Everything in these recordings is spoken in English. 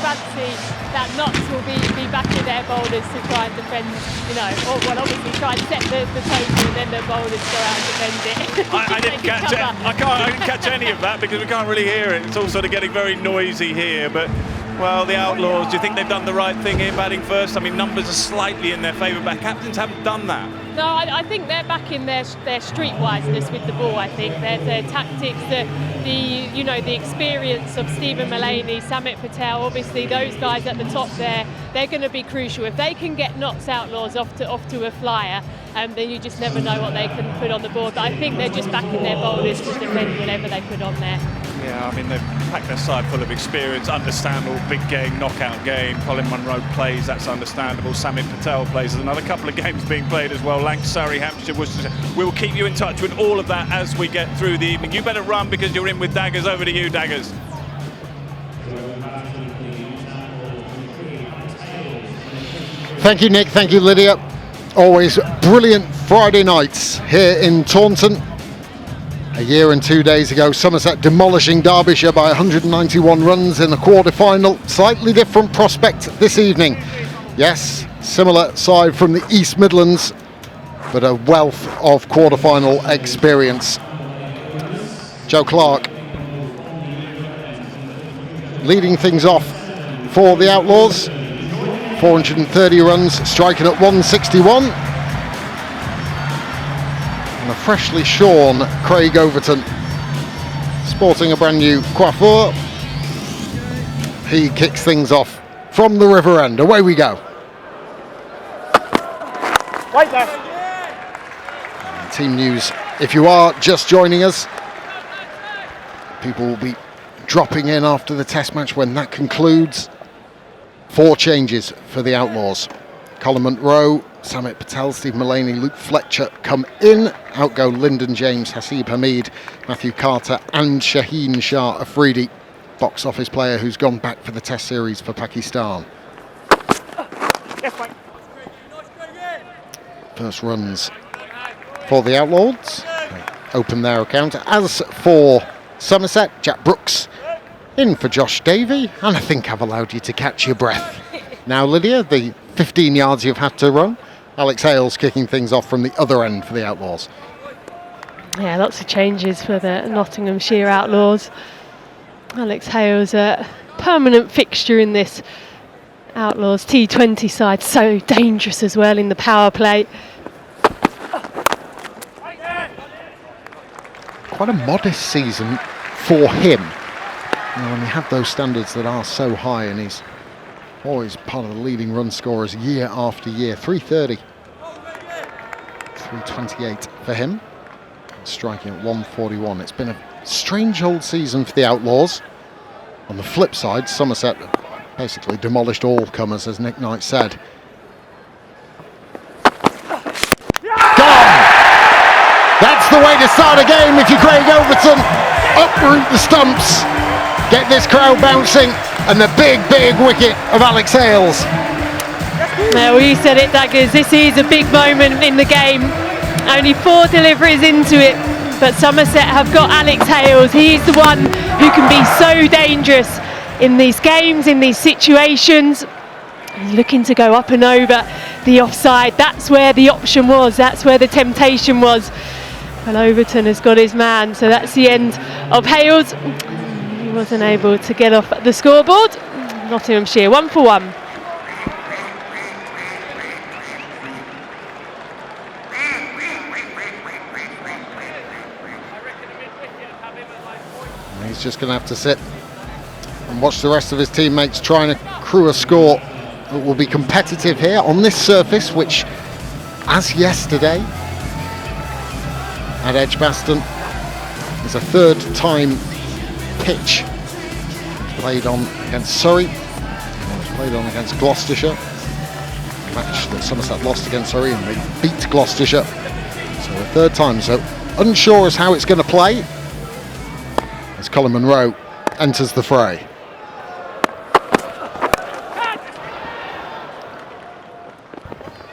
fancy that Notts will be backing their bowlers to try and defend, or obviously try and set the table and then the bowlers go out and defend it. I didn't catch it. I didn't catch any of that because we can't really hear it. It's all sort of getting very noisy here, but well, the Outlaws, do you think they've done the right thing here batting first? I mean, numbers are slightly in their favour, but captains haven't done that. No, I think they're back in their streetwiseness with the ball. I think their tactics, the experience of Stephen Mullaney, Samit Patel. Obviously, those guys at the top there, they're going to be crucial. If they can get Notts Outlaws off to a flyer, then you just never know what they can put on the board. But I think they're just backing their bowlers to defend whatever they put on there. Yeah, I mean, they've packed their side full of experience, understandable, big game, knockout game. Colin Munro plays, that's understandable. Samit Patel plays. There's another couple of games being played as well. Lancs, Surrey, Hampshire, Worcestershire. We will keep you in touch with all of that as we get through the evening. You better run because you're in with Daggers. Over to you, Daggers. Thank you, Nick. Thank you, Lydia. Always brilliant Friday nights here in Taunton. A year and 2 days ago, Somerset demolishing Derbyshire by 191 runs in the quarter-final. Slightly different prospect this evening. Yes, similar side from the East Midlands, but a wealth of quarter-final experience. Joe Clark leading things off for the Outlaws. 430 runs, striking at 161. And a freshly shorn Craig Overton, sporting a brand new coiffure. He kicks things off from the River End. Away we go. Right there. Team news, if you are just joining us, people will be dropping in after the test match when that concludes. 4 changes for the Outlaws. Colin Munro, Samit Patel, Steve Mullaney, Luke Fletcher come in. Out go Lyndon James, Hasib Hamid, Matthew Carter and Shaheen Shah Afridi. Box office player who's gone back for the test series for Pakistan. First runs for the Outlaws. They open their account. As for Somerset, Jack Brooks in for Josh Davey, and I think I've allowed you to catch your breath. Now, Lydia, the 15 yards you've had to run. Alex Hales kicking things off from the other end for the Outlaws. Yeah, lots of changes for the Nottinghamshire Outlaws. Alex Hales, a permanent fixture in this Outlaws T20 side, so dangerous as well in the power play. Quite a modest season for him. When you have those standards that are so high, and he's always part of the leading run scorers year after year. 330, 328 for him, striking at 141. It's been a strange old season for the Outlaws. On the flip side, Somerset basically demolished all comers, as Nick Knight said. Gone! That's the way to start a game if you're Craig Overton. Uproot the stumps. Get this crowd bouncing, and the big wicket of Alex Hales. Well, you said it, Daggers. This is a big moment in the game. Only 4 deliveries into it, but Somerset have got Alex Hales. He's the one who can be so dangerous in these games, in these situations. He's looking to go up and over the offside. That's where the option was. That's where the temptation was. Well, Overton has got his man, so that's the end of Hales. He wasn't able to get off the scoreboard. Nottinghamshire 1 for 1. He's just going to have to sit and watch the rest of his teammates trying to crew a score that will be competitive here on this surface, which, as yesterday at Edgbaston, is a third-time pitch. Played on against Surrey, played on against Gloucestershire. Match that Somerset lost against Surrey, and they beat Gloucestershire. So a third time. So unsure as how it's going to play as Colin Munro enters the fray.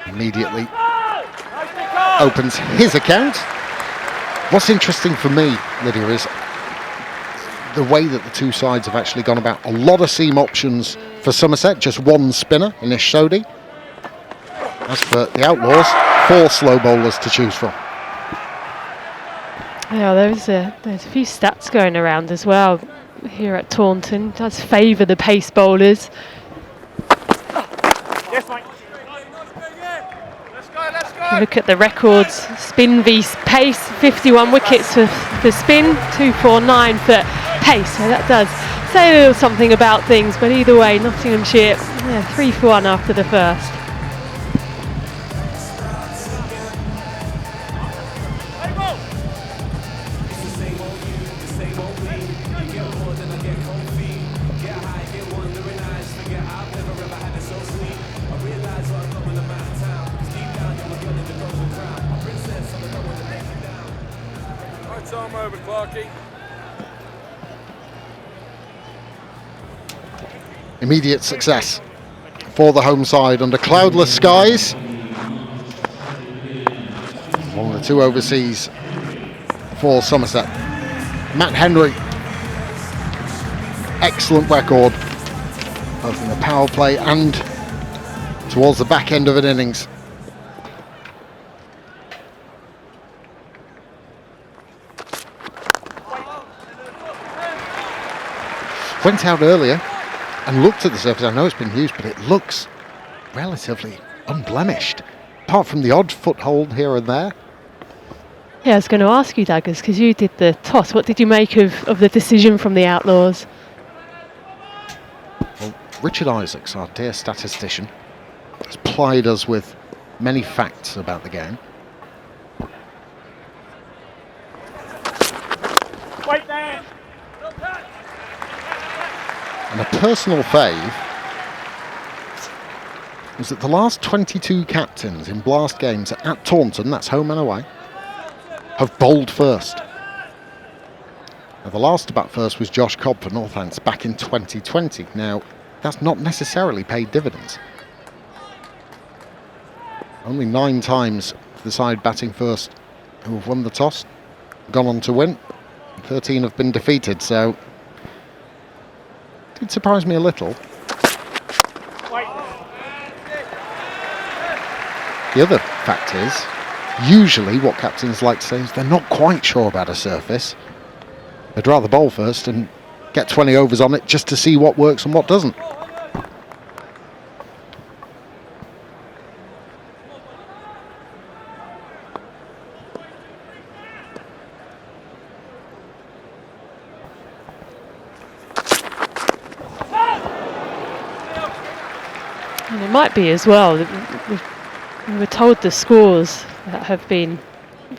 Immediately opens his account. What's interesting for me, Lydia, is the way that the two sides have actually gone about. A lot of seam options for Somerset, just one spinner in Ishodi. As for the Outlaws, 4 slow bowlers to choose from. Yeah, there's a few stats going around as well here at Taunton. It does favour the pace bowlers. If you look at the records, spin v pace, 51 wickets for spin, 249 for pace. So that does say a little something about things, but either way, Nottinghamshire, 3 for 1 after the first. Immediate success for the home side under cloudless skies. One of the 2 overseas for Somerset. Matt Henry, excellent record, both in the power play and towards the back end of an innings. Went out earlier and looked at the surface. I know it's been used, but it looks relatively unblemished, apart from the odd foothold here and there. Yeah, I was going to ask you, Daggers, because you did the toss. What did you make of the decision from the Outlaws? Well, Richard Isaacs, our dear statistician, has plied us with many facts about the game. Wait there! And a personal fave was that the last 22 captains in Blast games at Taunton, that's home and away, have bowled first. Now, the last to bat first was Josh Cobb for Northants back in 2020. Now, that's not necessarily paid dividends. Only 9 times the side batting first who have won the toss, gone on to win. 13 have been defeated, so did surprise me a little. The other fact is, usually what captains like to say is they're not quite sure about a surface. They'd rather bowl first and get 20 overs on it just to see what works and what doesn't. And it might be as well. We were told the scores that have been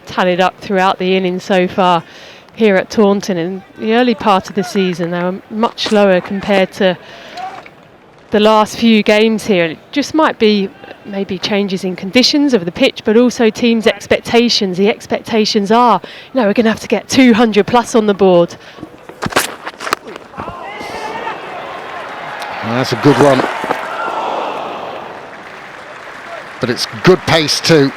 tallied up throughout the innings so far here at Taunton in the early part of the season. They were much lower compared to the last few games here. And it just might be maybe changes in conditions of the pitch, but also teams' expectations. The expectations are, we're going to have to get 200 plus on the board. That's a good run. But it's good pace too.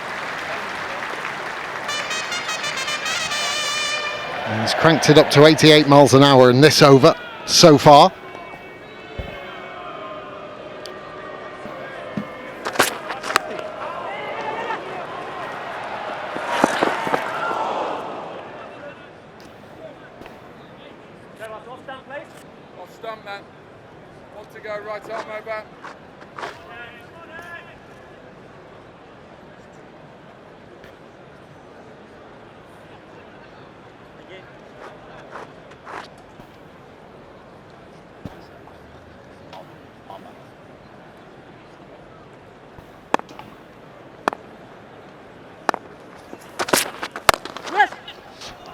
And he's cranked it up to 88 miles an hour in this over so far. Off stump, man. Want to go right arm over.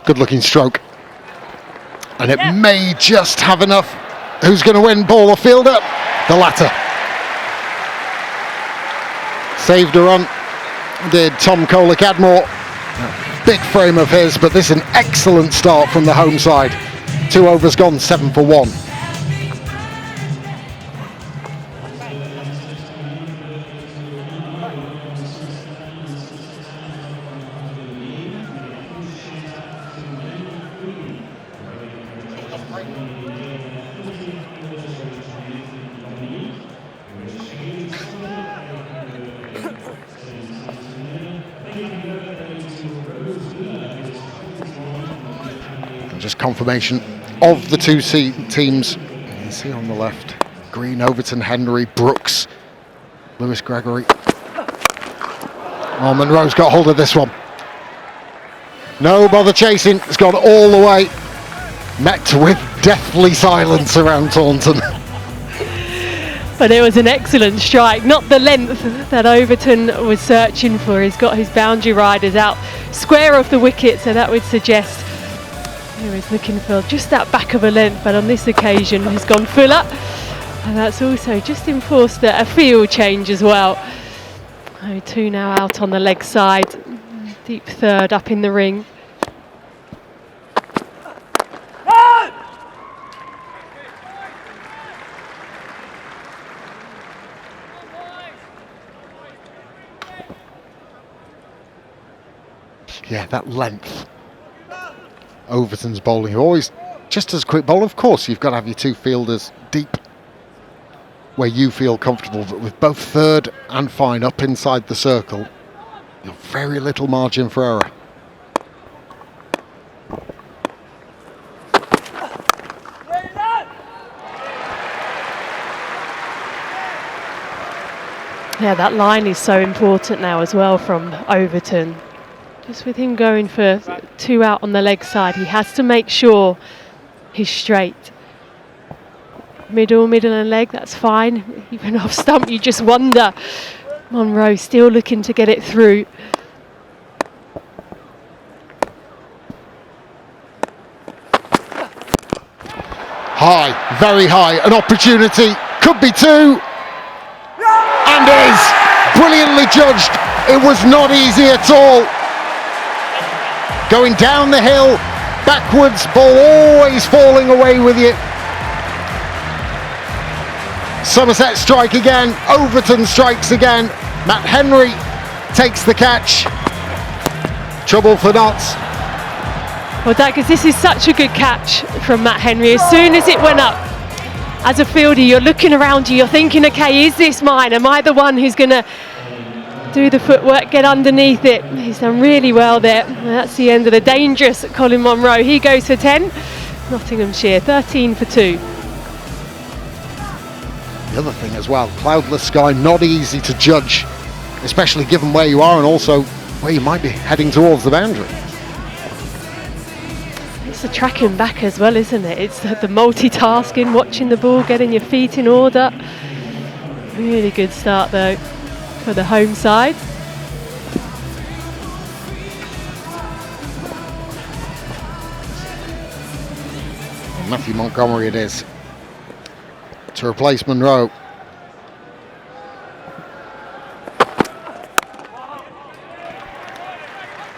Good looking stroke. And it may just have enough. Who's going to win, ball or fielder? The latter. Saved a run, did Tom Kohler-Cadmore. Big frame of his, but this is an excellent start from the home side. 2 overs gone, 7 for 1. just confirmation of the two teams. You see on the left, Green, Overton, Henry, Brooks, Lewis Gregory. Oh, Monroe's got hold of this one. No bother chasing, it's gone all the way. Met with deathly silence around Taunton. But it was an excellent strike, not the length that Overton was searching for. He's got his boundary riders out square of the wicket, so that would suggest he was looking for just that back of a length, but on this occasion he's gone fuller, and that's also just enforced a field change as well. Oh, two now out on the leg side, deep third up in the ring. Yeah, that length. Overton's bowling, always just as quick bowl. Of course, you've got to have your two fielders deep where you feel comfortable, but with both third and fine up inside the circle, you've very little margin for error. Yeah, that line is so important now as well from Overton. Just with him going for two out on the leg side, he has to make sure he's straight. Middle and leg, that's fine. Even off stump, you just wonder. Monroe still looking to get it through. High, very high, an opportunity, could be two, and is brilliantly judged. It was not easy at all. Going down the hill, backwards, ball always falling away with you. Somerset strike again, Overton strikes again. Matt Henry takes the catch. Trouble for Notts. Well, Daggers, this is such a good catch from Matt Henry. As soon as it went up, as a fielder, you're looking around you, you're thinking, okay, is this mine? Am I the one who's going to do the footwork, get underneath it? He's done really well there. That's the end of the dangerous Colin Monroe. He goes for 10. Nottinghamshire 13 for 2. The other thing as well, cloudless sky, not easy to judge, especially given where you are and also where you might be heading towards the boundary. It's the tracking back as well, isn't it? It's the multitasking, watching the ball, getting your feet in order. Really good start though for the home side. And Matthew Montgomery it is to replace Monroe.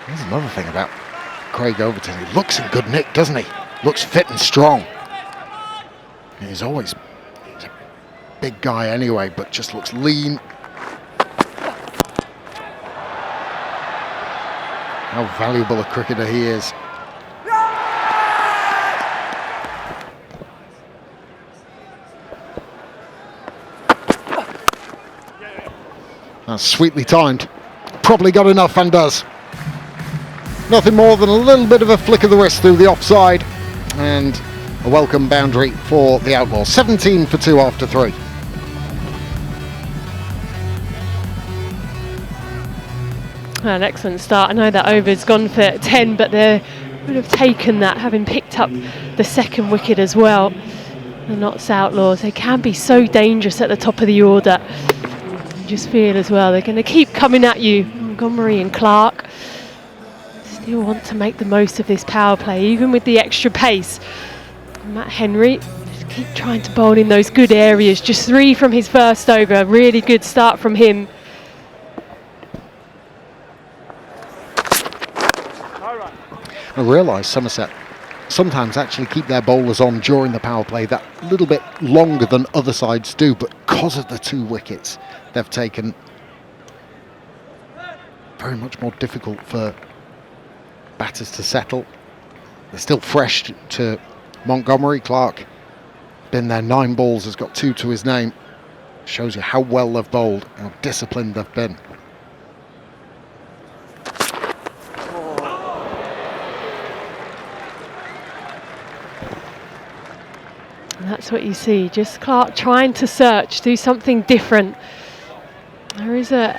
There's another thing about Craig Overton. He looks in good nick, doesn't he? Looks fit and strong. He's a big guy anyway, but just looks lean. How valuable a cricketer he is. That's sweetly timed. Probably got enough and does. Nothing more than a little bit of a flick of the wrist through the offside and a welcome boundary for the Outlaws. 17 for 2 after 3. An excellent start. I know that over's gone for 10, but they would have taken that, having picked up the second wicket as well. The Notts Outlaws, they can be so dangerous at the top of the order. You just feel as well, they're going to keep coming at you. Montgomery and Clark still want to make the most of this power play, even with the extra pace. Matt Henry, just keep trying to bowl in those good areas. Just 3 from his first over. A really good start from him. I realise Somerset sometimes actually keep their bowlers on during the power play that little bit longer than other sides do, but because of the 2 wickets they've taken, very much more difficult for batters to settle. They're still fresh to Montgomery. Clark, been there 9 balls, has got 2 to his name. Shows you how well they've bowled, how disciplined they've been. that's what you see. Just Clark trying to search, do something different. There is a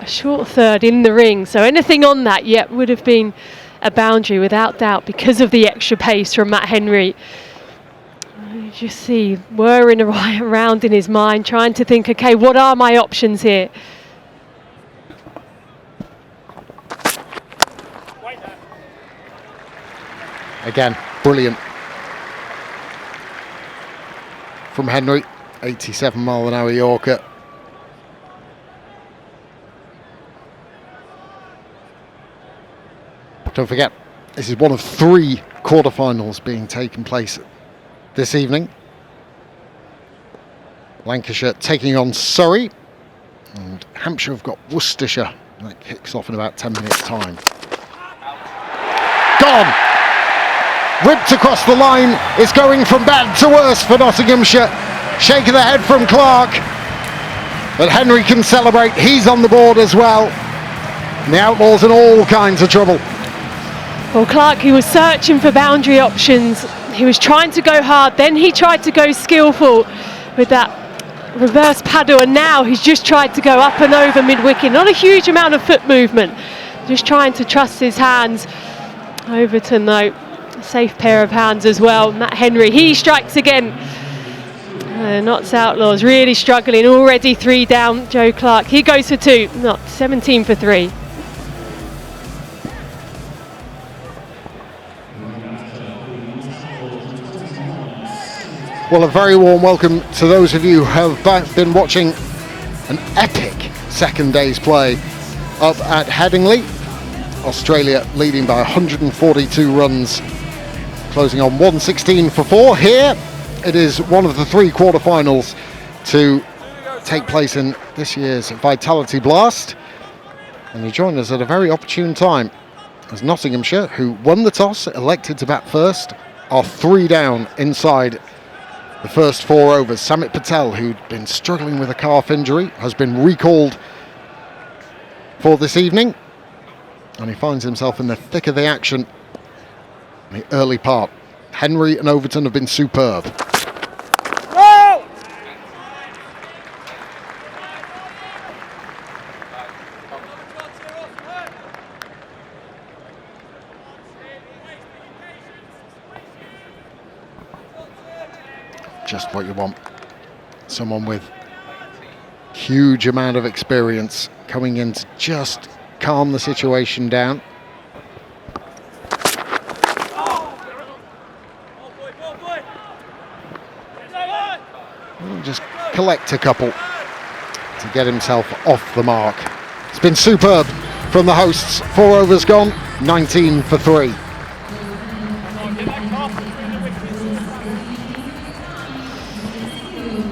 short third in the ring, so anything on that yet would have been a boundary without doubt because of the extra pace from Matt Henry. You just see whirring around in his mind, trying to think, okay, what are my options here? Again, brilliant from Henry, 87-mile-an-hour Yorker. Don't forget, this is one of 3 quarterfinals being taken place this evening. Lancashire taking on Surrey, and Hampshire have got Worcestershire. That kicks off in about 10 minutes' time. Gone! Ripped across the line. It's going from bad to worse for Nottinghamshire. Shake of the head from Clark. But Henry can celebrate. He's on the board as well. And the Outlaws in all kinds of trouble. Well, Clark, he was searching for boundary options. He was trying to go hard. Then he tried to go skillful with that reverse paddle. And now he's just tried to go up and over mid-wicket. Not a huge amount of foot movement. Just trying to trust his hands. Overton, though, a safe pair of hands as well. Matt Henry, he strikes again. Notts Outlaws really struggling. Already 3 down. Joe Clark, he goes for 2. Not 17 for 3. Well, a very warm welcome to those of you who have been watching an epic second day's play up at Headingley. Australia leading by 142 runs, closing on 116 for 4. Here it is one of the 3 quarterfinals to take place in this year's Vitality Blast. And you join us at a very opportune time, as Nottinghamshire, who won the toss, elected to bat first, are 3 down inside the first 4 overs. Samit Patel, who'd been struggling with a calf injury, has been recalled for this evening, and he finds himself in the thick of the action in the early part. Henry and Overton have been superb. Whoa! Just what you want. Someone with huge amount of experience coming in to just calm the situation down. And just collect a couple to get himself off the mark. It's been superb from the hosts. 4 overs gone, 19 for 3.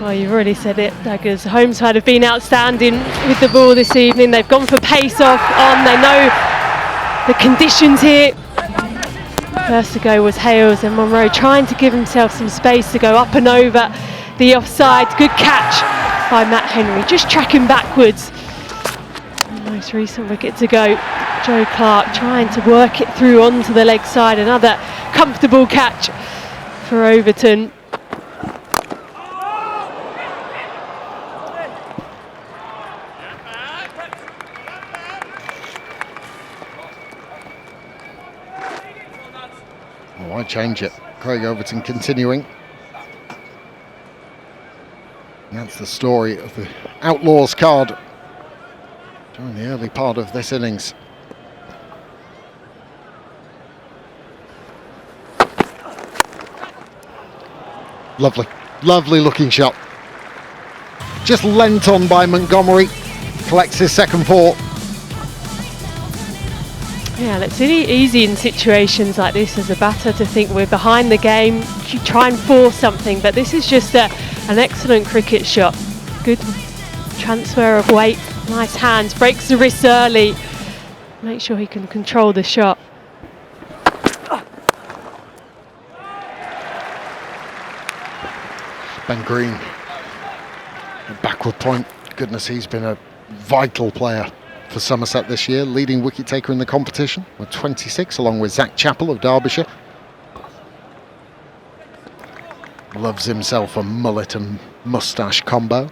Well, you've already said it, Daggers. Home side have been outstanding with the ball this evening. They've gone for pace off on. They know the conditions here. First to go was Hales, and Monroe trying to give himself some space to go up and over the offside. Good catch by Matt Henry, just tracking backwards. Most recent wicket to go. Joe Clark trying to work it through onto the leg side. Another comfortable catch for Overton. Why change it? Craig Overton continuing. And that's the story of the Outlaws card during the early part of this innings. Lovely, lovely looking shot. Just lent on by Montgomery. Collects his second 4. Yeah, it's really easy in situations like this as a batter to think we're behind the game, you try and force something, but this is just an excellent cricket shot. Good transfer of weight, nice hands, breaks the wrists early, make sure he can control the shot. Ben Green, a backward point. Goodness, he's been a vital player for Somerset this year, leading wicket taker in the competition with 26, along with Zach Chappell of Derbyshire. loves himself a mullet and moustache combo.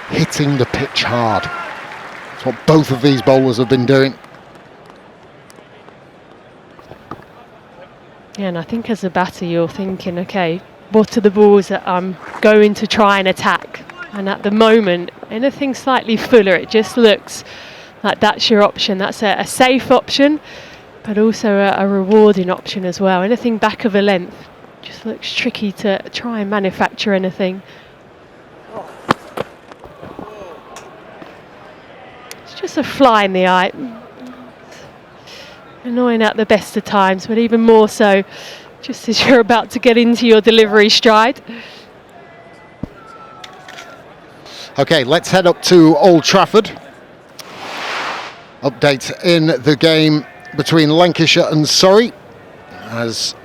Hitting the pitch hard. That's what both of these bowlers have been doing. Yeah, and I think as a batter you're thinking, okay, what are the balls that I'm going to try and attack? And at the moment, anything slightly fuller, it just looks like that's your option. That's a safe option, but also a rewarding option as well. Anything back of a length just looks tricky to try and manufacture anything. It's just a fly in the eye. Annoying at the best of times, but even more so just as you're about to get into your delivery stride. Okay, let's head up to Old Trafford. Update in the game between Lancashire and Surrey, as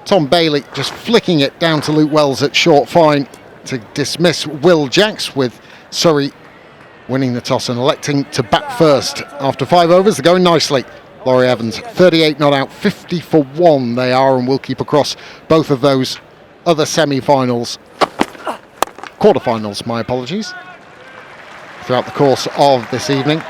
Tom Bailey just flicking it down to Luke Wells at short fine to dismiss Will Jacks, with Surrey winning the toss and electing to bat first after 5 overs. They're going nicely. Laurie Evans, 38 not out, 50 for 1 they are, and we'll keep across both of those other semi-finals, quarter-finals, my apologies, throughout the course of this evening.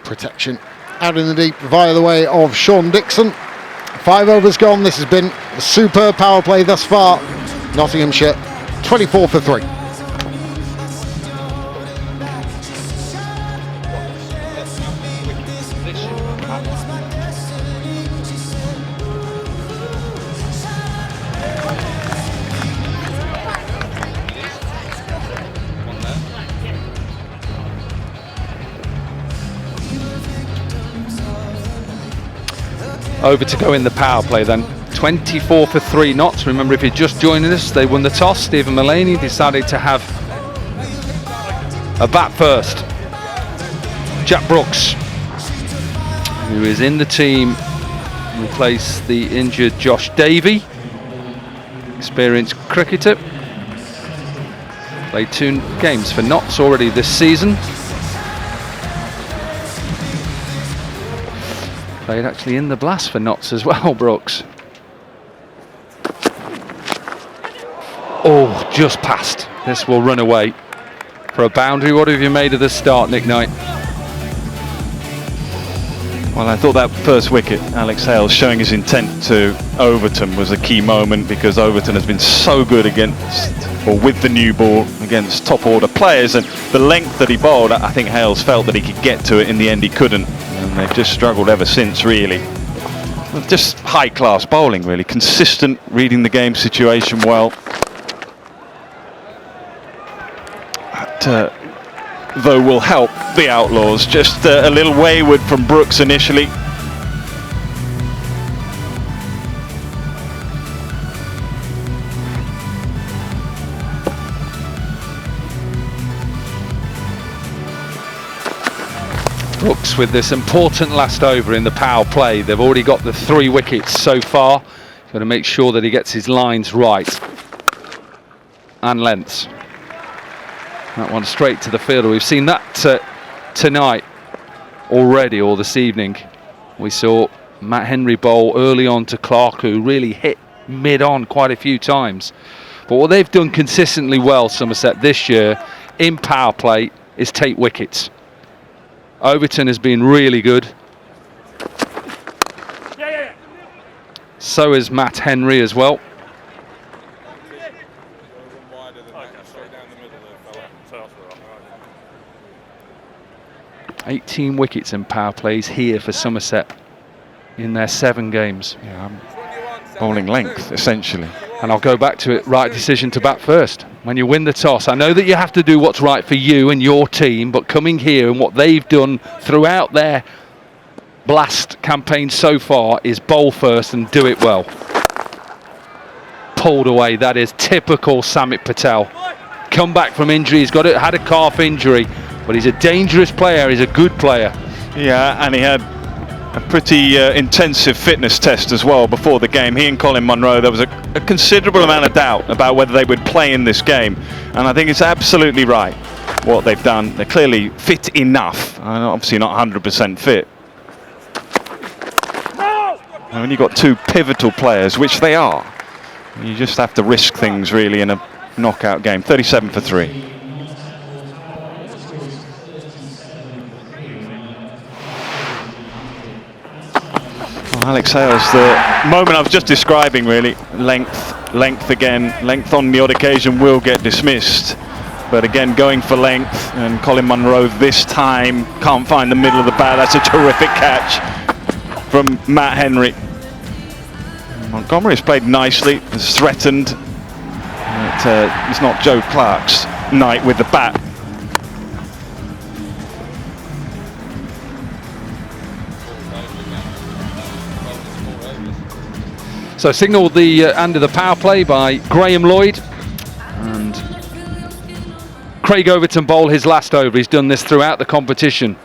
Protection out in the deep via the way of Sean Dixon. 5 overs gone. This has been a superb power play thus far. Nottinghamshire 24 for 3. Over to go in the power play then. 24 for 3 knots. Remember, if you're just joining us, they won the toss. Stephen Mullaney decided to have a bat first. Jack Brooks, who is in the team, replaced the injured Josh Davey, experienced cricketer. Played 2 games for Notts already this season. Played actually in the blast for Notts as well, Brooks. Oh, just passed. This will run away for a boundary. What have you made of the start, Nick Knight? Well, I thought that first wicket, Alex Hales showing his intent to Overton, was a key moment, because Overton has been so good against, or with the new ball, against top order players, and the length that he bowled, I think Hales felt that he could get to it. In the end he couldn't, and they've just struggled ever since, really. Just high class bowling, really, consistent, reading the game situation well. That, though, will help the Outlaws. Just a little wayward from Brooks initially. Brooks with this important last over in the power play. They've already got the 3 wickets so far. He's got to make sure that he gets his lines right and lengths. That one straight to the fielder. We've seen that tonight already, or this evening. We saw Matt Henry bowl early on to Clark, who really hit mid-on quite a few times. But what they've done consistently well, Somerset, this year in power play is take wickets. Overton has been really good. So is Matt Henry as well. 18 wickets in power plays here for Somerset in their 7 games. Yeah, bowling length, essentially. And I'll go back to it, right decision to bat first. When you win the toss, I know that you have to do what's right for you and your team, but coming here and what they've done throughout their Blast campaign so far is bowl first and do it well. Pulled away, that is typical Samit Patel. Come back from injury, he's had a calf injury, but he's a dangerous player, he's a good player. Yeah, and he had a pretty intensive fitness test as well before the game. He and Colin Munro, there was a considerable amount of doubt about whether they would play in this game, and I think it's absolutely right what they've done. They're clearly fit enough, and obviously not 100% fit. And when you've got two pivotal players, which they are, you just have to risk things really in a knockout game. 37 for 3. Alex Hales, the moment I was just describing really, length again, length on the odd occasion will get dismissed, but again going for length, and Colin Munro this time can't find the middle of the bat. That's a terrific catch from Matt Henry. Montgomery has played nicely, has threatened, but it's not Joe Clark's night with the bat. So signalled the end of the power play by Graham Lloyd, and Craig Overton bowl his last over. He's done this throughout the competition.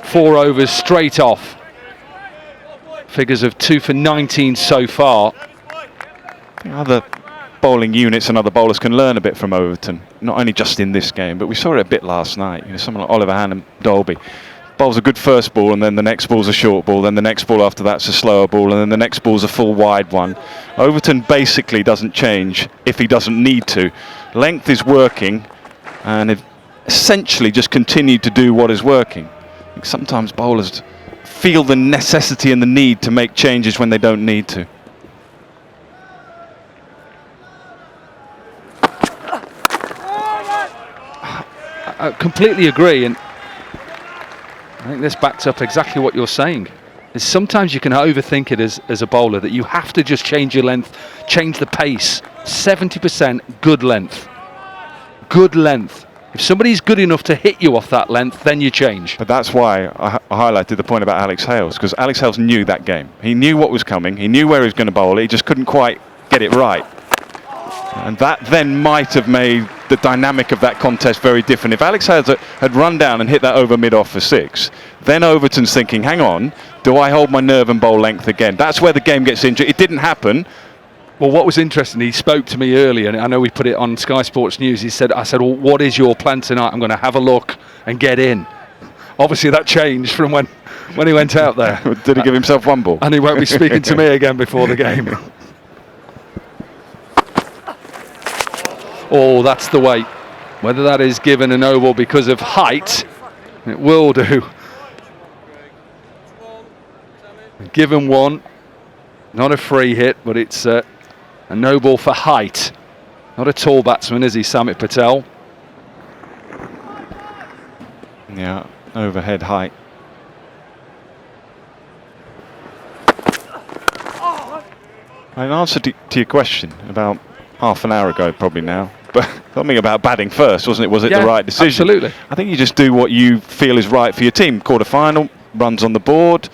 4 overs straight off. Figures of 2 for 19 so far. Other bowling units and other bowlers can learn a bit from Overton, not only just in this game, but we saw it a bit last night. You know, someone like Oliver Hannam Dolby bowls a good first ball, and then the next ball's a short ball, then the next ball after that's a slower ball, and then the next ball's a full wide one. Overton basically doesn't change if he doesn't need to. Length is working, and it essentially just continued to do what is working. Sometimes bowlers feel the necessity and the need to make changes when they don't need to. I completely agree, and I think this backs up exactly what you're saying. Is sometimes you can overthink it as a bowler, that you have to just change your length, change the pace. 70% good length. Good length. If somebody's good enough to hit you off that length, then you change. But that's why I highlighted the point about Alex Hales, because Alex Hales knew that game. He knew what was coming. He knew where he was going to bowl. He just couldn't quite get it right. And that then might have made the dynamic of that contest very different. If Alex Hales had run down and hit that over mid-off for 6, then Overton's thinking, hang on, do I hold my nerve and bowl length again? That's where the game gets injured. It didn't happen. Well, what was interesting, he spoke to me earlier, and I know we put it on Sky Sports News. I said, well, what is your plan tonight? I'm going to have a look and get in. Obviously, that changed from when he went out there. Did he give himself one ball? And he won't be speaking to me again before the game. Oh, that's the weight. Whether that is given a no ball because of height, it will do. Given one, not a free hit, but it's a no ball for height. Not a tall batsman, is he, Samit Patel? Yeah, overhead height. In answer to your question about half an hour ago, probably now, but something about batting first, wasn't it? Was it the right decision? Absolutely. I think you just do what you feel is right for your team. Quarter-final, runs on the board.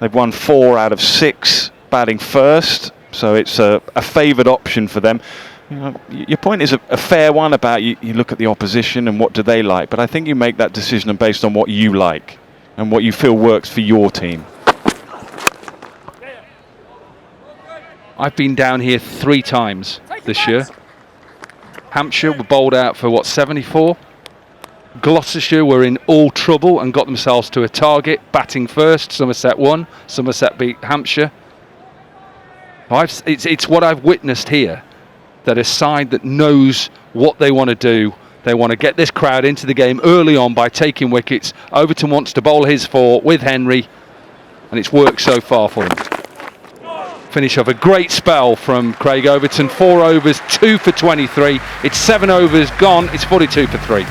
They've won 4 out of 6 batting first, so it's a favoured option for them. You know, your point is a fair one about you look at the opposition and what do they like, but I think you make that decision based on what you like and what you feel works for your team. I've been down here 3 times this year. Hampshire were bowled out for 74. Gloucestershire were in all trouble and got themselves to a target, batting first. Somerset won. Somerset beat Hampshire. It's what I've witnessed here, that a side that knows what they want to do. They want to get this crowd into the game early on by taking wickets. Overton wants to bowl his 4 with Henry, and it's worked so far for them. Finish of a great spell from Craig Overton. 4 overs, 2 for 23. It's 7 overs gone. It's 42 for 3.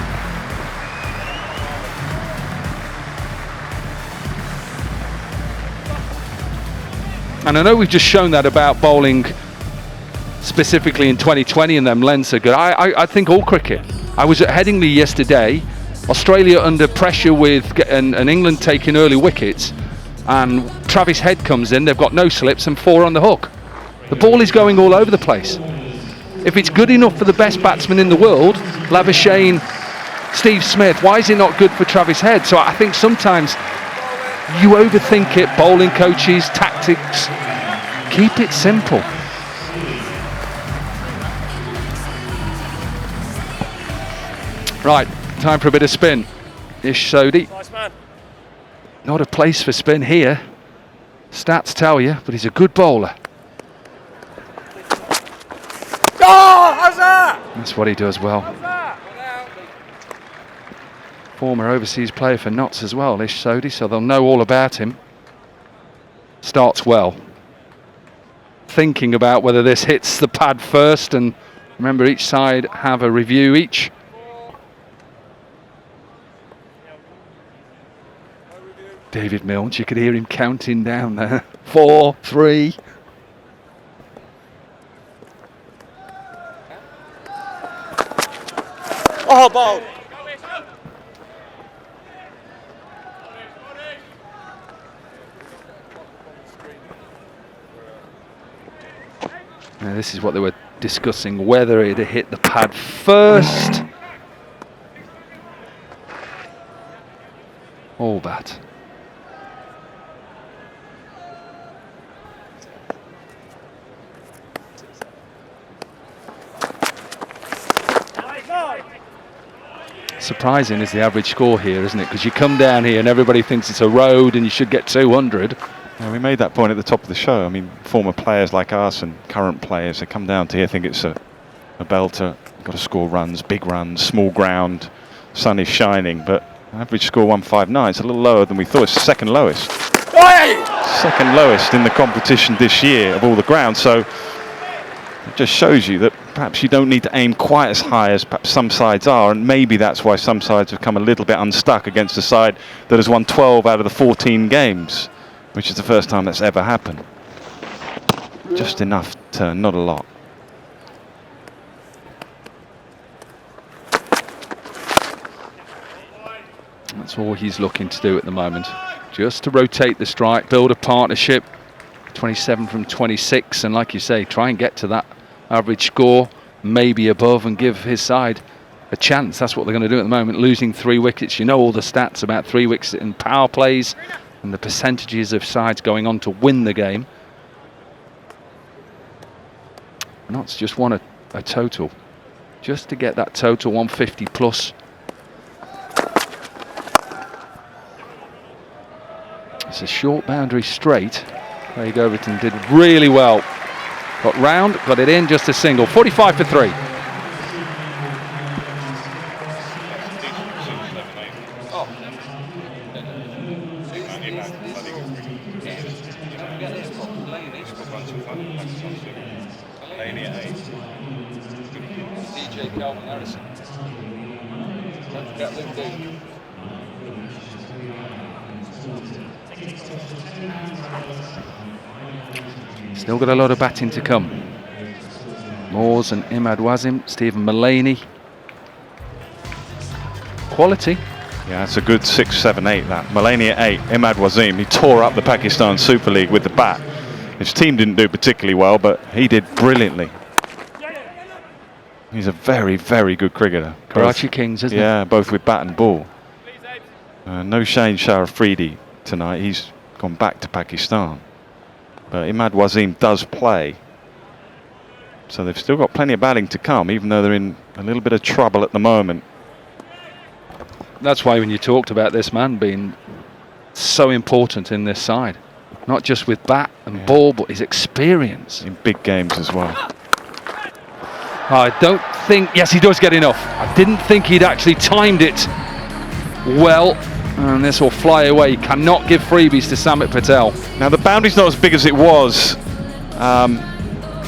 And I know we've just shown that about bowling specifically in 2020, and them lengths are good. I think all cricket. I was at Headingley yesterday, Australia under pressure with and England taking early wickets, and Travis Head comes in, they've got no slips and 4 on the hook. The ball is going all over the place. If it's good enough for the best batsman in the world, Labuschagne, Steve Smith, why is it not good for Travis Head? So I think sometimes you overthink it, bowling coaches, tactics. Keep it simple. Right, time for a bit of spin. Ish Sodhi. Nice man. Not a place for spin here. Stats tell you, but he's a good bowler. Oh, how's that? That's what he does well. How's that? Former overseas player for Notts as well, Ish Sodhi, so they'll know all about him. Starts well. Thinking about whether this hits the pad first, and remember each side have a review each. David Milnes, you could hear him counting down there. 4, 3. Oh, ball. Now this is what they were discussing, whether it had hit the pad first. All bat. Surprising is the average score here, isn't it? Because you come down here and everybody thinks it's a road and you should get 200. Yeah, we made that point at the top of the show. I mean, former players like us and current players, they come down to here, think it's a belter, got to score runs, big runs, small ground, sun is shining, but average score 159. It's a little lower than we thought. It's the second lowest. Second lowest in the competition this year of all the grounds. So it just shows you that perhaps you don't need to aim quite as high as perhaps some sides are, and maybe that's why some sides have come a little bit unstuck against a side that has won 12 out of the 14 games, which is the first time that's ever happened. Just enough turn, not a lot. That's all he's looking to do at the moment. Just to rotate the strike, build a partnership. 27 from 26, and like you say, try and get to that average score, maybe above, and give his side a chance. That's what they're going to do at the moment, losing 3 wickets. You know all the stats about 3 wickets in power plays and the percentages of sides going on to win the game. Notts just won a total, just to get that total 150 plus. It's a short boundary straight. Craig Overton did really well. Got round, got it in, just a single. 45 for 3. DJ Calvin Harrison. Don't forget Luke Dean. Still got a lot of batting to come. Moores and Imad Wasim, Stephen Mullaney. Quality. Yeah, it's a good 6, 7, 8 that. Mullaney at 8, Imad Wasim, he tore up the Pakistan Super League with the bat. His team didn't do particularly well, but he did brilliantly. He's a very, very good cricketer. Karachi Kings, isn't it? Yeah, both with bat and ball. No Shane Sharafridi tonight, he's gone back to Pakistan. But Imad Wasim does play. So they've still got plenty of batting to come, even though they're in a little bit of trouble at the moment. That's why when you talked about this man being so important in this side, not just with bat and ball, but his experience. In big games as well. I don't think, yes, he does get enough. I didn't think he'd actually timed it well. And this will fly away. Cannot give freebies to Samit Patel. Now the boundary's not as big as it was.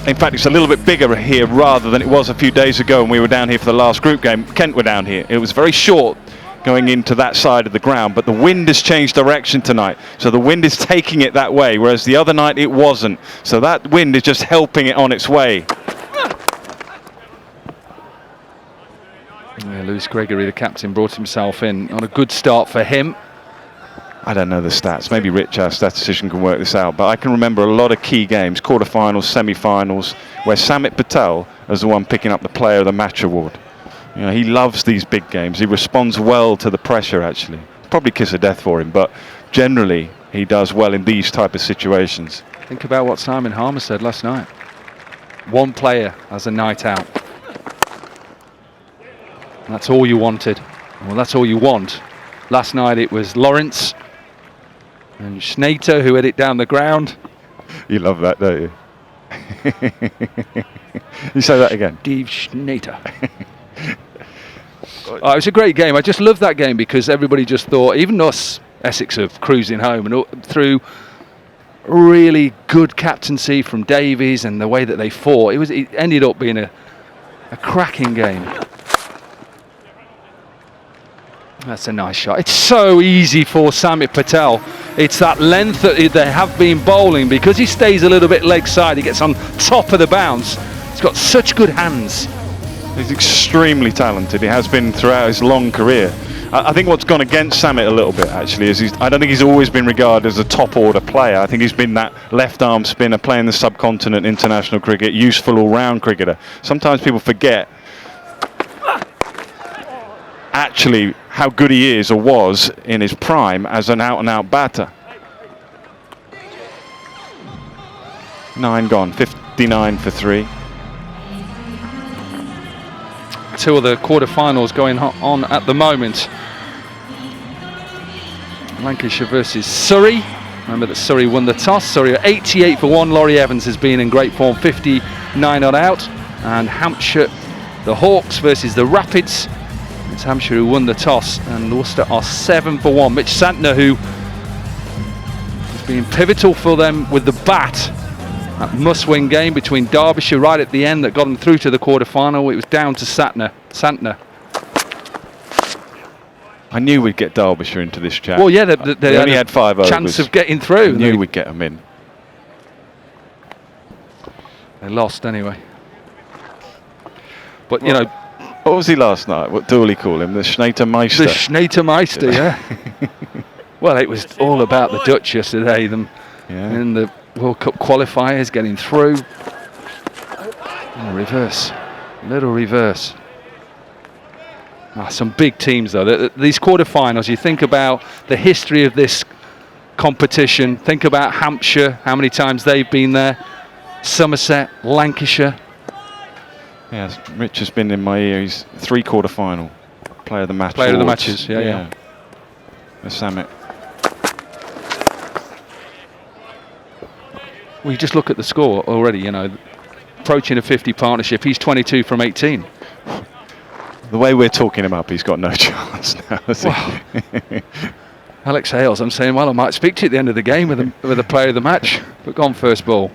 In fact, it's a little bit bigger here rather than it was a few days ago when we were down here for the last group game. Kent were down here. It was very short going into that side of the ground, but the wind has changed direction tonight. So the wind is taking it that way, whereas the other night it wasn't. So that wind is just helping it on its way. Yeah, Lewis Gregory, the captain, brought himself in on a good start for him. I don't know the stats. Maybe Rich, our statistician, can work this out. But I can remember a lot of key games, quarterfinals, semi-finals, where Samit Patel is the one picking up the Player of the Match award. You know, he loves these big games. He responds well to the pressure, actually. Probably kiss of death for him, but generally he does well in these type of situations. Think about what Simon Harmer said last night. One player has a night out. That's all you wanted. Well, that's all you want. Last night it was Lawrence and Schnater who had it down the ground. You love that, don't you? You say that again. Steve Schnater. Oh, it was a great game. I just love that game because everybody just thought, even us, Essex, of cruising home, and through really good captaincy from Davies and the way that they fought, it ended up being a cracking game. That's a nice shot. It's so easy for Samit Patel. It's that length that they have been bowling. Because he stays a little bit leg side, he gets on top of the bounce. He's got such good hands. He's extremely talented. He has been throughout his long career. I think what's gone against Samit a little bit, actually, is I don't think he's always been regarded as a top-order player. I think he's been that left-arm spinner playing the subcontinent international cricket, useful all-round cricketer. Sometimes people forget actually how good he is or was in his prime as an out-and-out batter. 9 gone, 59 for 3. Two of the quarterfinals going on at the moment. Lancashire versus Surrey. Remember that Surrey won the toss. Surrey are 88 for 1. Laurie Evans has been in great form, 59 not out. And Hampshire, the Hawks versus the Rapids. It's Hampshire who won the toss, and Worcester are 7 for 1. Mitch Santner, who has been pivotal for them with the bat. That must-win game between Derbyshire right at the end that got them through to the quarter-final. It was down to Santner. I knew we'd get Derbyshire into this chat. Well, yeah, they only had 5 overs. Chance of getting through. I knew we'd get them in. They lost anyway. But, you know... What was he last night? What Dooley call him? The Schnater Meister? The Schnater Meister, yeah. Well, it was all about the Dutch yesterday. Them in the World Cup qualifiers getting through. Little reverse. Some big teams though. These quarterfinals, you think about the history of this competition, think about Hampshire, how many times they've been there, Somerset, Lancashire. Yeah, Rich has been in my ear. He's 3 quarter-final player of the match. Player of the matches, yeah. The Samit. Well, you just look at the score already, you know, approaching a 50 partnership. He's 22 from 18. The way we're talking him up, he's got no chance now, has he? Alex Hales, I'm saying, well, I might speak to you at the end of the game with a player of the match, but gone first ball.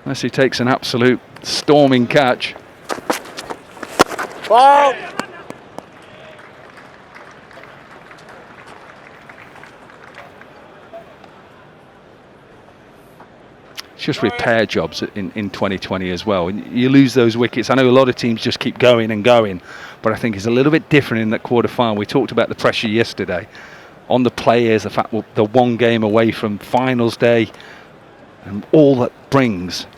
Unless he takes an absolute storming catch. Ball. It's just repair jobs in 2020 as well. And you lose those wickets. I know a lot of teams just keep going and going, but I think it's a little bit different in that quarter-final. We talked about the pressure yesterday on the players, the fact the one game away from finals day and all that brings.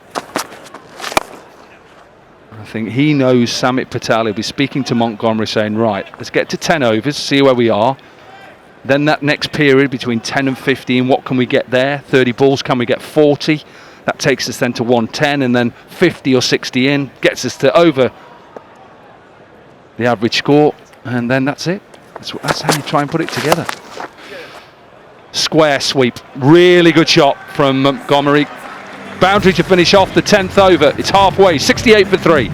I think he knows Samit Patel. He'll be speaking to Montgomery saying, right, let's get to 10 overs, see where we are. Then that next period between 10 and 15, what can we get there? 30 balls, can we get 40? That takes us then to 110, and then 50 or 60 in, gets us to over the average score, and then that's it. That's how you try and put it together. Square sweep, really good shot from Montgomery. Boundary to finish off the 10th over. It's halfway, 68 for 3.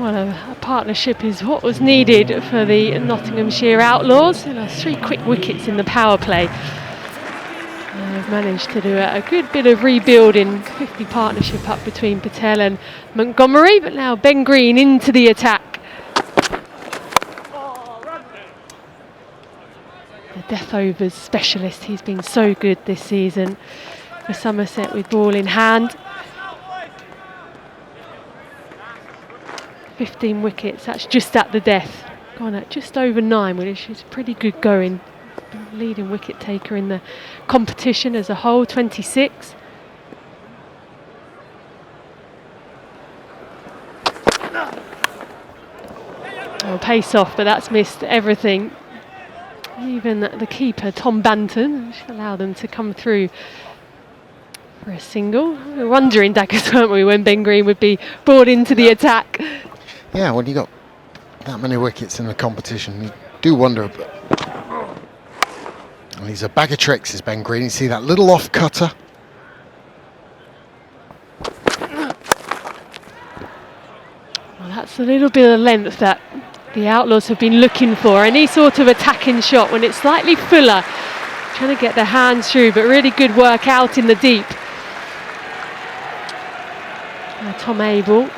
Well, a partnership is what was needed for the Nottinghamshire Outlaws. You know, 3 quick wickets in the power play. They've managed to do a good bit of rebuilding. 50 partnership up between Patel and Montgomery, but now Ben Green into the attack. The death overs specialist, he's been so good this season for Somerset with ball in hand. 15 wickets, that's just at the death. Gone at just over 9, which is pretty good going. Leading wicket taker in the competition as a whole, 26. Oh, pace off, but that's missed everything. Even the keeper, Tom Banton, which allowed them to come through for a single. We were wondering, Daggers, weren't we, when Ben Green would be brought into the attack. Yeah, when you got that many wickets in the competition, you do wonder. And he's a bag of tricks, is Ben Green. You see that little off cutter. Well, that's a little bit of length that the Outlaws have been looking for. Any sort of attacking shot when it's slightly fuller, trying to get their hands through, but really good work out in the deep. Tom Abel.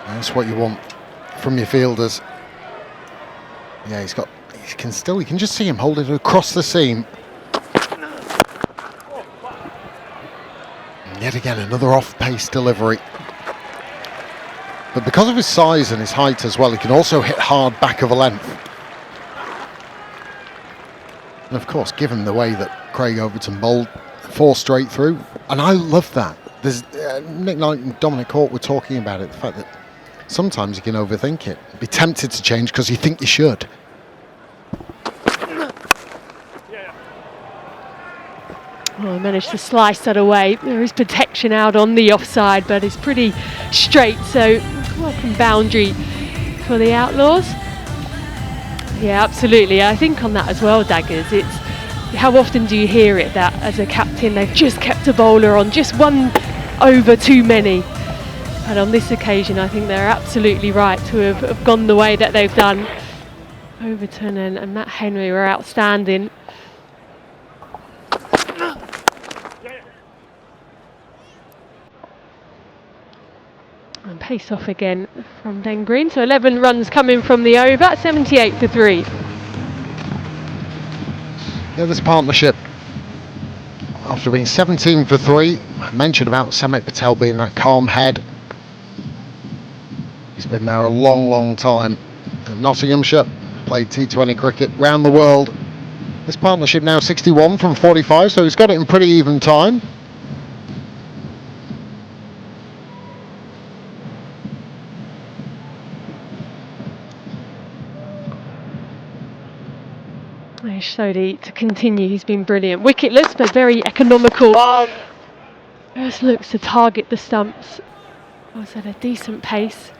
That's what you want from your fielders. Yeah, you can just see him hold it across the seam. And yet again, another off-pace delivery. But because of his size and his height as well, he can also hit hard back of a length. And of course, given the way that Craig Overton bowled 4 straight through, and I love that. There's Nick Knight and Dominic Hawke were talking about it, the fact that sometimes you can overthink it, be tempted to change because you think you should. Oh, I managed to slice that away. There is protection out on the offside, but it's pretty straight, so welcome boundary for the Outlaws. Yeah, absolutely. I think on that as well, Daggers, it's how often do you hear it that as a captain they've just kept a bowler on, just one over too many. And on this occasion, I think they're absolutely right to have gone the way that they've done. Overton and Matt Henry were outstanding. And pace off again from Ben Green. So 11 runs coming from the over, 78 for 3. Yeah, this partnership, after being 17 for 3, I mentioned about Samit Patel being that calm head. He's been there a long, long time. In Nottinghamshire, played T20 cricket round the world. This partnership now 61 from 45, so he's got it in pretty even time. Sodhi to continue, he's been brilliant. Wicketless, but very economical. First looks to target the stumps. Was at a decent pace.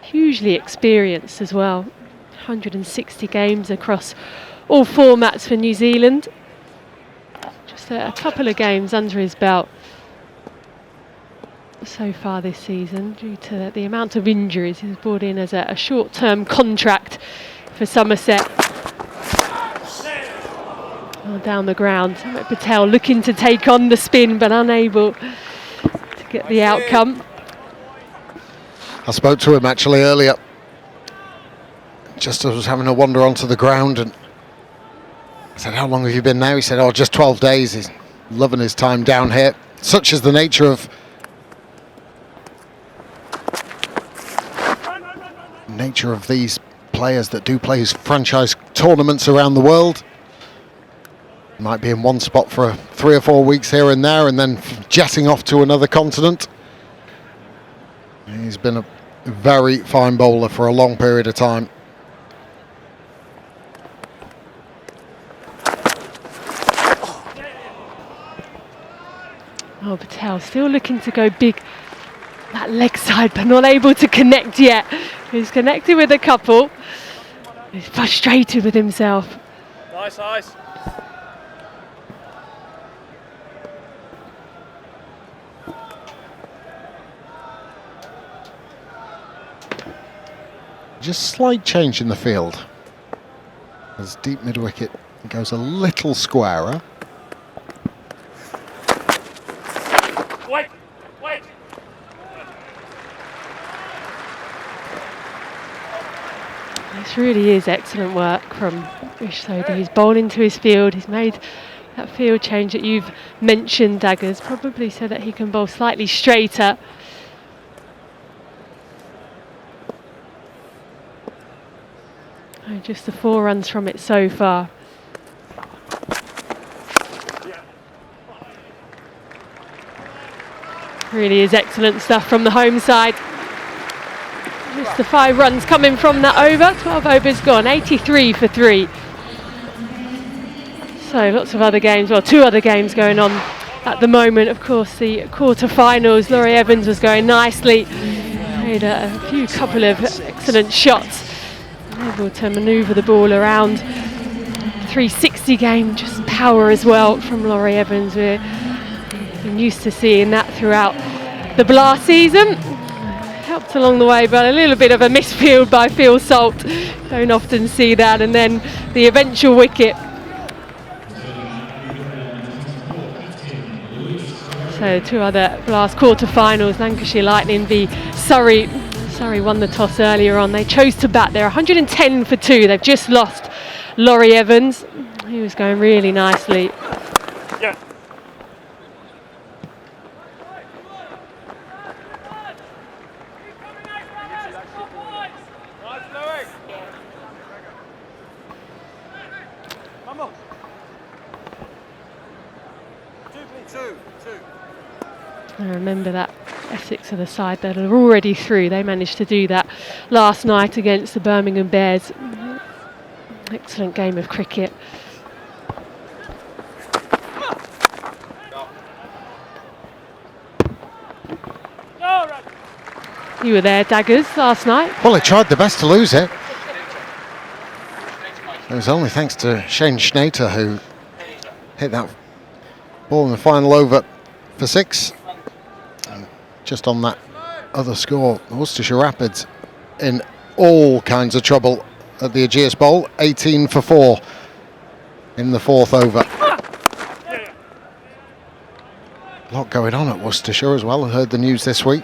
Hugely experienced as well. 160 games across all formats for New Zealand. Just a couple of games under his belt so far this season due to the amount of injuries. He was brought in as a short-term contract for Somerset. Down the ground, Patel looking to take on the spin but unable to get the outcome. I spoke to him actually earlier, just as I was having a wander onto the ground, and I said, how long have you been there? He said, oh, just 12 days. He's loving his time down here. Such is the nature of these players that do play franchise tournaments around the world. Might be in one spot for 3 or 4 weeks here and there, and then jetting off to another continent. He's been a very fine bowler for a long period of time. Oh, Patel still looking to go big that leg side, but not able to connect yet. He's connected with a couple. He's frustrated with himself. Nice eyes. just slight change in the field. As deep mid-wicket goes a little squarer. Wait! This really is excellent work from Vish Sodhi. He's bowled into his field. He's made that field change that you've mentioned, Daggers, probably so that he can bowl slightly straighter. Oh, just the 4 runs from it so far. Really is excellent stuff from the home side. Just the 5 runs coming from that over. 12 overs gone, 83 for 3. So lots of other games, well, 2 other games going on at the moment. Of course, the quarter-finals, Laurie Evans was going nicely. Made a couple of excellent shots. Able to manoeuvre the ball around. 360 game, just power as well from Laurie Evans. We're been used to seeing that throughout the Blast season. Helped along the way, but a little bit of a misfield by Phil Salt. Don't often see that. And then the eventual wicket. So 2 other Blast quarter-finals, Lancashire Lightning v Surrey. Surrey won the toss earlier on. They chose to bat. They're 110 for 2. They've just lost Laurie Evans. He was going really nicely. Yeah. I remember that Essex are the side that are already through. They managed to do that last night against the Birmingham Bears. Excellent game of cricket. You were there, Daggers, last night. Well, they tried their best to lose it. It was only thanks to Shane Schnater who hit that ball in the final over for 6. And just on that other score, Worcestershire Rapids in all kinds of trouble at the Ageas Bowl. 18 for 4 in the 4th over. A lot going on at Worcestershire as well. I heard the news this week.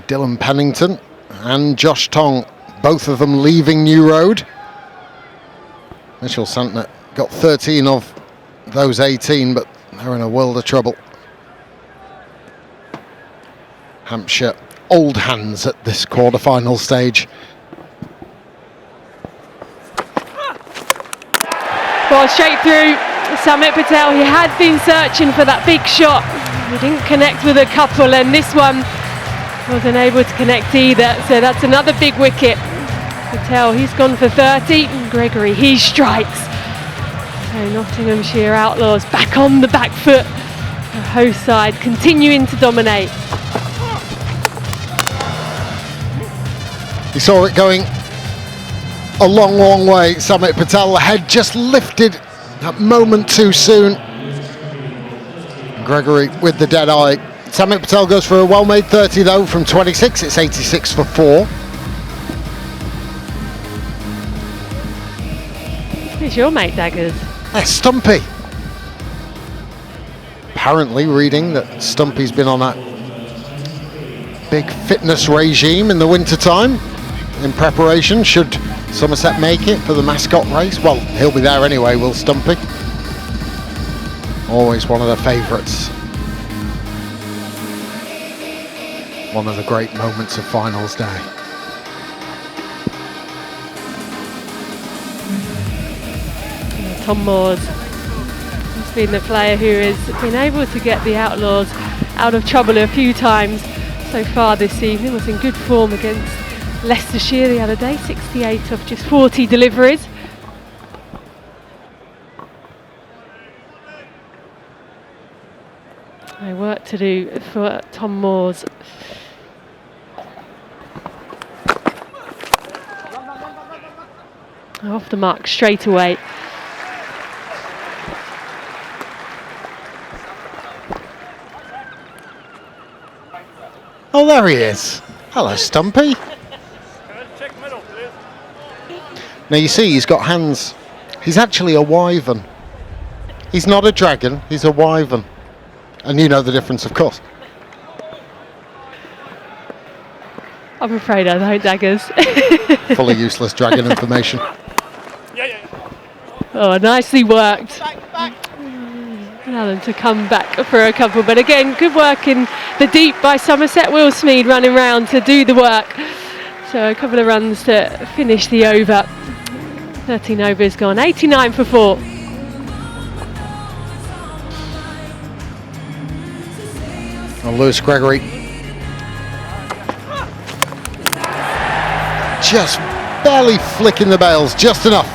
Dylan Pennington and Josh Tong, both of them leaving New Road. Mitchell Santner got 13 of those 18, but they're in a world of trouble. Hampshire old hands at this quarter-final stage. Ball straight through. Samit Patel, he had been searching for that big shot. He didn't connect with a couple, and this one wasn't able to connect either. So that's another big wicket. Patel, he's gone for 30. And Gregory, he strikes. So Nottinghamshire Outlaws back on the back foot. The host side continuing to dominate. He saw it going a long, long way. Samit Patel, the head just lifted that moment too soon. Gregory with the dead eye. Samit Patel goes for a well-made 30 though from 26. It's 86 for 4. Who's your mate, Daggers? Stumpy. Apparently reading that Stumpy's been on a big fitness regime in the winter time in preparation should Somerset make it for the mascot race. Well, he'll be there anyway, will Stumpy. Always one of the favourites. One of the great moments of finals day. Tom Moores. He's been the player who has been able to get the Outlaws out of trouble a few times so far this season. Was in good form against Leicestershire the other day, 68 of just 40 deliveries. No work to do for Tom Moores. Off the mark straight away. Oh, there he is. Hello, Stumpy. Now you see he's got hands. He's actually a wyvern. He's not a dragon, he's a wyvern. And you know the difference, of course. I'm afraid I don't, Daggers. Fully useless dragon information. Oh, nicely worked. Allow them to come back for a couple, but again, good work in the deep by Somerset. Will Smead running round to do the work. So a couple of runs to finish the over. 13 overs gone, 89 for 4. And Lewis Gregory just barely flicking the bails, just enough.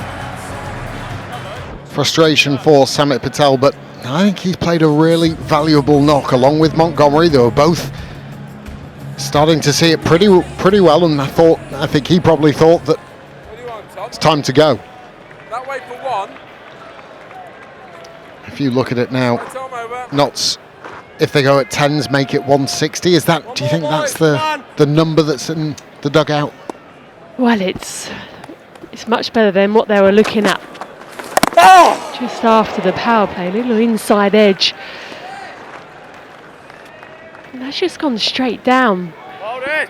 Frustration for Samit Patel, but I think he's played a really valuable knock along with Montgomery. They were both starting to see it pretty well, and I think he probably thought that it's time to go. That way for one. If you look at it now, knots, if they go at 10s, make it 160. Is that? Do you think that's the number that's in the dugout? Well, it's much better than what they were looking at just after the power play. A little inside edge. And that's just gone straight down. Hold it.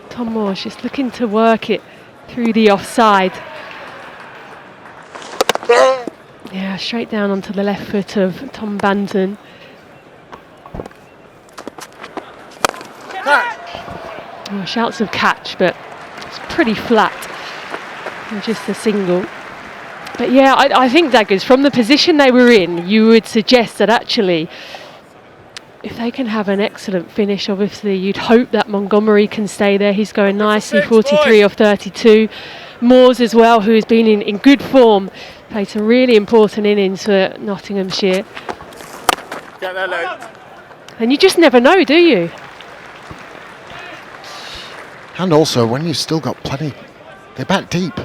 Tom Moore's just looking to work it through the offside. Yeah, straight down onto the left foot of Tom Banton. Oh, shouts of catch, but it's pretty flat. And just a single. But yeah, I think, Daggers, from the position they were in, you would suggest that actually, if they can have an excellent finish, obviously you'd hope that Montgomery can stay there. He's going nicely, 43 off 32. Moores as well, who has been in good form, played some really important innings for Nottinghamshire. Get there, Luke. And you just never know, do you? And also, when you've still got plenty, they're back deep,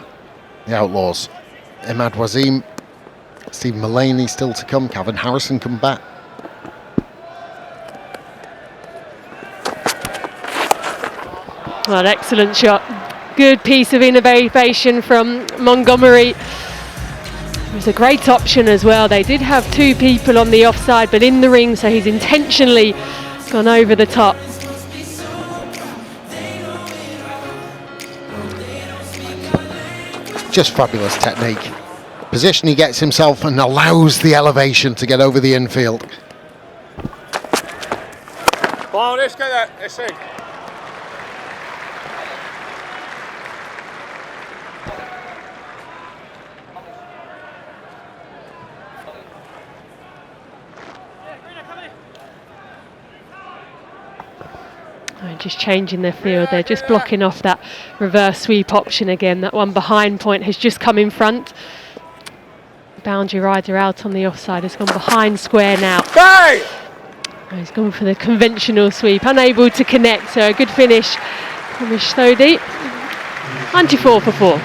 the Outlaws. Imad Wasim, Steve Mullaney still to come, Calvin Harrison come back. Well, an excellent shot. Good piece of innovation from Montgomery. It was a great option as well. They did have two people on the offside, but in the ring, so he's intentionally gone over the top. Just fabulous technique. Position he gets himself and allows the elevation to get over the infield. Come on, let's get that. Let's see. Just changing their field. They're just blocking off that reverse sweep option again. That one behind point has just come in front. Boundary rider out on the offside has gone behind square now. Hey! He's gone for the conventional sweep, unable to connect. So a good finish from Shtodi. 94 for 4.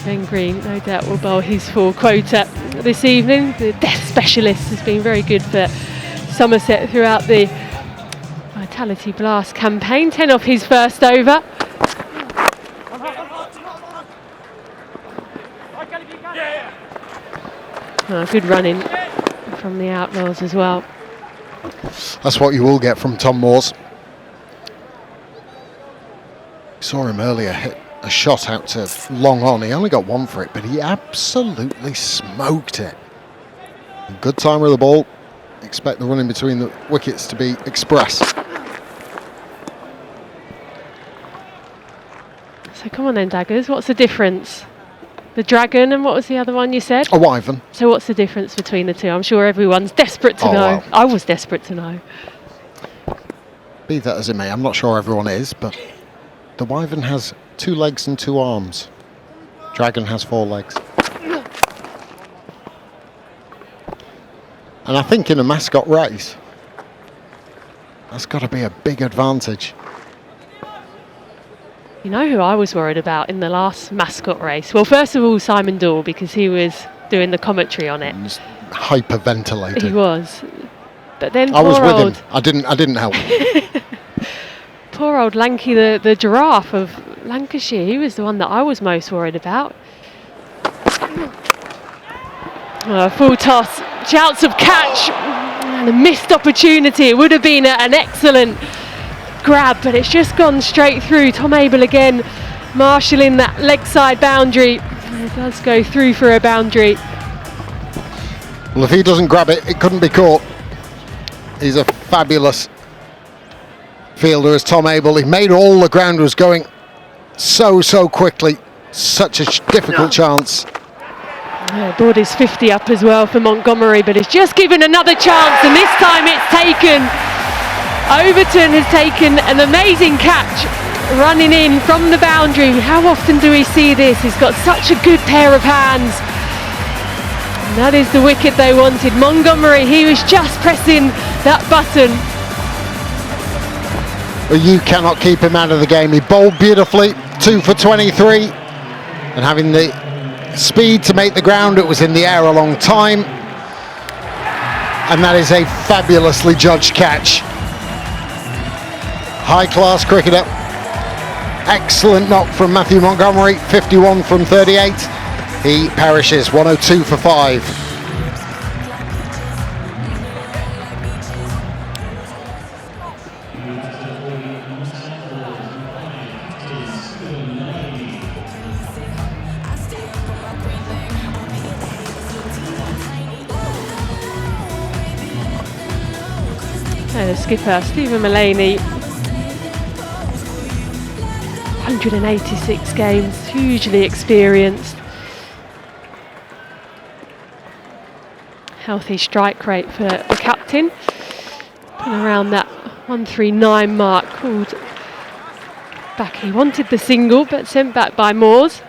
Ben Green, no doubt, will bowl his full quota this evening. The death specialist has been very good for Somerset throughout the Vitality Blast campaign. 10 off his first over. Oh, good running from the Outlaws as well. That's what you will get from Tom Moores. Saw him earlier hit a shot out to long on. He only got one for it, but he absolutely smoked it. Good timer of the ball. Expect the run in between the wickets to be express. So come on then, Daggers, what's the difference? The dragon, and what was the other one you said? A wyvern. So what's the difference between the two? I'm sure everyone's desperate to know. Well. I was desperate to know. Be that as it may, I'm not sure everyone is, but The Wyvern has 2 legs and 2 arms. Dragon has 4 legs. And I think in a mascot race, that's got to be a big advantage. You know who I was worried about in the last mascot race? Well, first of all, Simon Doyle, because he was doing the commentary on it. Hyperventilating. He was. But then I was with him. I didn't help. Poor old Lanky, the giraffe of Lancashire. He was the one that I was most worried about. Full toss. Shouts of catch. And a missed opportunity. It would have been an excellent grab, but it's just gone straight through. Tom Abel again marshalling that leg side boundary. It does go through for a boundary. Well, if he doesn't grab it, it couldn't be caught. He's a fabulous fielder as Tom Abel. He made all the ground was going so quickly. Such a difficult chance. Board is 50 up as well for Montgomery, but it's just given another chance, and this time it's taken. Overton has taken an amazing catch, running in from the boundary. How often do we see this? He's got such a good pair of hands. And that is the wicket they wanted. Montgomery, he was just pressing that button. Well, you cannot keep him out of the game. He bowled beautifully, 2 for 23, and having the speed to make the ground. It was in the air a long time, and that is a fabulously judged catch. High class cricketer. Excellent knock from Matthew Montgomery, 51 from 38. He perishes, 102 for 5. The skipper, Stephen Mullaney, 186 games, hugely experienced. Healthy strike rate for the captain. And around that 139 mark, called back. He wanted the single, but sent back by Moores.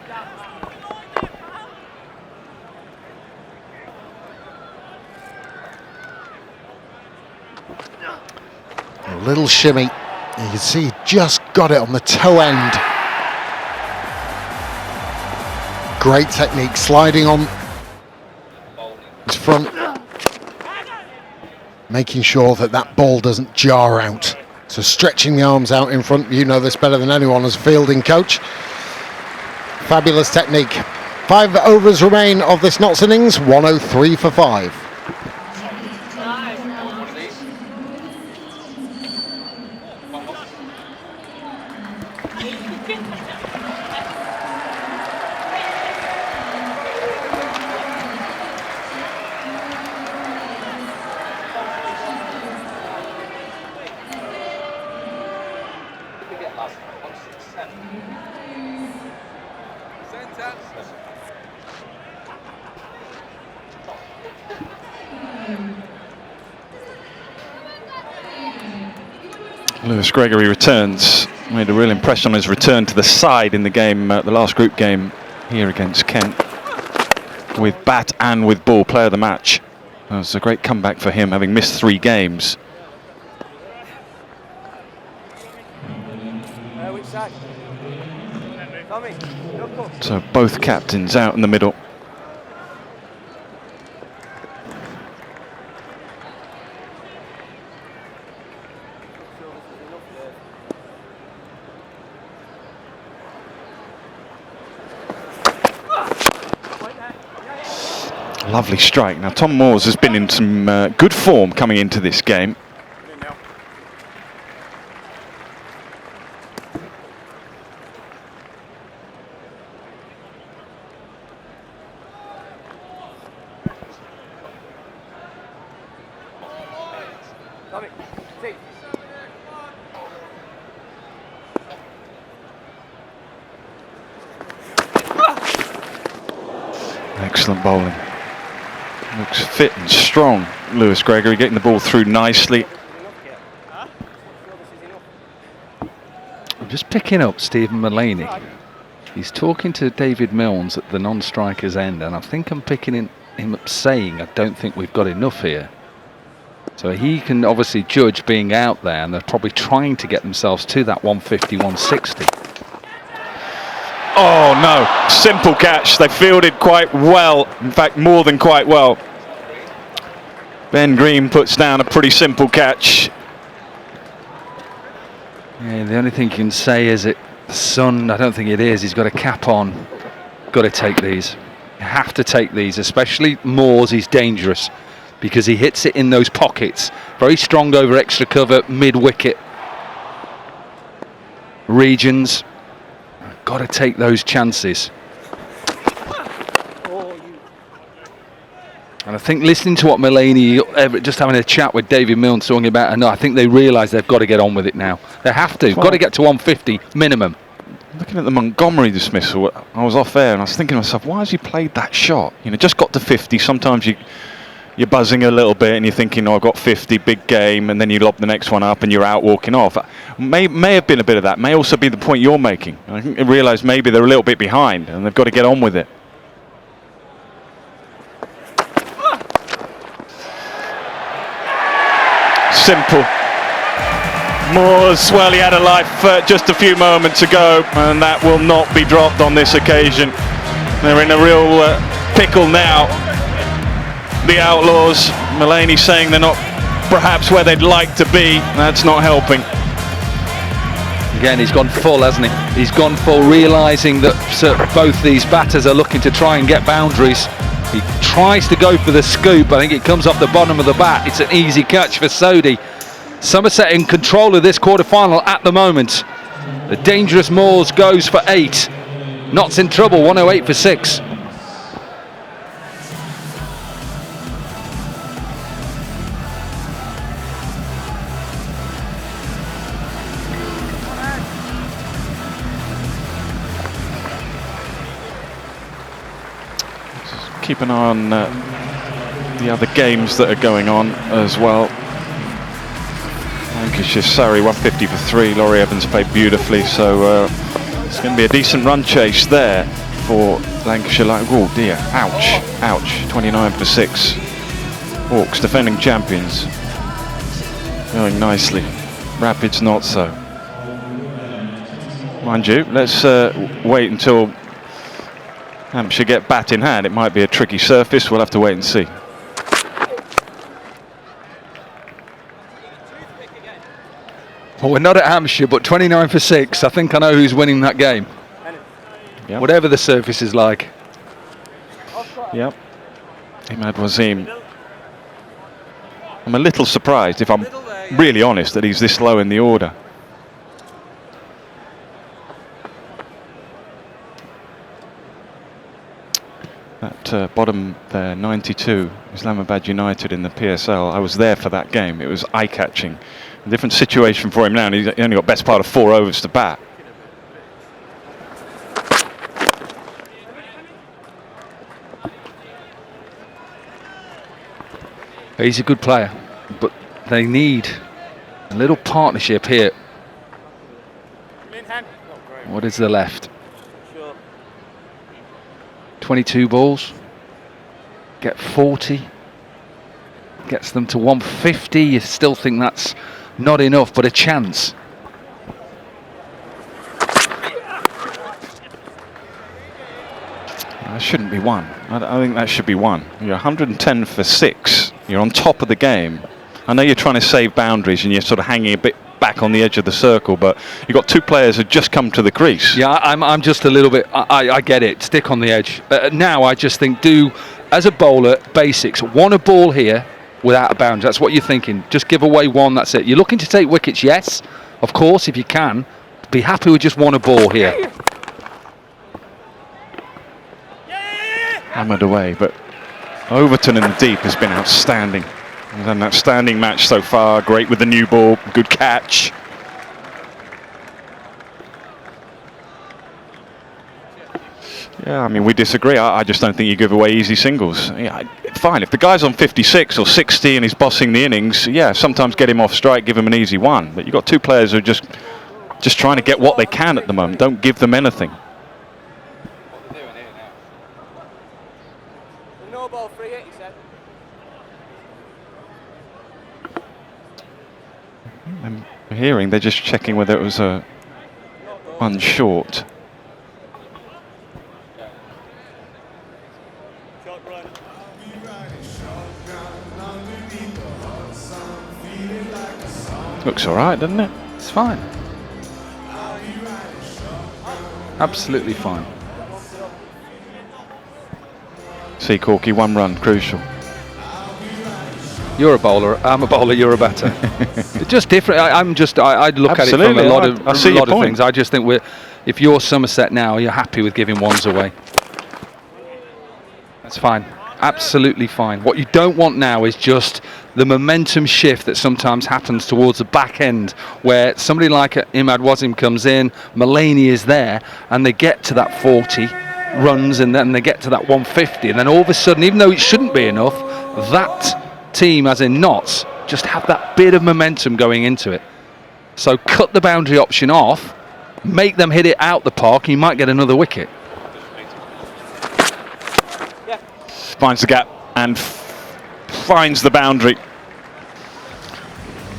A little shimmy. You can see he just got it on the toe end. Great technique, sliding on his front, making sure that that ball doesn't jar out. So stretching the arms out in front, you know this better than anyone as a fielding coach. Fabulous technique. 5 overs remain of this Notts innings, 103 for 5. Lewis Gregory returns, made a real impression on his return to the side in the game, the last group game here against Kent, with bat and with ball, player of the match. It was a great comeback for him, having missed 3 games. So both captains out in the middle. Lovely strike. Now Tom Moores has been in some good form coming into this game. Excellent bowling. Looks fit and strong, Lewis Gregory, getting the ball through nicely. just picking up Stephen Mullany. He's talking to David Milnes at the non-striker's end, and I think I'm picking him up saying, I don't think we've got enough here. So he can obviously judge being out there, and they're probably trying to get themselves to that 150, 160. Oh no, simple catch. They fielded quite well, in fact more than quite well. Ben Green puts down a pretty simple catch. Yeah, the only thing you can say is that the sun, I don't think it is, he's got a cap on. Got to take these. You have to take these, especially Moores. He's dangerous because he hits it in those pockets. Very strong over extra cover, mid-wicket regions. Got to take those chances. And I think listening to what Mullany, just having a chat with David Milnes talking about, I think they realise they've got to get on with it now. They have to. Got to get to 150 minimum. Looking at the Montgomery dismissal, I was off air and I was thinking to myself, why has he played that shot? You know, just got to 50. Sometimes you're buzzing a little bit and you're thinking, oh, I've got 50, big game, and then you lob the next one up and you're out walking off. May have been a bit of that. May also be the point you're making. I think they realise maybe they're a little bit behind and they've got to get on with it. Simple. Moores, well, he had a life just a few moments ago, and that will not be dropped on this occasion. They're in a real pickle now. The Outlaws. Mullany saying they're not perhaps where they'd like to be. That's not helping. Again, he's gone full, hasn't he? He's gone full, realising that both these batters are looking to try and get boundaries. He tries to go for the scoop. I think it comes off the bottom of the bat. It's an easy catch for Sodhi. Somerset in control of this quarter-final at the moment. The dangerous Moores goes for 8. Notts in trouble, 108 for 6. Keep an eye on the other games that are going on as well. Lancashire Surrey 150 for 3. Laurie Evans played beautifully, so it's going to be a decent run chase there for Lancashire. Oh dear, ouch, 29 for 6. Hawks, defending champions, going nicely. Rapids not so. Mind you, let's wait until Hampshire get bat in hand. It might be a tricky surface. We'll have to wait and see. Well, we're not at Hampshire, but 29 for 6. I think I know who's winning that game. Yep. Whatever the surface is like. Yep. Imad Wasim. I'm a little surprised, if I'm really honest, that he's this low in the order. That bottom there, 92, Islamabad United in the PSL. I was there for that game. It was eye-catching. A different situation for him now, and he's only got best part of 4 overs to bat. He's a good player, but they need a little partnership here. What is the left? 22 balls. Get 40. Gets them to 150. You still think that's not enough, but a chance. That shouldn't be one. I think that should be one. You're 110 for 6. You're on top of the game. I know you're trying to save boundaries and you're sort of hanging a bit back on the edge of the circle, but you've got 2 players who just come to the crease. Yeah, I'm just a little bit, I get it, stick on the edge. Now I just think do, as a bowler, basics. Want a ball here without a boundary. That's what you're thinking. Just give away 1, that's it. You're looking to take wickets, yes, of course, if you can. Be happy with just 1 a ball here. Hammered away, but Overton in the deep has been outstanding. He's had an outstanding match so far. Great with the new ball, good catch. Yeah, I mean, we disagree. I just don't think you give away easy singles. Yeah, fine, if the guy's on 56 or 60 and he's bossing the innings, yeah, sometimes get him off strike, give him an easy one. But you've got 2 players who are just just trying to get what they can at the moment. Don't give them anything. No ball, free hit, he said. I'm hearing they're just checking whether it was a one short. Looks all right, doesn't it? It's fine. Absolutely fine. See, Corky, 1 run, crucial. You're a bowler. I'm a bowler. You're a batter. It's just different. I look at it from a lot of I see your point. things. I just think if you're Somerset now, you're happy with giving ones away. That's fine. Absolutely fine. What you don't want now is just the momentum shift that sometimes happens towards the back end, where somebody like Imad Wasim comes in, Mullaney is there, and they get to that 40 runs, and then they get to that 150, and then all of a sudden, even though it shouldn't be enough, that team, as in Notts, just have that bit of momentum going into it. So cut the boundary option off, make them hit it out the park, and you might get another wicket. Finds the gap and finds the boundary.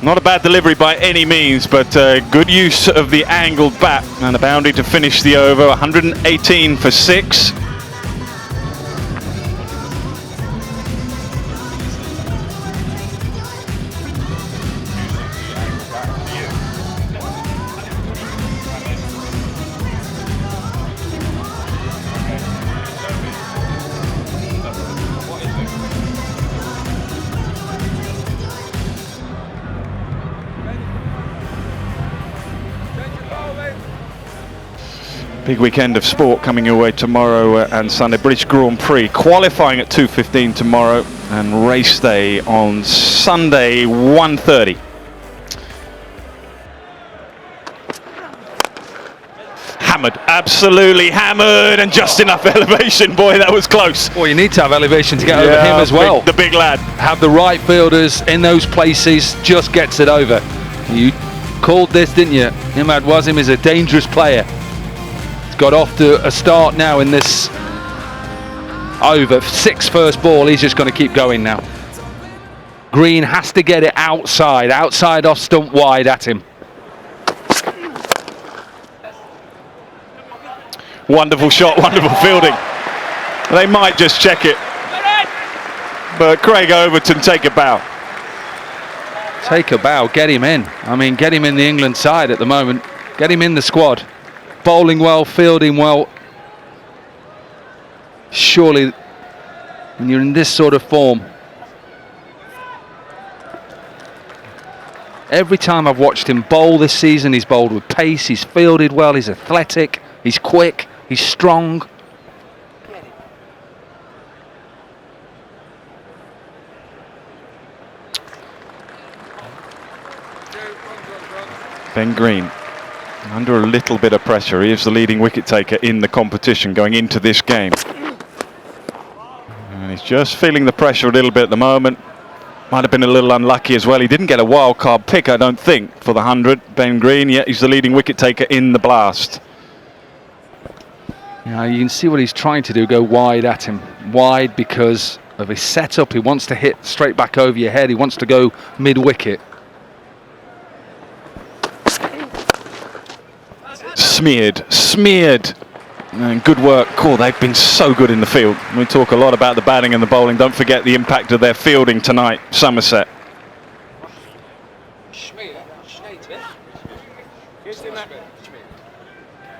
Not a bad delivery by any means, but good use of the angled bat and a boundary to finish the over. 118 for 6. Big weekend of sport coming your way tomorrow and Sunday. British Grand Prix qualifying at 2:15 tomorrow and race day on Sunday 1:30. Hammered, absolutely hammered, and just enough elevation. Boy, that was close. Well, you need to have elevation to get over him as well. The big lad. Have the right fielders in those places, just gets it over. You called this, didn't you? Imad Wasim is a dangerous player. Got off to a start now in this over. 6 first ball, he's just going to keep going now. Green has to get it outside off stump wide at him. Wonderful shot, wonderful fielding. They might just check it, but Craig Overton, take a bow. Take a bow, get him in. I mean, get him in the England side at the moment. Get him in the squad. Bowling well, fielding well. Surely, when you're in this sort of form, every time I've watched him bowl this season, he's bowled with pace, he's fielded well, he's athletic, he's quick, he's strong. Ben Green under a little bit of pressure. He is the leading wicket taker in the competition going into this game. And he's just feeling the pressure a little bit at the moment. Might have been a little unlucky as well. He didn't get a wild card pick, I don't think, for the 100. Ben Green, yet he's the leading wicket taker in the blast. Now you can see what he's trying to do, go wide at him. Wide because of his setup. He wants to hit straight back over your head. He wants to go mid-wicket. Smeared. And good work. Cool, they've been so good in the field. We talk a lot about the batting and the bowling. Don't forget the impact of their fielding tonight, Somerset.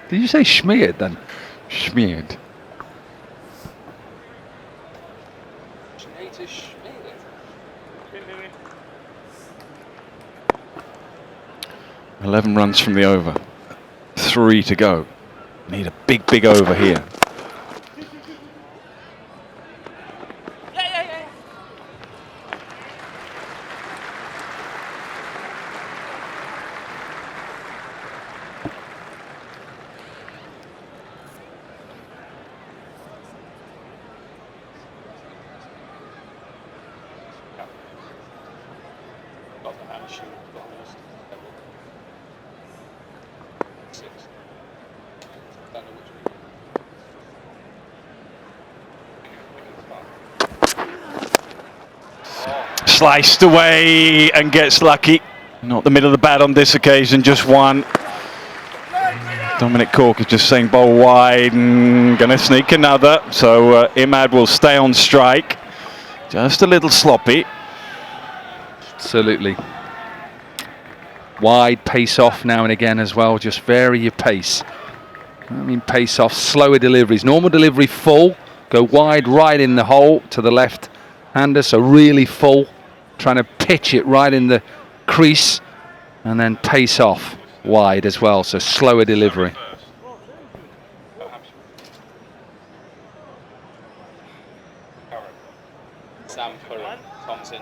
Did you say smeared then? Smeared. "11 runs from the over. 3 to go. Need a big over here." sliced away and gets lucky. Not the middle of the bat on this occasion, just one. Dominic Cork is just saying bowl wide and going to sneak another. So Imad will stay on strike. Just a little sloppy. Absolutely. Wide, pace off now and again as well. Just vary your pace. I mean, pace off, slower deliveries. Normal delivery full. Go wide, right in the hole to the left-hander. So really full. Trying to pitch it right in the crease. And then pace off wide as well. So slower delivery. Sam Curran, Tom Sinch.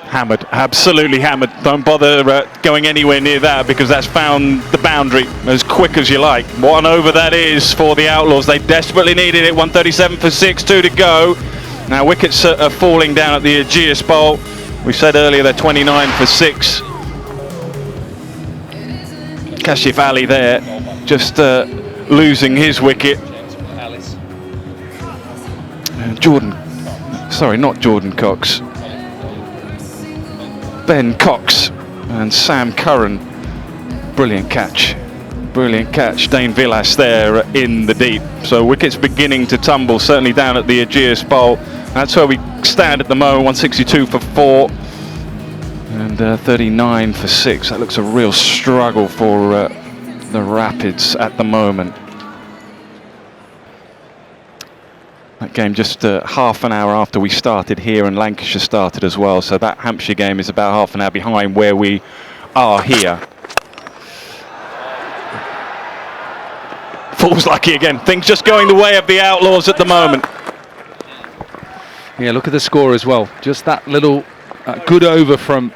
Hammered, absolutely hammered. Don't bother going anywhere near that because that's found the boundary as quick as you like. What an over that is for the Outlaws. They desperately needed it. 137 for 6, 2 to go. Now wickets are falling down at the Aegeus Bowl. We said earlier they're 29 for 6. Kashif Ali there, just losing his wicket. Jordan Cox. Ben Cox and Sam Curran. Brilliant catch. Brilliant catch. Dane Villas there in the deep. So wickets beginning to tumble, certainly down at the Aegeus Bowl. That's where we stand at the moment. 162 for 4 and 39 for 6. That looks a real struggle for the Rapids at the moment. That game just half an hour after we started here, and Lancashire started as well. So that Hampshire game is about half an hour behind where we are here. Falls lucky again. Things just going the way of the Outlaws at the moment. Yeah, look at the score as well. Just that little good over from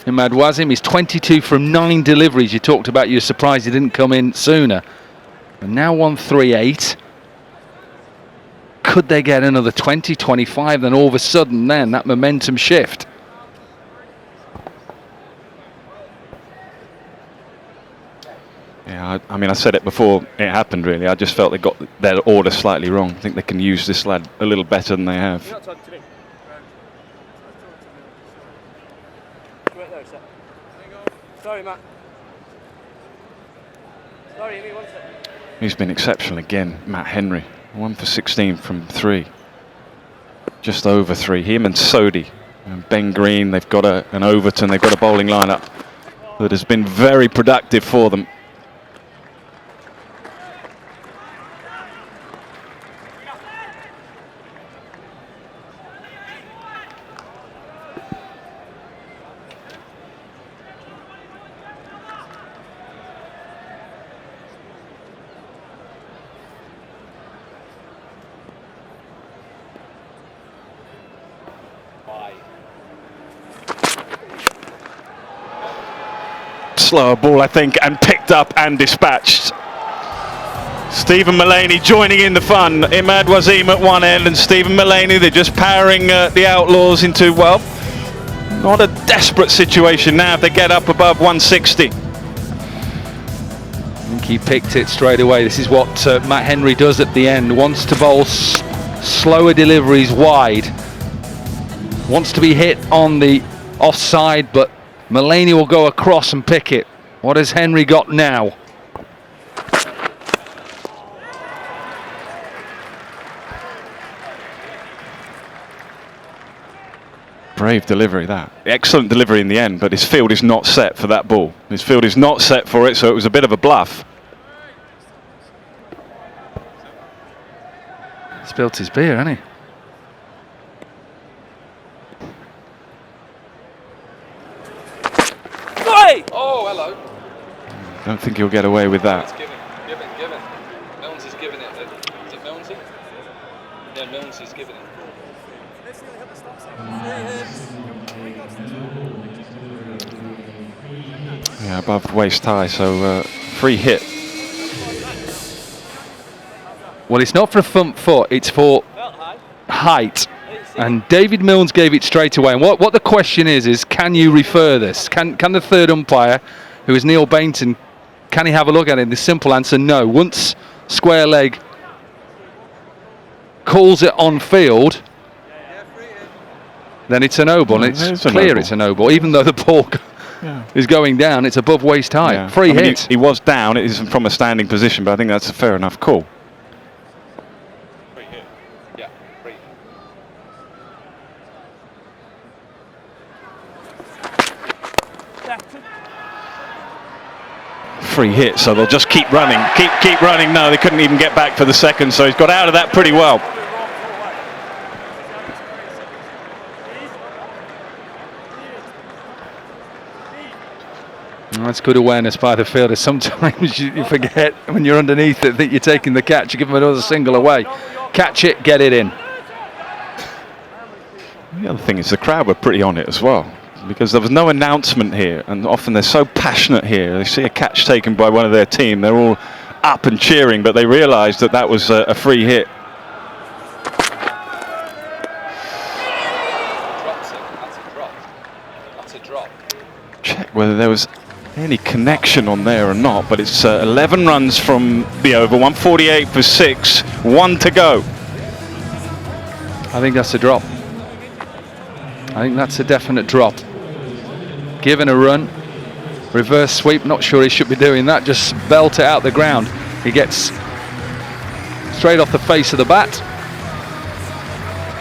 Imad Wasim. He's 22 from 9 deliveries. You talked about you're surprised he didn't come in sooner. And now 138. Could they get another 20, 25? Then all of a sudden, then that momentum shift. Yeah, I mean, I said it before it happened, really. I just felt they got their order slightly wrong. I think they can use this lad a little better than they have. Sorry, Matt. Sorry, Amy, 1 second. He's been exceptional again, Matt Henry. 1 for 16 from 3. Just over 3. Him and Sodhi and Ben Green, they've got an Overton, they've got a bowling lineup that has been very productive for them. Slower ball, I think, and picked up and dispatched. Stephen Mullaney joining in the fun. Imad Wasim at one end and Stephen Mullaney, they're just powering the Outlaws into, well, not a desperate situation now if they get up above 160. I think he picked it straight away. This is what Matt Henry does at the end. Wants to bowl slower deliveries wide. Wants to be hit on the offside, but Mullaney will go across and pick it. What has Henry got now? Brave delivery, that. Excellent delivery in the end, but his field is not set for that ball. His field is not set for it, so it was a bit of a bluff. Spilt his beer, hasn't he? Oh, hello. Don't think he'll get away with that. Given. Milnes is giving it. Is it Milnes? Yeah, Milnes is giving it. Yeah, above waist high, so free hit. Well, it's not for a front foot, it's for height. And David Milnes gave it straight away. And what the question is can you refer this? Can the third umpire, who is Neil Bainton, Can he have a look at it? The simple answer, no. Once square leg calls it on field, then it's a no ball. Yeah, It's clear it's a no ball. Even though the ball is going down, it's above waist height. Yeah. Free hit. He was down. It isn't from a standing position, but I think that's a fair enough call. Free hit. Yeah, free. Free hit, so they'll just keep running. Keep running. No, they couldn't even get back for the second, so he's got out of that pretty well. That's good awareness by the fielder. Sometimes you forget when you're underneath it that you're taking the catch. You give them another single away. Catch it, get it in. The other thing is the crowd were pretty on it as well, because there was no announcement here, and often they're so passionate here. They see a catch taken by one of their team, they're all up and cheering, but they realised that that was a free hit. Drops it. That's a drop. That's a drop. Check whether there was any connection on there or not, but it's 11 runs from the over, 148 for 6, 1 to go. I think that's a drop. I think that's a definite drop. Given a run, reverse sweep, not sure he should be doing that, just belt it out the ground. He gets straight off the face of the bat.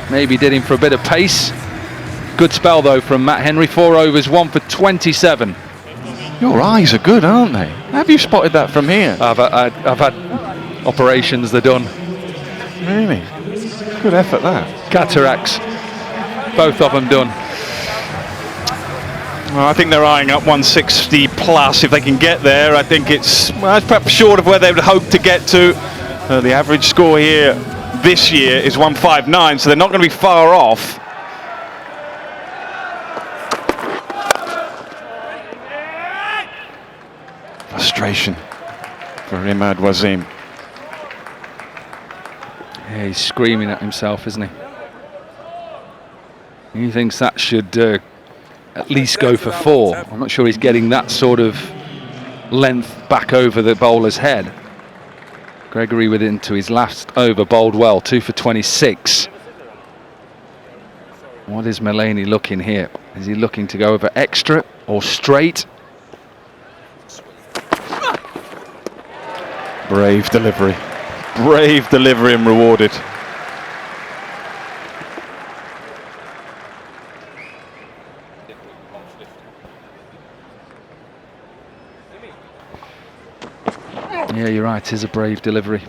Maybe did him for a bit of pace. Good spell though from Matt Henry, 4 overs, 1 for 27. Your eyes are good, aren't they? Have you spotted that from here? I've had operations they're done. Really? Good effort that. Cataracts, both of them done. Well, I think they're eyeing up 160 plus if they can get there. I think it's perhaps short of where they would hope to get to. The average score here this year is 159, so they're not going to be far off. Frustration for Imad Wasim. Yeah, he's screaming at himself, isn't he? He thinks that should at least go for 4. I'm not sure he's getting that sort of length back over the bowler's head. Gregory with into his last over, bowled well, 2 for 26. What is Mullaney looking here? Is he looking to go over extra or straight? Brave delivery. Brave delivery and rewarded. Yeah, you're right, it is a brave delivery.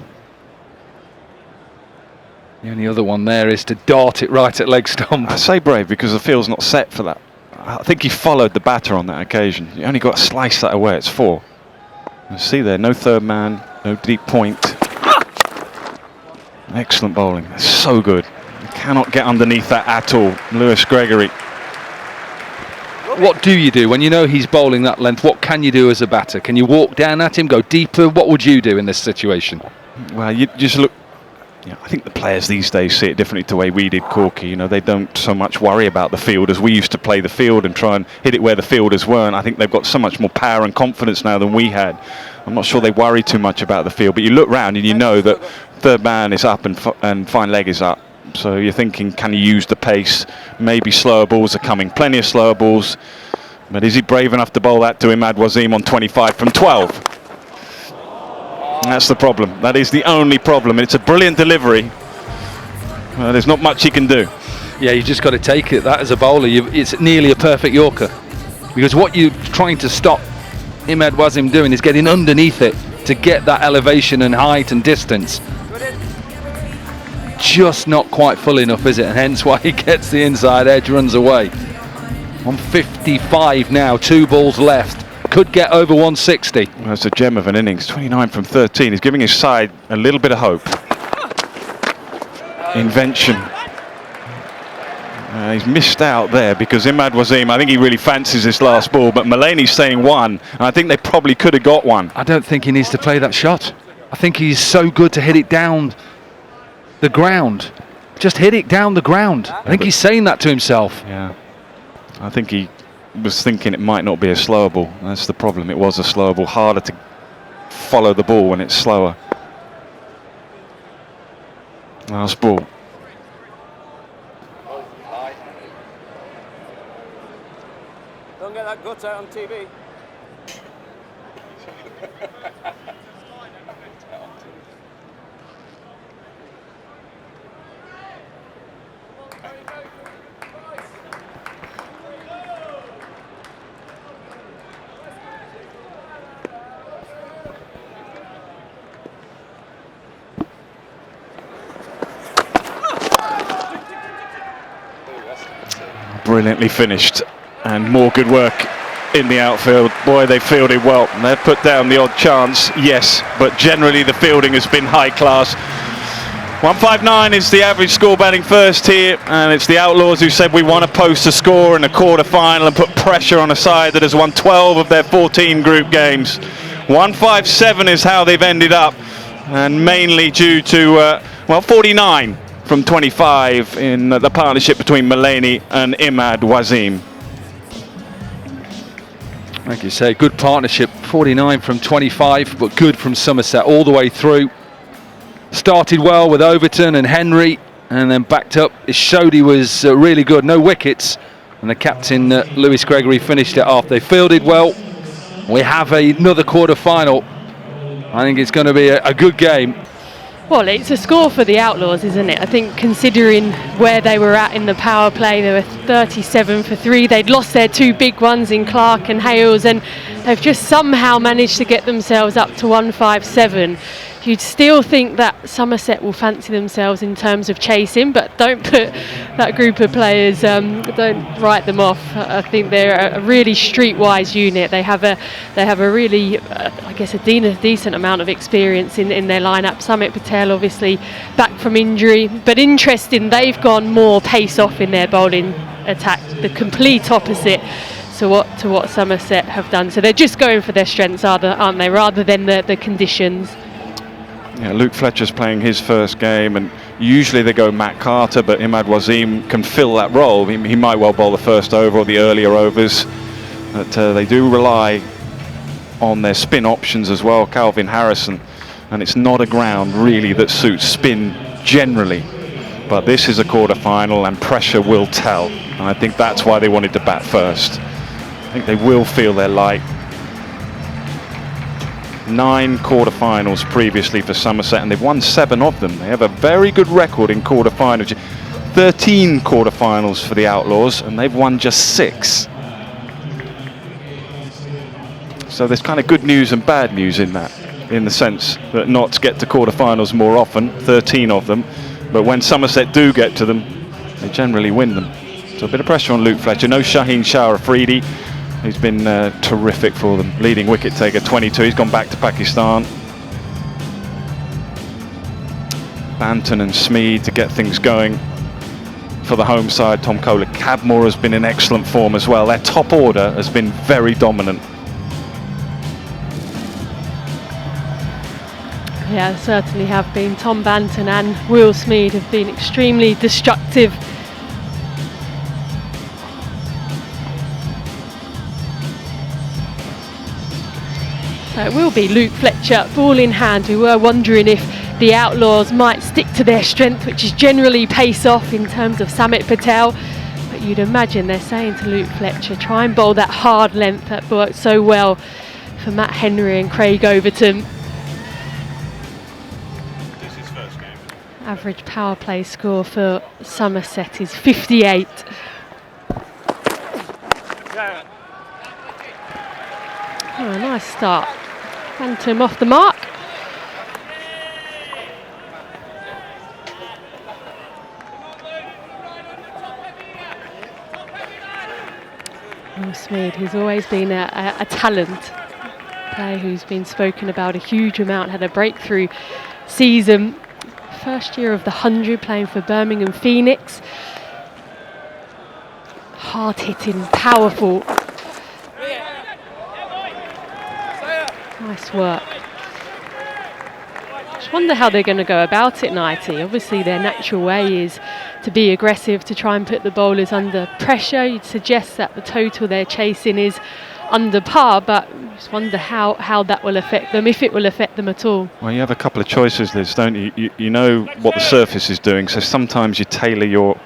The only other one there is to dart it right at leg stump. I say brave because the field's not set for that. I think he followed the batter on that occasion. You only got to slice that away, it's 4. You see there, no third man, no deep point. Excellent bowling, that's so good. You cannot get underneath that at all. Lewis Gregory. What do you do when you know he's bowling that length? What can you do as a batter? Can you walk down at him, go deeper? What would you do in this situation? Well, you just look. I think the players these days see it differently to the way we did, Corky. They don't so much worry about the field as we used to play the field and try and hit it where the fielders weren't. I think they've got so much more power and confidence now than we had. I'm not sure they worry too much about the field, but you look round and you know that third man is up and fine leg is up. So you're thinking, can he use the pace? Maybe slower balls are coming. Plenty of slower balls. But is he brave enough to bowl that to Imad Wasim on 25 from 12? That's the problem. That is the only problem. It's a brilliant delivery. There's not much he can do. Yeah, you just got to take it. That as a bowler, it's nearly a perfect Yorker. Because what you're trying to stop Imad Wasim doing is getting underneath it to get that elevation and height and distance. Just not quite full enough, is it? And hence why he gets the inside edge, runs away. 155 now, 2 balls left. Could get over 160. Well, that's a gem of an innings. 29 from 13. He's giving his side a little bit of hope. Invention. He's missed out there because Imad Wasim, I think he really fancies this last ball, but Mullaney's saying 1, and I think they probably could have got 1. I don't think he needs to play that shot. I think he's so good to hit it down the ground. Just hit it down the ground. I think he's saying that to himself. Yeah. I think he was thinking it might not be a slower ball. That's the problem. It was a slower ball, harder to follow the ball when it's slower. Last ball. Don't get that gut out on TV. Brilliantly finished, and more good work in the outfield. Boy, they fielded well. They've put down the odd chance, yes, but generally the fielding has been high class. 159 is the average score batting first here, and it's the Outlaws who said we want to post a score in a quarter-final and put pressure on a side that has won 12 of their 14 group games. 157 is how they've ended up, and mainly due to, 49 from 25 in the partnership between Mullaney and Imad Wasim. Like you say, good partnership, 49 from 25, but good from Somerset all the way through. Started well with Overton and Henry, and then backed up. It showed he was really good, no wickets, and the captain, Lewis Gregory, finished it off. They fielded well. We have another quarter-final. I think it's going to be a good game. Well, it's a score for the Outlaws, isn't it? I think considering where they were at in the power play, they were 37 for 3. They'd lost their two big ones in Clark and Hales, and they've just somehow managed to get themselves up to 157. You'd still think that Somerset will fancy themselves in terms of chasing, but don't put that group of players, don't write them off. I think they're a really streetwise unit. They have a really, I guess, a decent amount of experience in their lineup. Samit Patel, obviously, back from injury, but interesting, they've gone more pace off in their bowling attack, the complete opposite to what Somerset have done. So they're just going for their strengths, aren't they, rather than the conditions. Yeah, Luke Fletcher's playing his first game, and usually they go Matt Carter, but Imad Wasim can fill that role. He might well bowl the first over or the earlier overs, but they do rely on their spin options as well, Calvin Harrison, and it's not a ground really that suits spin generally, but this is a quarter-final and pressure will tell, and I think that's why they wanted to bat first. I think they will feel their light. 9 quarter-finals previously for Somerset, and they've won 7 of them. They have a very good record in quarter-finals. 13 quarter-finals for the Outlaws, and they've won just 6. So there's kind of good news and bad news in that, in the sense that Notts get to quarter-finals more often, 13 of them, but when Somerset do get to them, they generally win them. So a bit of pressure on Luke Fletcher. No Shaheen Shah Afridi, who's been terrific for them, leading wicket taker, 22. He's gone back to Pakistan. Banton and Smead to get things going for the home side. Tom Kohler. Cadmore has been in excellent form as well. Their top order has been very dominant. Yeah, certainly have been. Tom Banton and Will Smead have been extremely destructive. So it will be Luke Fletcher, ball in hand. We were wondering if the Outlaws might stick to their strength, which is generally pace off in terms of Samit Patel. But you'd imagine they're saying to Luke Fletcher, try and bowl that hard length that worked so well for Matt Henry and Craig Overton. Average power play score for Somerset is 58. Oh, a nice start. Phantom off the mark. Will Smead, who's always been a talent, player who's been spoken about a huge amount, had a breakthrough season. First year of the 100, playing for Birmingham Phoenix. Hard-hitting, powerful. Nice work. Just wonder how they're going to go about it, Nighty. Obviously their natural way is to be aggressive, to try and put the bowlers under pressure. You'd suggest that the total they're chasing is under par, but I just wonder how that will affect them, if it will affect them at all. Well, you have a couple of choices, Liz, don't you? You know what the surface is doing, so sometimes you tailor your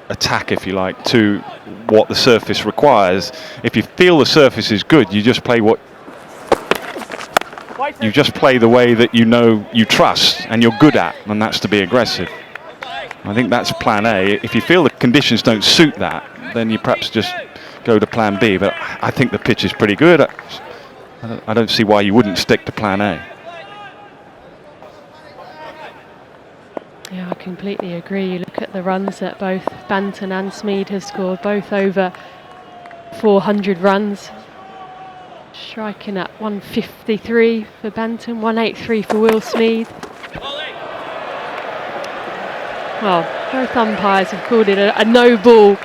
attack, if you like, to what the surface requires. If you feel the surface is good, you just play the way that you know you trust and you're good at, and that's to be aggressive. I think that's plan A. If you feel the conditions don't suit that, then you perhaps just go to plan B. But I think the pitch is pretty good. I don't see why you wouldn't stick to plan A. Yeah, I completely agree. You look at the runs that both Banton and Smeed have scored, both over 400 runs. Striking at 153 for Banton, 183 for Will Smeed. Well, both umpires have called it a no ball.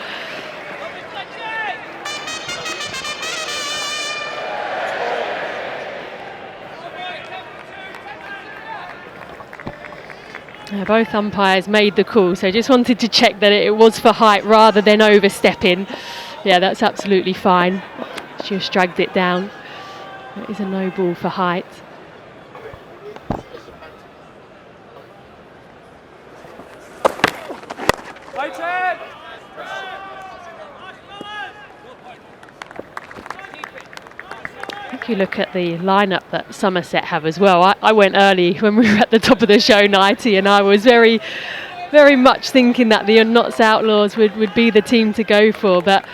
Both umpires made the call, so just wanted to check that it was for height rather than overstepping. Yeah, that's absolutely fine. Just dragged it down. It is a no ball for height. If you look at the lineup that Somerset have as well, I went early when we were at the top of the show, Nighty, and I was very much thinking that the Knots Outlaws would be the team to go for. But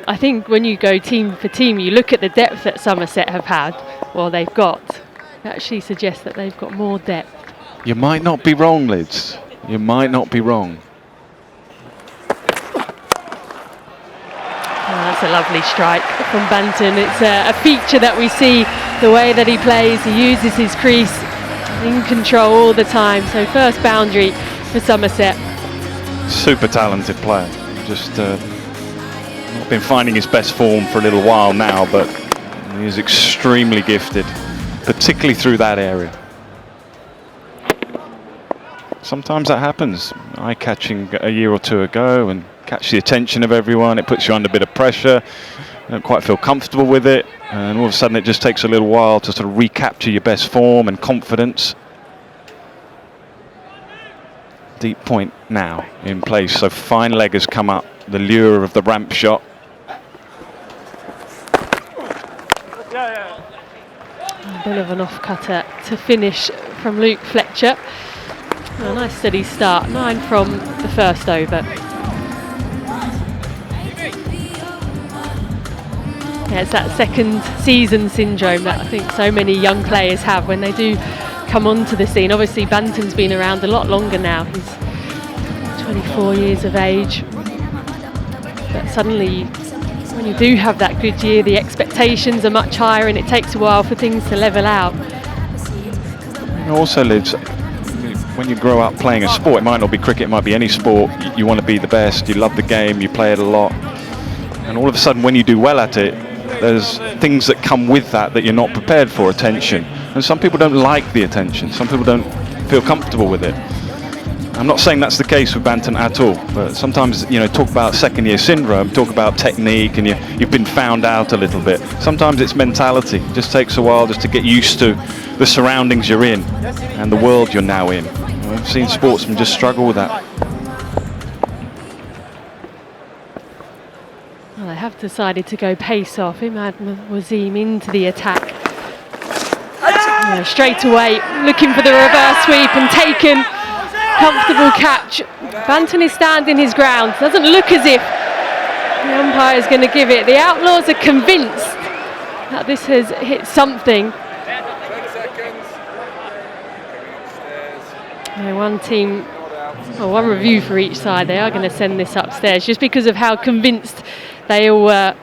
I think when you go team for team, you look at the depth that Somerset have had, or they've got, it actually suggests that they've got more depth. You might not be wrong, Liz. You might not be wrong. Oh, that's a lovely strike from Banton. It's a feature that we see, the way that he plays. He uses his crease in control all the time. So first boundary for Somerset. Super talented player. Just not been finding his best form for a little while now, but he is extremely gifted, particularly through that area. Sometimes that happens. Eye-catching a year or two ago and catch the attention of everyone. It puts you under a bit of pressure. You don't quite feel comfortable with it, and all of a sudden it just takes a little while to sort of recapture your best form and confidence. Deep point now in place, so fine leg has come up. The lure of the ramp shot. A bit of an off-cutter to finish from Luke Fletcher. A nice steady start, 9 from the first over. Yeah, it's that second season syndrome that I think so many young players have when they do come onto the scene. Obviously Banton's been around a lot longer now. He's 24 years of age. But suddenly when you do have that good year, the expectations are much higher and it takes a while for things to level out. Also, Liz, when you grow up playing a sport, it might not be cricket, it might be any sport, you want to be the best, you love the game, you play it a lot, and all of a sudden when you do well at it, there's things that come with that you're not prepared for. Attention, and some people don't like the attention, some people don't feel comfortable with it. I'm not saying that's the case with Banton at all, but sometimes, you know, talk about second year syndrome, talk about technique, and you've been found out a little bit. Sometimes it's mentality. It just takes a while just to get used to the surroundings you're in and the world you're now in. I've seen sportsmen just struggle with that. Well, they have decided to go pace off. Imad Wazeem into the attack. Straight away, looking for the reverse sweep and taken. Comfortable catch. Banton is standing his ground. Doesn't look as if the umpire is going to give it. The Outlaws are convinced that this has hit something. 10 seconds. One team, well, one review for each side. They are going to send this upstairs just because of how convinced they all were.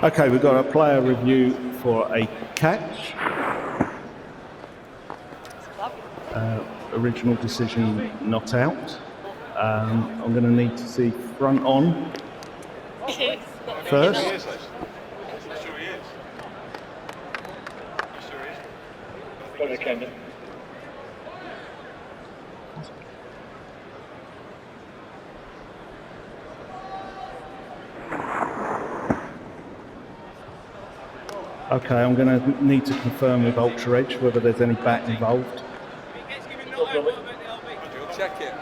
Okay, we've got a player review for a catch. Original decision not out. I'm going to need to see front on first. Okay, I'm going to need to confirm with Ultra Edge whether there's any bat involved. You'll check it.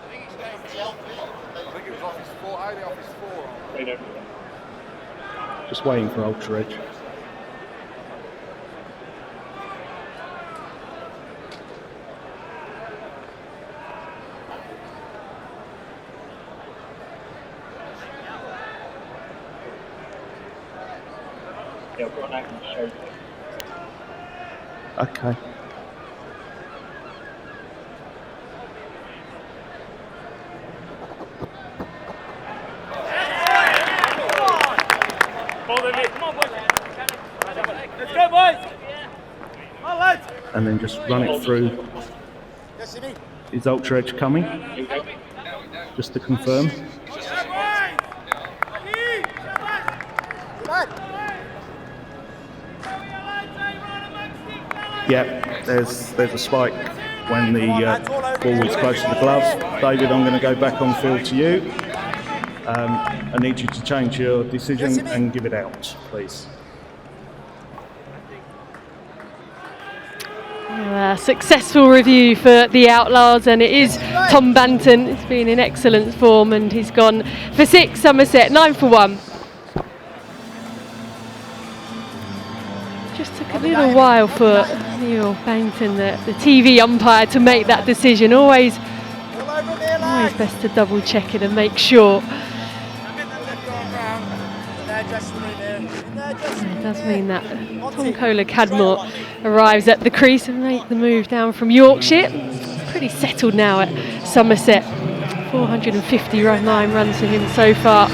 I think it was office 4, only office 4. Just waiting for Ultra Edge. Okay. Let's go, boys! On, lads! And then just run it through. Is Ultra Edge coming? Just to confirm. Yeah, there's a spike when the ball is close to the glove. David, I'm going to go back on field to you. I need you to change your decision and give it out, please. Successful review for the Outlaws, and it is Tom Banton. He's been in excellent form and he's gone for 6. Somerset 9 for 1. Just took a little while for Neil Banton, the TV umpire, to make that decision. Always best to double check it and make sure. It does mean that Tom Kohler-Cadmore arrives at the crease and make the move down from Yorkshire. Pretty settled now at Somerset. 459 runs for him so far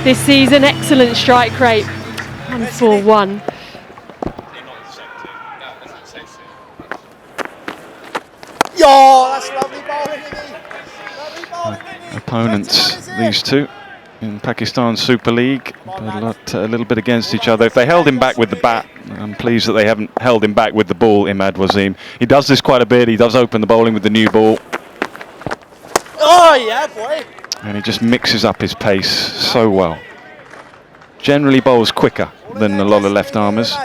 this season. Excellent strike rate. 141. That's lovely bowling. Opponents, these two in Pakistan Super League, but a little bit against each other. If they held him back with the bat, I'm pleased that they haven't held him back with the ball, Imad Wasim. He does this quite a bit. He does open the bowling with the new ball. Oh yeah, boy. And he just mixes up his pace so well. Generally bowls quicker than a lot of left armers.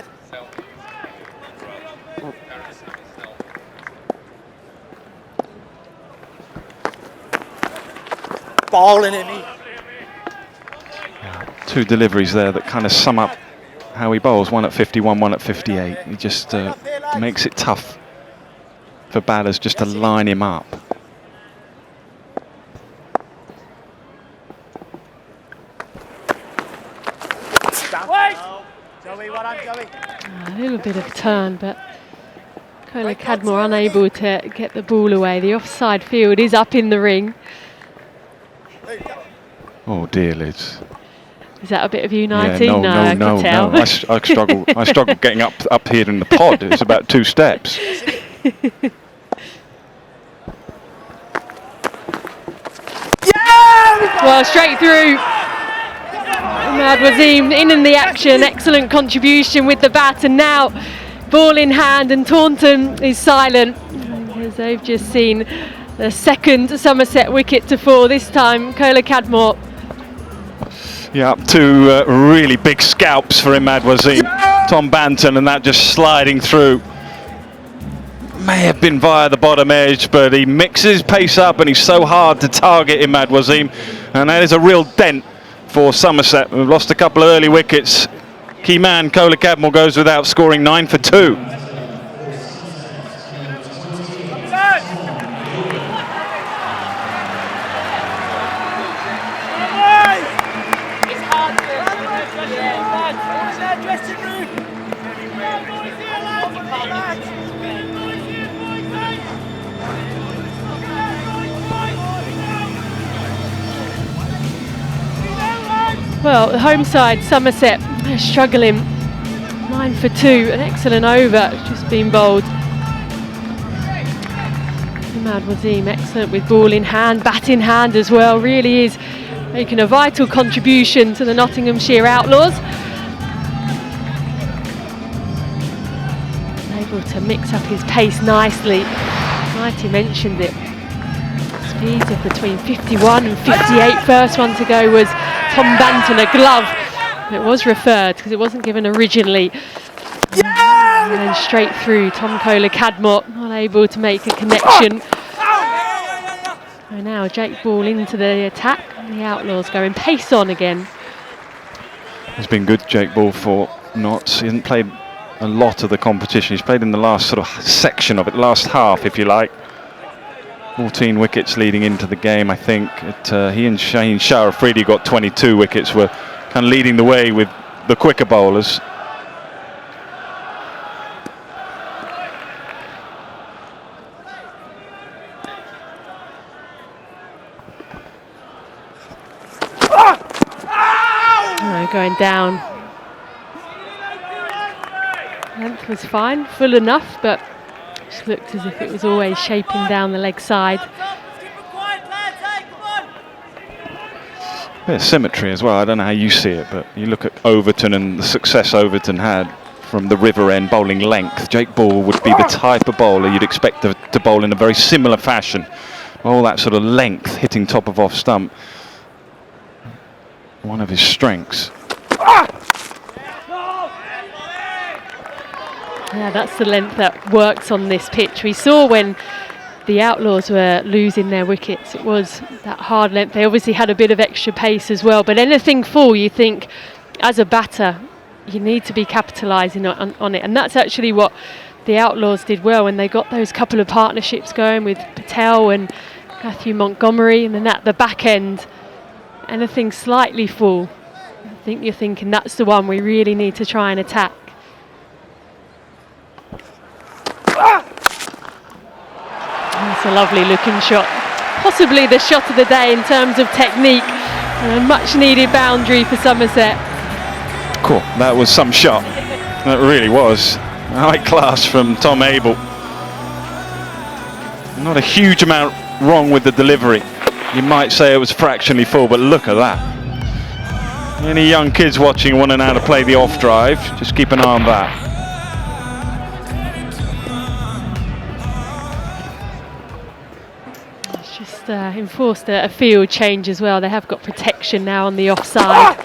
Bowling in me. Two deliveries there that kind of sum up how he bowls. One at 51, one at 58. He just makes it tough for batters just to line him up. A little bit of a turn, but Kohler-Cadmore unable to get the ball away. The offside field is up in the ring. Oh dear, Liz. Is that a bit of U19? Yeah, no, I can tell. I struggle. I struggle getting up here in the pod. It's about 2 steps. Well, straight through. Imad Wasim in the action. Excellent contribution with the bat, and now ball in hand, and Taunton is silent because they've just seen the second Somerset wicket to fall. This time, Kohler-Cadmore. Yeah, 2 really big scalps for Imad Wasim. Tom Banton, and that just sliding through. May have been via the bottom edge, but he mixes pace up and he's so hard to target Imad Wasim, and that is a real dent for Somerset. We've lost a couple of early wickets. Key man Kohler-Cadmore goes without scoring 9 for 2. Well, the home side, Somerset, they're struggling. 9 for 2, an excellent over just been bowled. Imad Wasim, excellent with ball in hand, bat in hand as well. Really is making a vital contribution to the Nottinghamshire Outlaws. Able to mix up his pace nicely. Mighty mentioned it. Speeds of between 51 and 58. First one to go was Tom Banton, a glove It was referred because it wasn't given originally. And then straight through. Tom Kohler-Cadmore unable to make a connection. So now Jake Ball into the attack. And the Outlaws going pace on again. He's been good, Jake Ball, for Notts. He hasn't played a lot of the competition. He's played in the last sort of section of it, last half, if you like. 14 wickets leading into the game, I think. He and Shane Shah-Afridi got 22 wickets, were kind of leading the way with the quicker bowlers. Going down. Length was fine, full enough, but just looked as if it was always shaping down the leg side. Bit of symmetry as well. I don't know how you see it, but you look at Overton and the success Overton had from the river end bowling length. Jake Ball would be the type of bowler you'd expect to bowl in a very similar fashion. All that sort of length hitting top of off stump. One of his strengths. Yeah, that's the length that works on this pitch. We saw when the Outlaws were losing their wickets, it was that hard length. They obviously had a bit of extra pace as well, but anything full, you think, as a batter, you need to be capitalising on it. And that's actually what the Outlaws did well when they got those couple of partnerships going with Patel and Matthew Montgomery, and then at the back end, anything slightly full, I think you're thinking that's the one we really need to try and attack. That's a lovely looking shot. Possibly the shot of the day in terms of technique. And a much needed boundary for Somerset. Cool, that was some shot. That really was. High class from Tom Abel. Not a huge amount wrong with the delivery. You might say it was fractionally full, but look at that. Any young kids watching want to know how to play the off drive, just keep an eye on that. It's just enforced a field change as well. They have got protection now on the offside.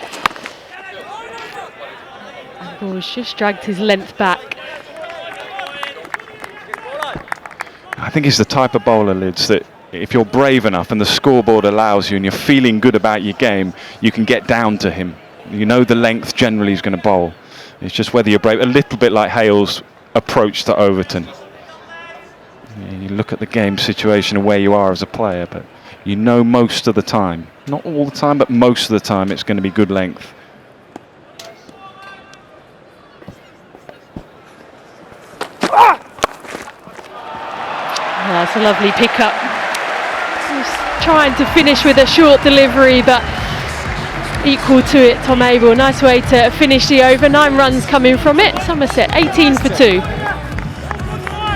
And Ball's just dragged his length back. I think he's the type of bowler, Lids, that if you're brave enough and the scoreboard allows you and you're feeling good about your game, you can get down to him. You know the length generally he's going to bowl. It's just whether you're brave. A little bit like Hale's approach to Overton. You look at the game situation and where you are as a player, but you know most of the time, not all the time, but most of the time it's going to be good length. That's a lovely pickup. Just trying to finish with a short delivery, but equal to it, Tom Abel. Nice way to finish the over. 9 runs coming from it. Somerset 18 for 2.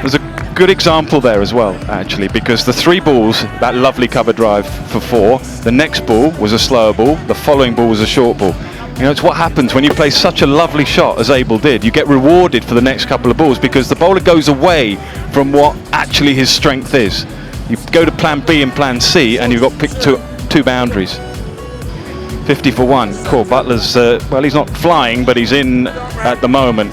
There's a good example there as well, actually, because the 3 balls, that lovely cover drive for 4, the next ball was a slower ball, the following ball was a short ball. You know, it's what happens when you play such a lovely shot as Abel did. You get rewarded for the next couple of balls because the bowler goes away from what actually his strength is. You go to plan B and plan C and you've got picked two boundaries. 50 for 1. Cool, Butler's, well, he's not flying, but he's in at the moment.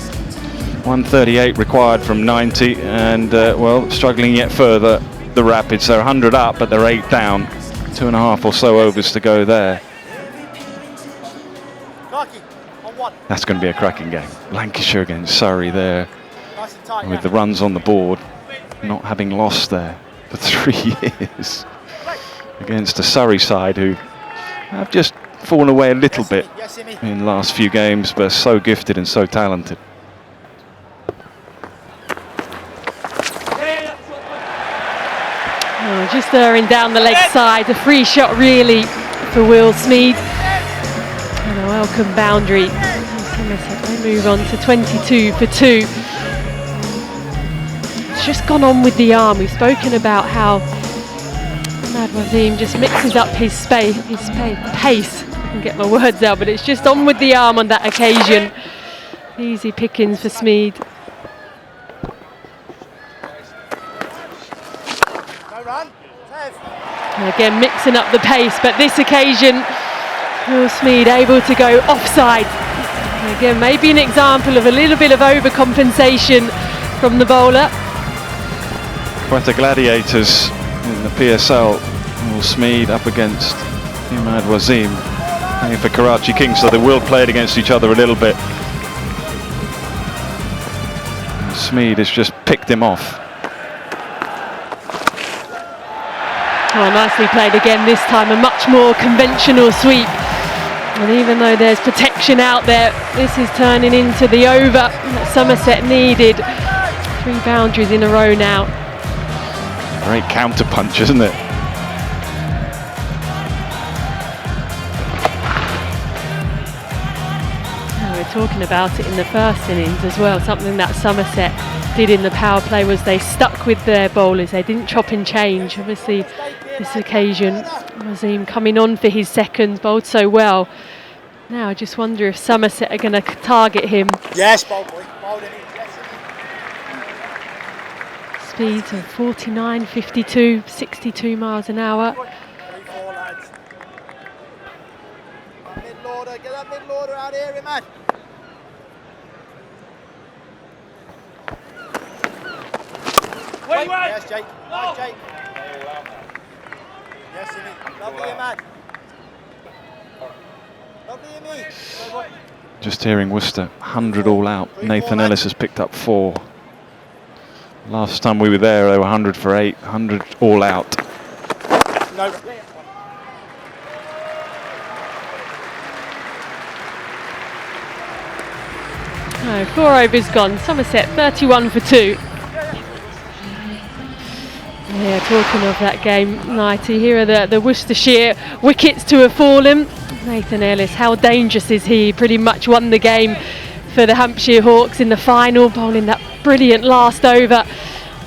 138 required from 90 and, well, struggling yet further, the Rapids. They're 100 up, but they're 8 down. 2.5 or so overs to go there. That's going to be a cracking game. Lancashire against Surrey there, with the runs on the board, not having lost there for 3 years against a Surrey side who have just fallen away a little bit in the last few games, but so gifted and so talented. Oh, just throwing down the leg side, a free shot really for Will Smead. And a welcome boundary. They move on to 22 for 2. It's just gone on with the arm. We've spoken about how Ahmad Wasim just mixes up his pace. I can get my words out, but it's just on with the arm on that occasion. Easy pickings for Smead. And again, mixing up the pace, but this occasion, Will Smead able to go offside. Again, maybe an example of a little bit of overcompensation from the bowler. Quite the gladiators in the PSL. Will Smeed up against Imad Wasim, playing for Karachi Kings, so they will play it against each other a little bit. And Smeed has just picked him off. Oh, nicely played again this time, a much more conventional sweep. And even though there's protection out there, this is turning into the over that Somerset needed. 3 boundaries in a row now. Great counter punch, isn't it? We're talking about it in the first innings as well. Something that Somerset did in the power play was they stuck with their bowlers. They didn't chop and change. Obviously, this occasion, Wasim coming on for his seconds, bowled so well. Now I just wonder if Somerset are going to target him. Yes, bowl boy. Bowl in it. Yes. Speeds of 49, 52, 62 miles an hour. 3-4 lads. Middle order. Get that middle order out here, man. Wait, wait. Yes, Jake. Nice, Jake. Yes, Imi. Lovely, man. Lovely, Imi. Just hearing Worcester, 100 all out. Nathan Ellis has picked up 4. Last time we were there, they were 100 for 8, 100 all out. No. 4 overs gone. Somerset 31 for 2. Yeah, talking of that game, Nighty, here are the Worcestershire wickets to have fallen. Nathan Ellis, how dangerous is he? Pretty much won the game for the Hampshire Hawks in the final, bowling that brilliant last over.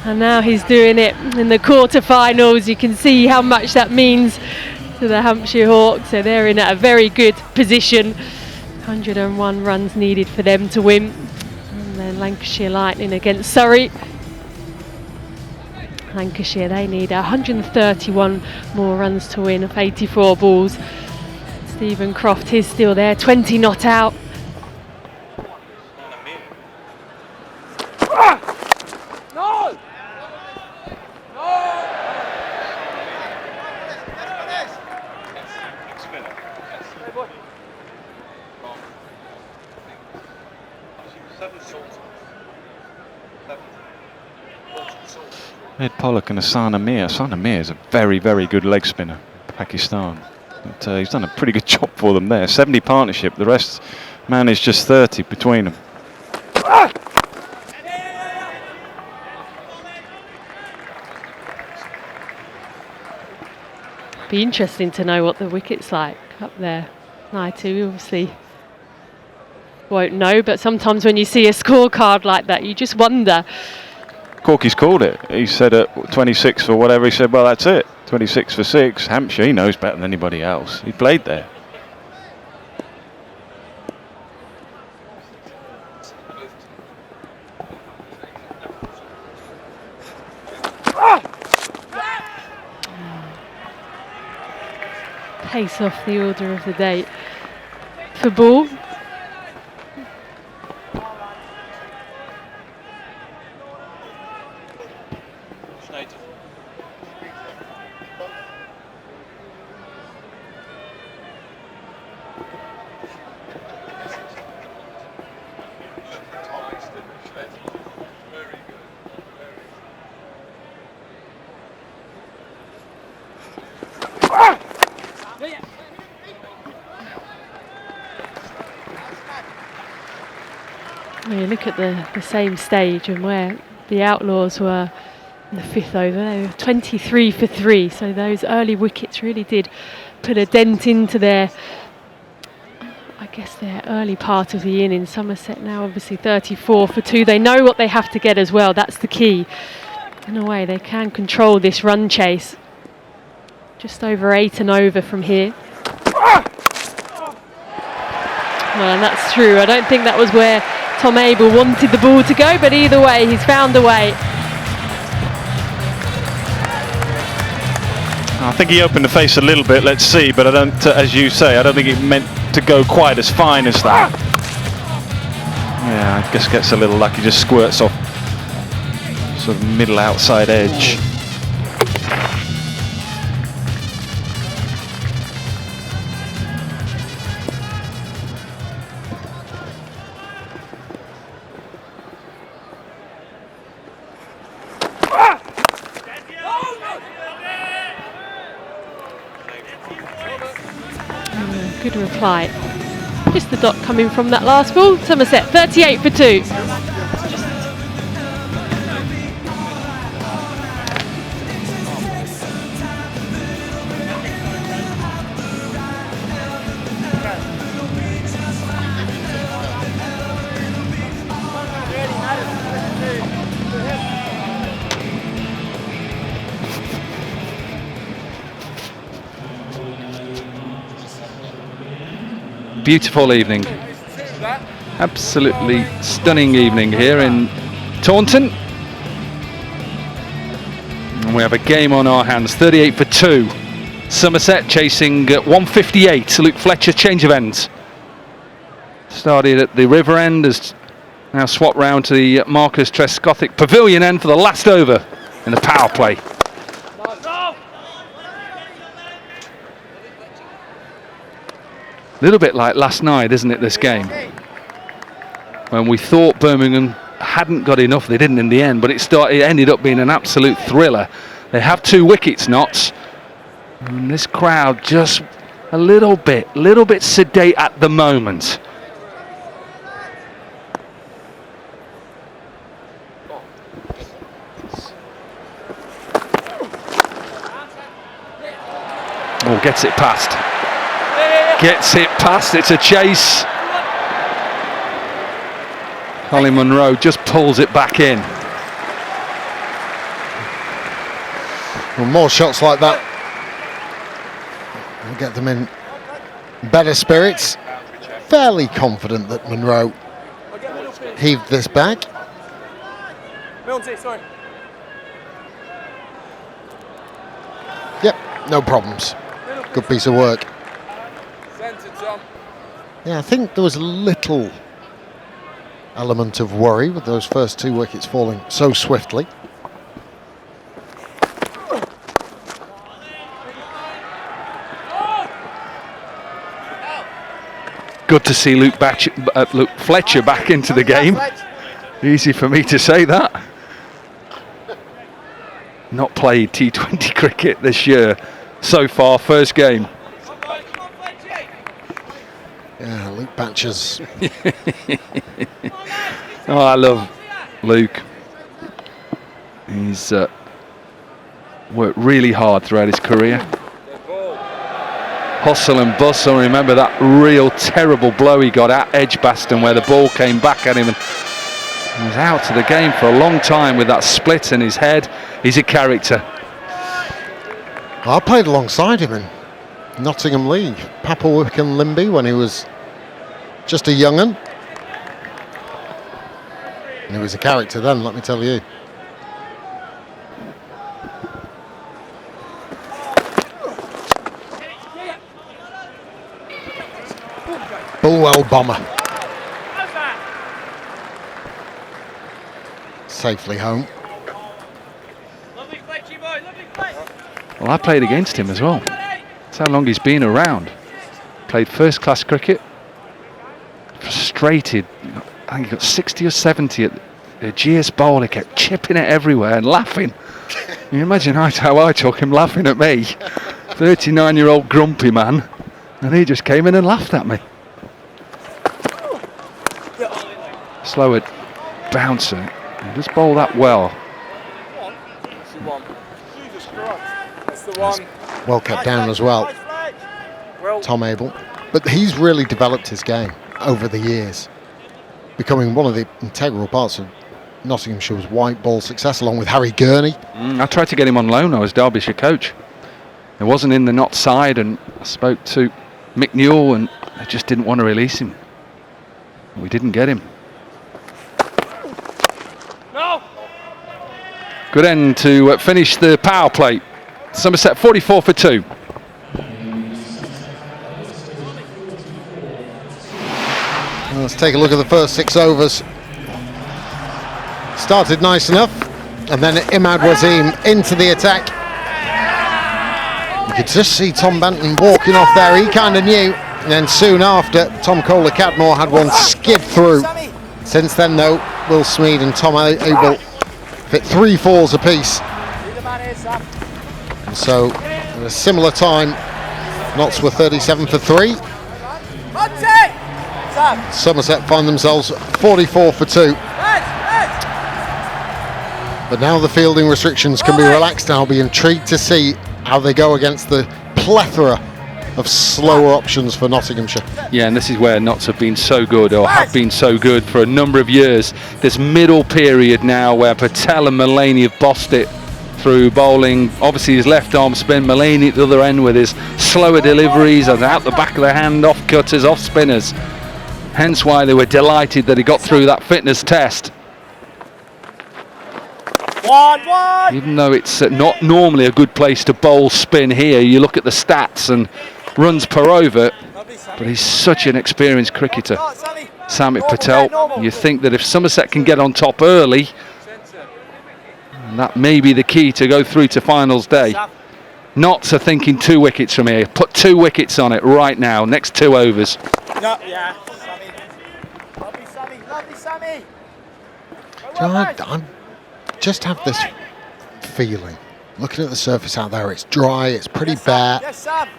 And now he's doing it in the quarterfinals. You can see how much that means to the Hampshire Hawks. So they're in a very good position. 101 runs needed for them to win. And then Lancashire Lightning against Surrey. Lancashire, they need 131 more runs to win off 84 balls. Stephen Croft is still there, 20 not out. No! Ed Pollock and Asana Mir. Asana Mir is a very, very good leg spinner, Pakistan. But he's done a pretty good job for them there. 70 partnership, the rest managed just 30 between them. Be interesting to know what the wicket's like up there. We obviously won't know, but sometimes when you see a scorecard like that, you just wonder. Corky's called it. He said at 26 or whatever, he said, well, that's it. 26 for 6. Hampshire, he knows better than anybody else. He played there. Pace off the order of the day for ball. You look at the same stage and where the Outlaws were in the 5th over, they were 23 for 3, so those early wickets really did put a dent into their, I guess, their early part of the innings. Somerset now obviously 34 for 2. They know what they have to get as well, that's the key. In a way, they can control this run chase. Just over 8 and over from here. Well, and that's true. I don't think that was where Tom Abel wanted the ball to go, but either way, he's found a way. I think he opened the face a little bit, let's see, but I don't, as you say, I don't think it meant to go quite as fine as that. Yeah, I guess gets a little lucky, just squirts off sort of middle outside edge. Good reply. Just the dot coming from that last ball. Somerset 38 for 2. Beautiful evening. Absolutely stunning evening here in Taunton. And we have a game on our hands, 38 for 2. Somerset chasing 158. Luke Fletcher, change of ends. Started at the river end, has now swapped round to the Marcus Trescothick pavilion end for the last over in the power play. A little bit like last night, isn't it, this game? When we thought Birmingham hadn't got enough, they didn't in the end, but it ended up being an absolute thriller. They have 2 wickets, Notts. And this crowd just a little bit sedate at the moment. Oh, gets it past. Gets it past, it's a chase. Colin Munro just pulls it back in. Well, more shots like that will get them in better spirits. Fairly confident that Munro heaved this back. Sorry. Yep, no problems. Good piece of work. Yeah, I think there was a little element of worry with those first 2 wickets falling so swiftly. Good to see Luke Fletcher back into the game. Easy for me to say that. Not played T20 cricket this year so far, first game. Yeah, Luke Batchers. Oh, I love Luke. He's worked really hard throughout his career. Hustle and bustle. Remember that real terrible blow he got at Edgbaston where the ball came back at him and he was out of the game for a long time with that split in his head. He's a character. I played alongside him in Nottingham League, Papplewick and Limby, when he was just a young'un. And he was a character then, let me tell you. Bulwell bomber. Safely home. Well, I played against him as well. That's how long he's been around. Played first class cricket. Frustrated. I think he got 60 or 70 at the GS Bowl. He kept chipping it everywhere and laughing. Can you imagine how I took him laughing at me? 39-year-old grumpy man. And he just came in and laughed at me. Slower bouncer. And just bowl that well. Well kept down as well, Tom Abel. But he's really developed his game over the years, becoming one of the integral parts of Nottinghamshire's white ball success, along with Harry Gurney. I tried to get him on loan. I was Derbyshire coach. He wasn't in the Notts side, and I spoke to Mick Newell, and I just didn't want to release him. We didn't get him. No. Good end to finish the power play. Somerset 44 for 2. Let's take a look at the first 6 overs. Started nice enough, and then Imad Wasim into the attack. You could just see Tom Banton walking off there. He kind of knew. And then soon after, Tom Kohler-Cadmore had one skid through. Since then, though, Will Smead and Tom Abel hit 3 fours apiece. And so, at a similar time, Notts were 37 for 3. Somerset find themselves 44 for 2. But now the fielding restrictions can be relaxed, and I'll be intrigued to see how they go against the plethora of slower options for Nottinghamshire. Yeah, and this is where Notts have been so good, or have been so good for a number of years. This middle period now where Patel and Mullaney have bossed it through bowling, obviously his left arm spin, Mullaney at the other end with his slower deliveries and out the back of the hand, off cutters, off spinners. Hence why they were delighted that he got through that fitness test. Even though it's not normally a good place to bowl spin here, you look at the stats and runs per over, but he's such an experienced cricketer. Samit Patel, you think that if Somerset can get on top early, that may be the key to go through to finals day. Notts are thinking 2 wickets from here. Put 2 wickets on it right now, next 2 overs. Yeah, Sammy. Lovely, Sammy. Lovely, Sammy. I just have this feeling, looking at the surface out there, it's dry, it's pretty bare. Yes, Sam.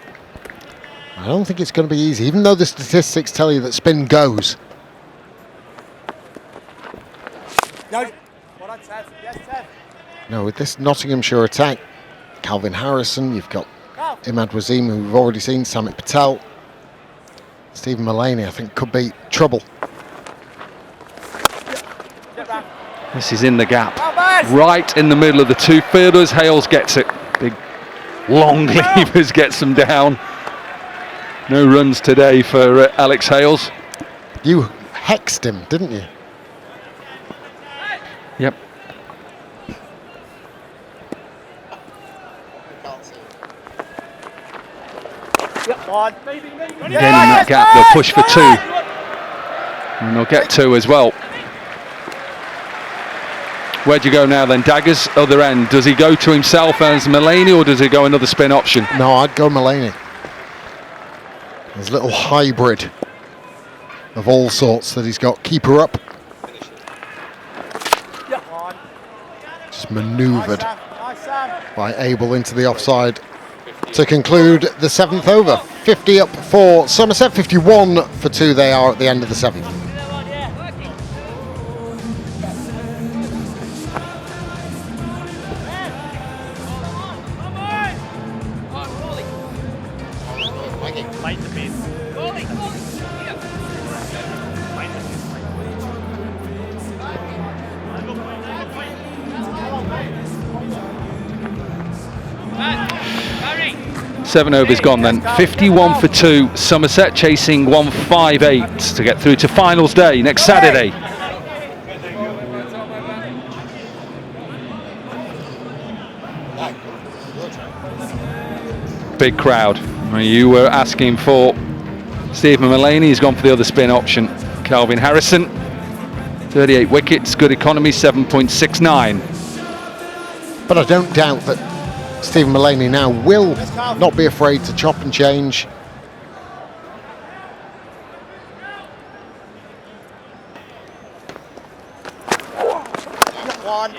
I don't think it's going to be easy, even though the statistics tell you that spin goes. No. Well done, Ted. Yes, Ted. No, with this Nottinghamshire attack, Calvin Harrison, you've got Imad Wasim, who we've already seen, Samit Patel, Stephen Mullaney, I think could be trouble. This is in the gap, right in the middle of the 2 fielders. Hales gets it. Big long levers gets them down. No runs today for Alex Hales. You hexed him, didn't you? Yep. Again in that gap, they'll push for 2. And they'll get 2 as well. Where'd you go now then? Daggers, other end. Does he go to himself as Mullaney, or does he go another spin option? No, I'd go Mullaney. There's a little hybrid of all sorts that he's got. Keeper up. Just manoeuvred by Abel into the offside to conclude the 7th over. 50 up for Somerset, 51 for 2 they are at the end of the 7th. Seven overs gone then. 51 for 2. Somerset chasing 158 to get through to finals day next Saturday. Big crowd. You were asking for Stephen Mullaney. He's gone for the other spin option. Calvin Harrison. 38 wickets. Good economy. 7.69. But I don't doubt that Stephen Mullaney now will not be afraid to chop and change. One.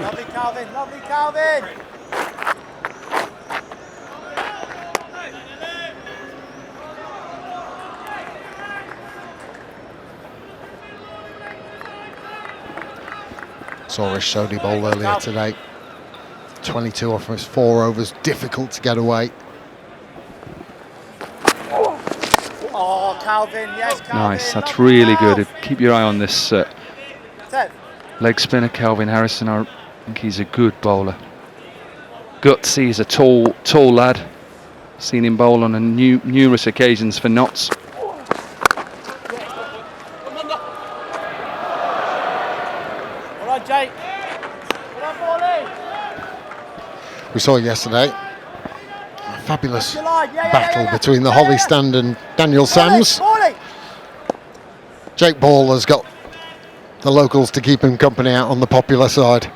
Lovely, Calvin. Lovely, Calvin. Saw Rish Sodhi bowl earlier today. 22 off his 4 overs, difficult to get away. Oh, Calvin, yes, Calvin. Nice, that's really good. Keep your eye on this leg spinner, Calvin Harrison. I think he's a good bowler. Gutsy, he's a tall lad. Seen him bowl on numerous occasions for Notts. Well done, Jake. Well done, Morley. We saw yesterday a fabulous battle between the Holly Stand and Daniel Sams. Jake Ball has got the locals to keep him company out on the popular side.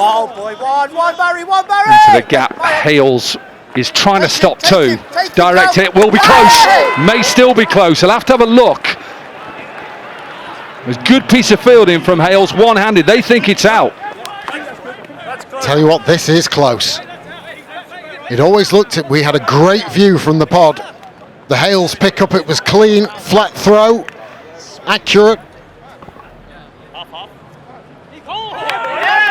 Oh boy, one Barry, Into the gap, Hales is trying to stop two. Direct hit will be close, may still be close. He'll have to have a look. There's a good piece of fielding from Hales, one-handed. They think it's out. Tell you what, this is close. It always looked at, we had a great view from the pod. The Hales pick up, it was clean, flat throw, accurate.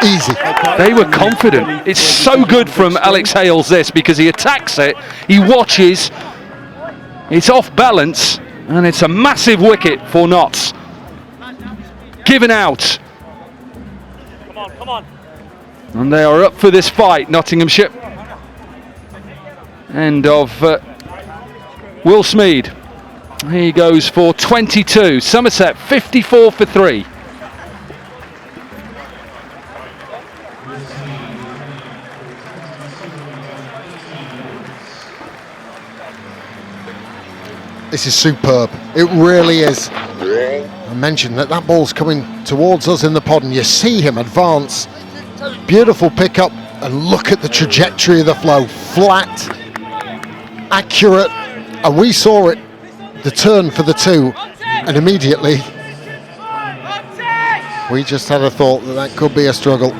Easy. They were confident. It's so good from Alex Hales this, because he attacks it, he watches, it's off balance, and it's a massive wicket for Notts. Given out. Come on. And they are up for this fight, Nottinghamshire. End of Will Smead. He goes for 22. Somerset 54 for 3. This is superb. It really is. I mentioned that ball's coming towards us in the pod, and you see him advance. Beautiful pickup, and look at the trajectory of the flow. Flat, accurate, and we saw it, the turn for the two, and immediately we just had a thought that that could be a struggle.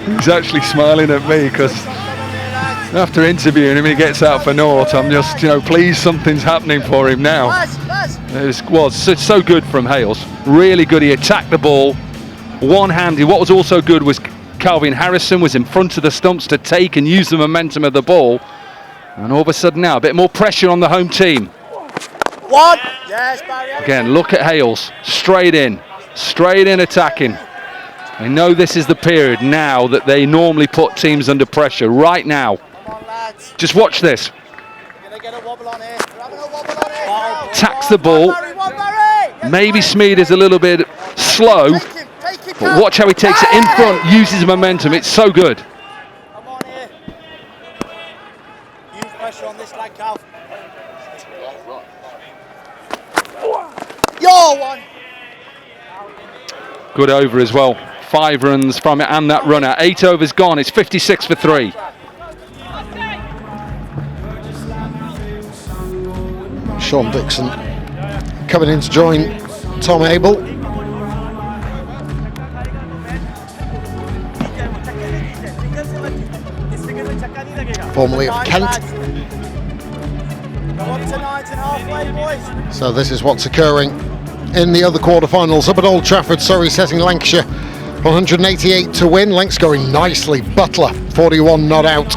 He's actually smiling at me, because after interviewing him, he gets out for naught. I'm just, pleased something's happening for him now. It was so good from Hales. Really good. He attacked the ball one-handed. What was also good was Calvin Harrison was in front of the stumps to take and use the momentum of the ball. And all of a sudden now, a bit more pressure on the home team. One. Yes, Barry. Again, look at Hales. Straight in attacking. They know this is the period now that they normally put teams under pressure. Right now. Come on, lads. Just watch this. You're gonna get a wobble on here. You're having a wobble on here. Tacks the ball. One, Barry. Yes, Maybe Barry. Smead is a little bit slow, Take him, but watch how he takes it in front, uses momentum. It's so good. Come on here. Use pressure on this leg, Cal. Your one. Good over as well. 5 runs from it and that runner. 8 overs gone. It's 56 for 3. Sean Dixon coming in to join Tom Abel. Formerly of Kent. So this is what's occurring in the other quarterfinals up at Old Trafford. Surrey setting Lancashire 188 to win. Lancs going nicely. Butler 41 not out.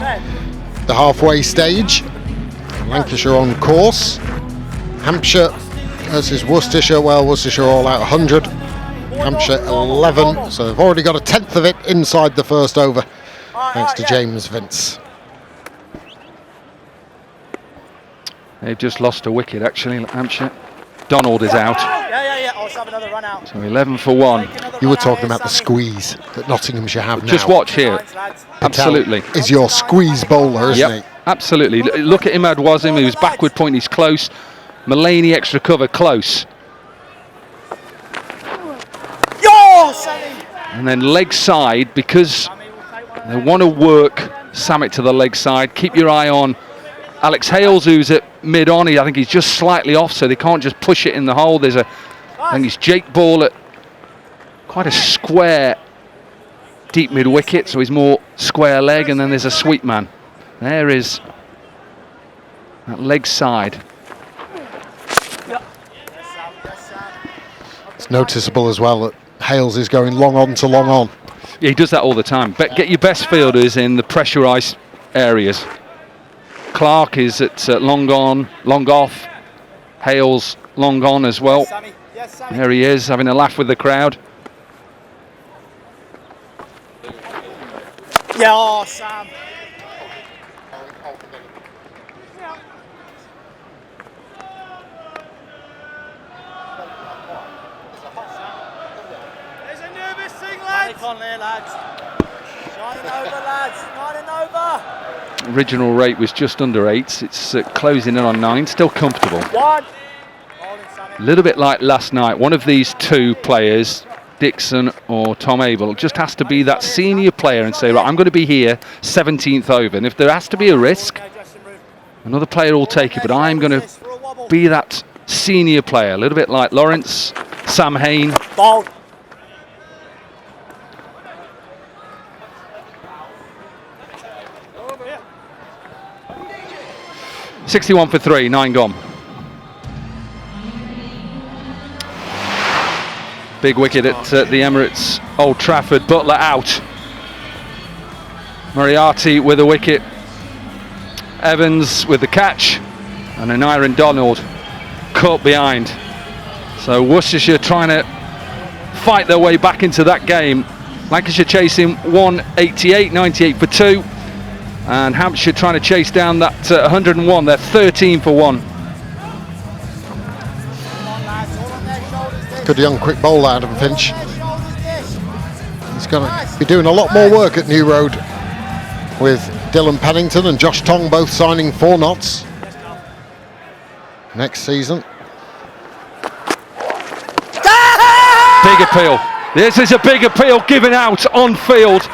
The halfway stage. Lancashire on course. Hampshire versus Worcestershire. Well, Worcestershire all out 100. Hampshire 11. So they've already got a tenth of it inside the first over. Thanks to James Vince. They've just lost a wicket actually, Hampshire. Donald is out. Yeah. I'll have another run out. So 11 for 1. You were talking about the squeeze that Nottinghamshire have now. Just watch here. Absolutely. Is your squeeze bowler, isn't he? Absolutely. Look at Imad Wasim, who's backward point, he's close. Mullaney extra cover, close. And then leg side, because they want to work Samet to the leg side. Keep your eye on Alex Hales, who's at mid-on. I think he's just slightly off, so they can't just push it in the hole. I think it's Jake Ball at quite a square deep mid-wicket, so he's more square leg, and then there's a sweep man. There is that leg side. It's noticeable as well that Hales is going long on to long on. Yeah, he does that all the time. But get your best fielders in the pressurised areas. Clark is at long on, long off. Hales long on as well. There he is, having a laugh with the crowd. Yeah, Sam. There's a nervous thing, lads. Panic on there, lads. Shining over, lads. Shining over. Original rate was just under 8. It's closing in on 9. Still comfortable. One. A little bit like last night. One of these two players, Dixon or Tom Abel, just has to be that senior player and say, right, I'm going to be here 17th over. And if there has to be a risk, another player will take it. But I'm going to be that senior player. A little bit like Lawrence, Sam Hain. Ball. 61 for 3, 9 gone. Big wicket at the Emirates, Old Trafford. Butler out. Moriarty with a wicket. Evans with the catch. And an Aaron Donald caught behind. So Worcestershire trying to fight their way back into that game. Lancashire chasing 188, 98 for 2. And Hampshire trying to chase down that 101. They're 13 for 1. Good young quick bowler, Adam Finch. He's going to be doing a lot more work at New Road with Dylan Pennington and Josh Tong both signing 4 knots next season. Big appeal. This is a big appeal given out on field.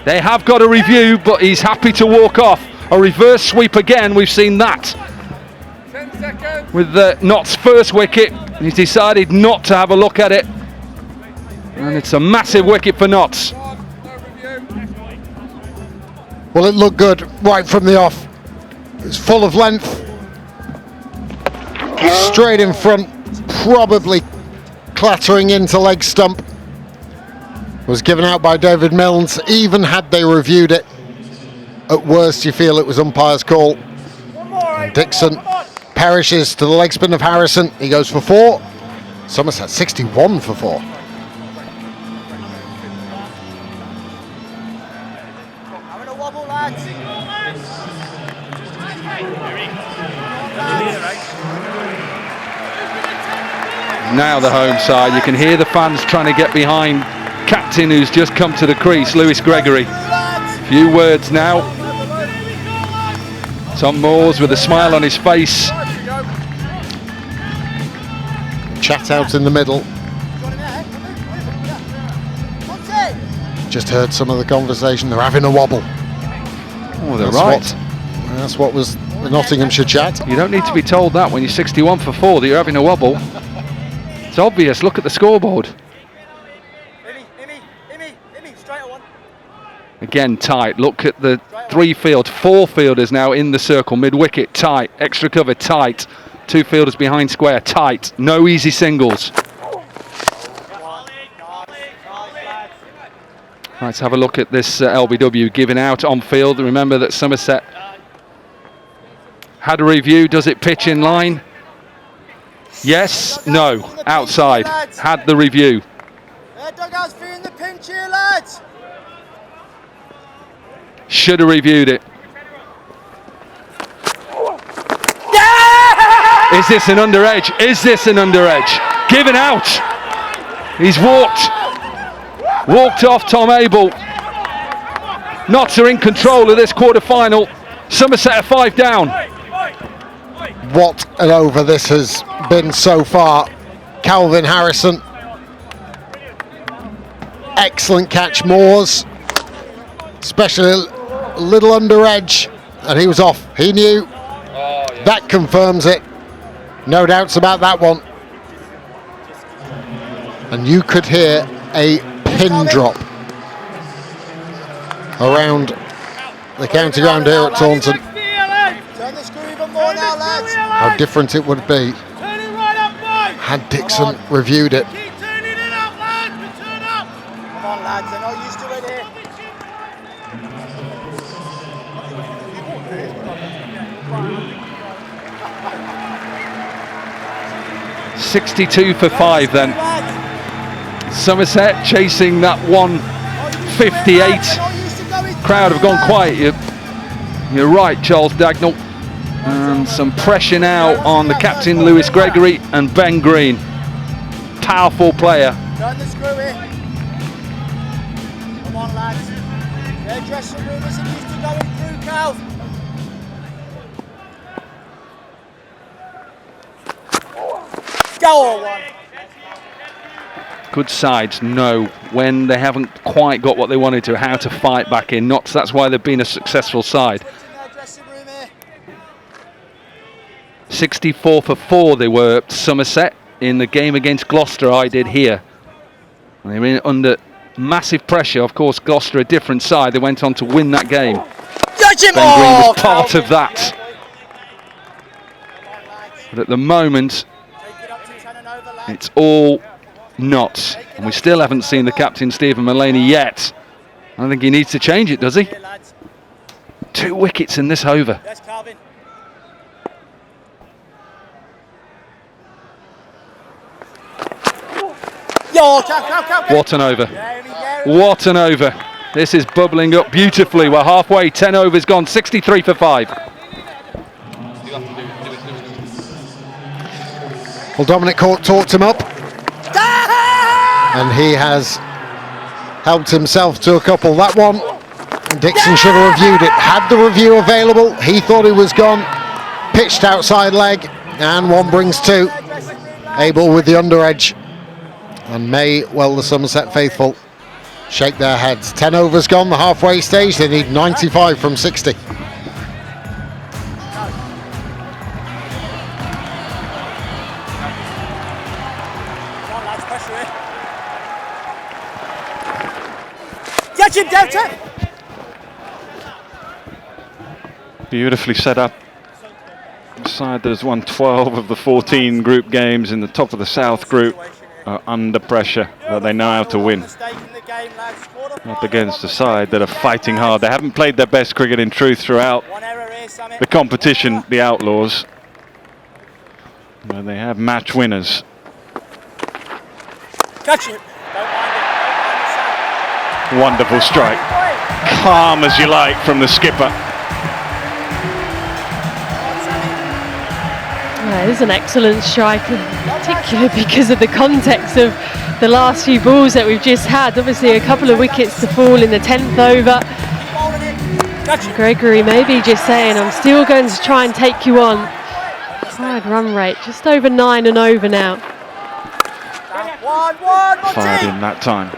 They have got a review, but he's happy to walk off. A reverse sweep again, we've seen that. 10 seconds. With Knott's first wicket, he's decided not to have a look at it. And it's a massive wicket for Notts. Well, it looked good right from the off. It's full of length. Straight in front, probably clattering into leg stump. Was given out by David Milnes. Even had they reviewed it, at worst you feel it was umpire's call. And Dixon perishes to the leg spin of Harrison. He goes for 4. Somerset 61 for 4. Having a wobble, lads. Now the home side, you can hear the fans trying to get behind captain who's just come to the crease, Lewis Gregory. Few words now. Tom Moores with a smile on his face. Chat out in the middle. Just heard some of the conversation. They're having a wobble. Oh, they're right. That's what was the Nottinghamshire chat. You don't need to be told that when you're 61 for 4 that you're having a wobble. It's obvious. Look at the scoreboard. Again, tight. Look at the 4 fielders now in the circle. Mid-wicket, tight. Extra cover, tight. 2 fielders behind square, tight. No easy singles. Let's have a look at this LBW giving out on field. Remember that Somerset had a review. Does it pitch in line? Yes, no, outside. Had the review. Dugouts feeling the pinch here, lads. Should have reviewed it. Yeah! Is this an under edge? Is this an under edge? Given out. He's walked off Tom Abel. Notts are in control of this quarter-final. Somerset are 5 down. What an over this has been so far. Calvin Harrison. Excellent catch, Moores. Especially a little under edge, and he was off. He knew. That confirms it. No doubts about that one. And you could hear a pin drop around the county ground here at Taunton. Turn the screw even more now, lads. How different it would be had Dixon reviewed it. Come on, lads. They're not used to it here. 62 for 5 then. Somerset chasing that 158. Crowd have gone quiet. You're right, Charles Dagnall. And some pressure now on the captain, Lewis Gregory, and Ben Green. Powerful player. Turn the screw in. Come on, lads. Their dressing room isn't used to Pressure going through, Cal. Go on one. Good sides know when they haven't quite got what they wanted to, how to fight back in. Not that's why they've been a successful side. 64 for 4 they were at Somerset in the game against Gloucester. I did here. And they were in under massive pressure. Of course, Gloucester a different side. They went on to win that game. Ben Green was part of that. But at the moment, it's all not. And we still haven't seen the captain, Stephen Mullaney, yet. I don't think he needs to change it, does he? 2 wickets in this over. What an over. What an over. This is bubbling up beautifully. We're halfway, 10 overs gone, 63 for 5. Well, Dominic Court talked him up, and he has helped himself to a couple. That one, Dixon should have reviewed it. Had the review available, he thought he was gone. Pitched outside leg, and one brings 2. Abel with the under edge. And may, well, the Somerset faithful shake their heads. 10 overs gone, the halfway stage. They need 95 from 60. Catch him, Delta! Beautifully set up. The side that has won 12 of the 14 group games in the top of the South group are under pressure, but they know how to win. Up against a side that are fighting hard. They haven't played their best cricket in truth throughout the competition, the Outlaws. But they have match winners. Catch him! Wonderful strike. Calm as you like from the skipper. It is an excellent strike, in particular because of the context of the last few balls that we've just had. Obviously a couple of wickets to fall in the 10th over. Gregory maybe just saying, I'm still going to try and take you on. Fired run rate, just over 9 and over now. Fired in that time.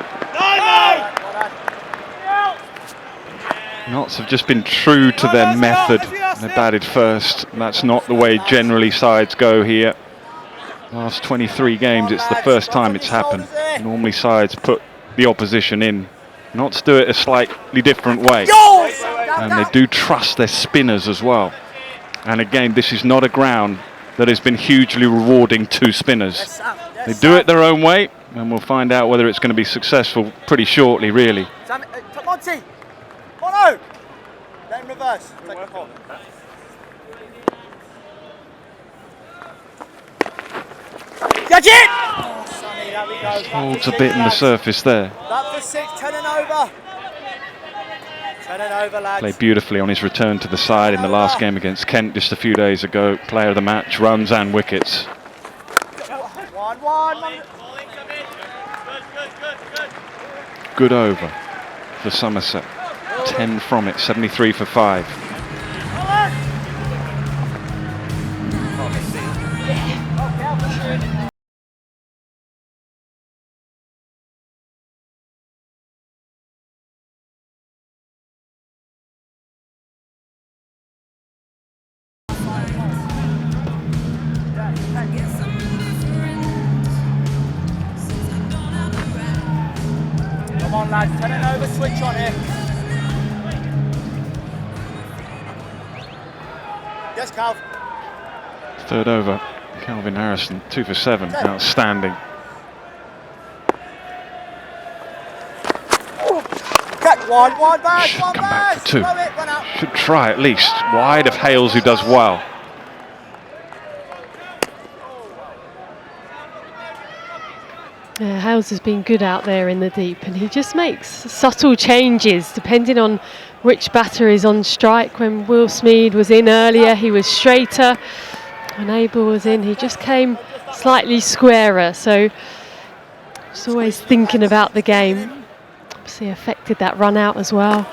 Notts have just been true to their method. They batted first. That's not the way generally sides go here. Last 23 games, it's the first time it's happened. Normally sides put the opposition in. Notts do it a slightly different way. And they do trust their spinners as well. And again, this is not a ground that has been hugely rewarding to spinners. They do it their own way, and we'll find out whether it's going to be successful pretty shortly, really. Monty! Mono! Let him reverse. Take the pot. Catch it! Oh, Sonny, there we go. Holds a bit in the surface there. That for 6, 10 and over. 10 and over, lads. Played beautifully on his return to the side in the last game against Kent just a few days ago. Player of the match, runs and wickets. 1-1. Good over for Somerset. 10 from it, 73 for 5. Come on, lads, 10 and over, switch on here. Yes, Calv. Third over, Calvin Harrison, 2 for 7, outstanding. Catch one back, Should come back for 2. Should try at least, wide of Hales, who does well. Yeah, Hales has been good out there in the deep, and he just makes subtle changes depending on which batter is on strike. When Will Smead was in earlier, he was straighter. When Abel was in, he just came slightly squarer. So just always thinking about the game. Obviously affected that run out as well.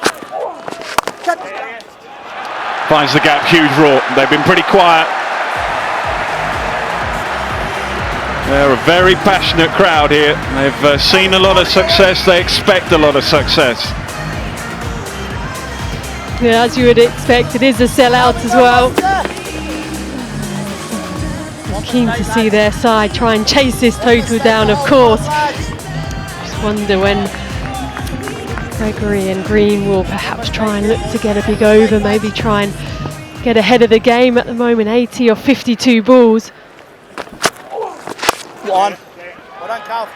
Finds the gap, huge raw. They've been pretty quiet. They're a very passionate crowd here. They've seen a lot of success. They expect a lot of success. Yeah, as you would expect, it is a sellout as well. Keen to see their side try and chase this total down, of course. Just wonder when Gregory and Green will perhaps try and look to get a big over, maybe try and get ahead of the game. At the moment, 80 or 52 balls. One. Well done, Cal.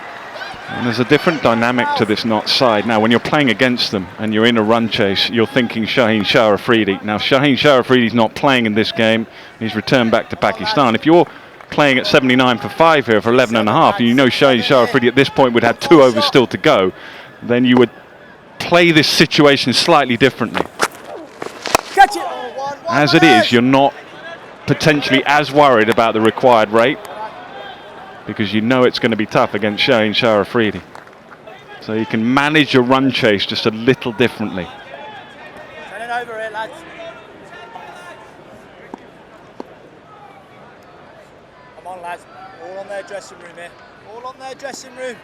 And there's a different dynamic to this Notts side. Now, when you're playing against them and you're in a run chase, you're thinking Shaheen Shah Afridi. Now, Shaheen Shah Afridi's not playing in this game. He's returned back to Pakistan. If you're playing at 79 for 5 here for 11 and a half, and you know Shaheen Shah Afridi at this point would have 2 overs still to go, then you would play this situation slightly differently. Catch it. As it is, you're not potentially as worried about the required rate, because you know it's going to be tough against Shaheen Shah Afridi. So you can manage your run chase just a little differently. Turning over here, lads. Come on, lads. All on their dressing room here. All on their dressing room.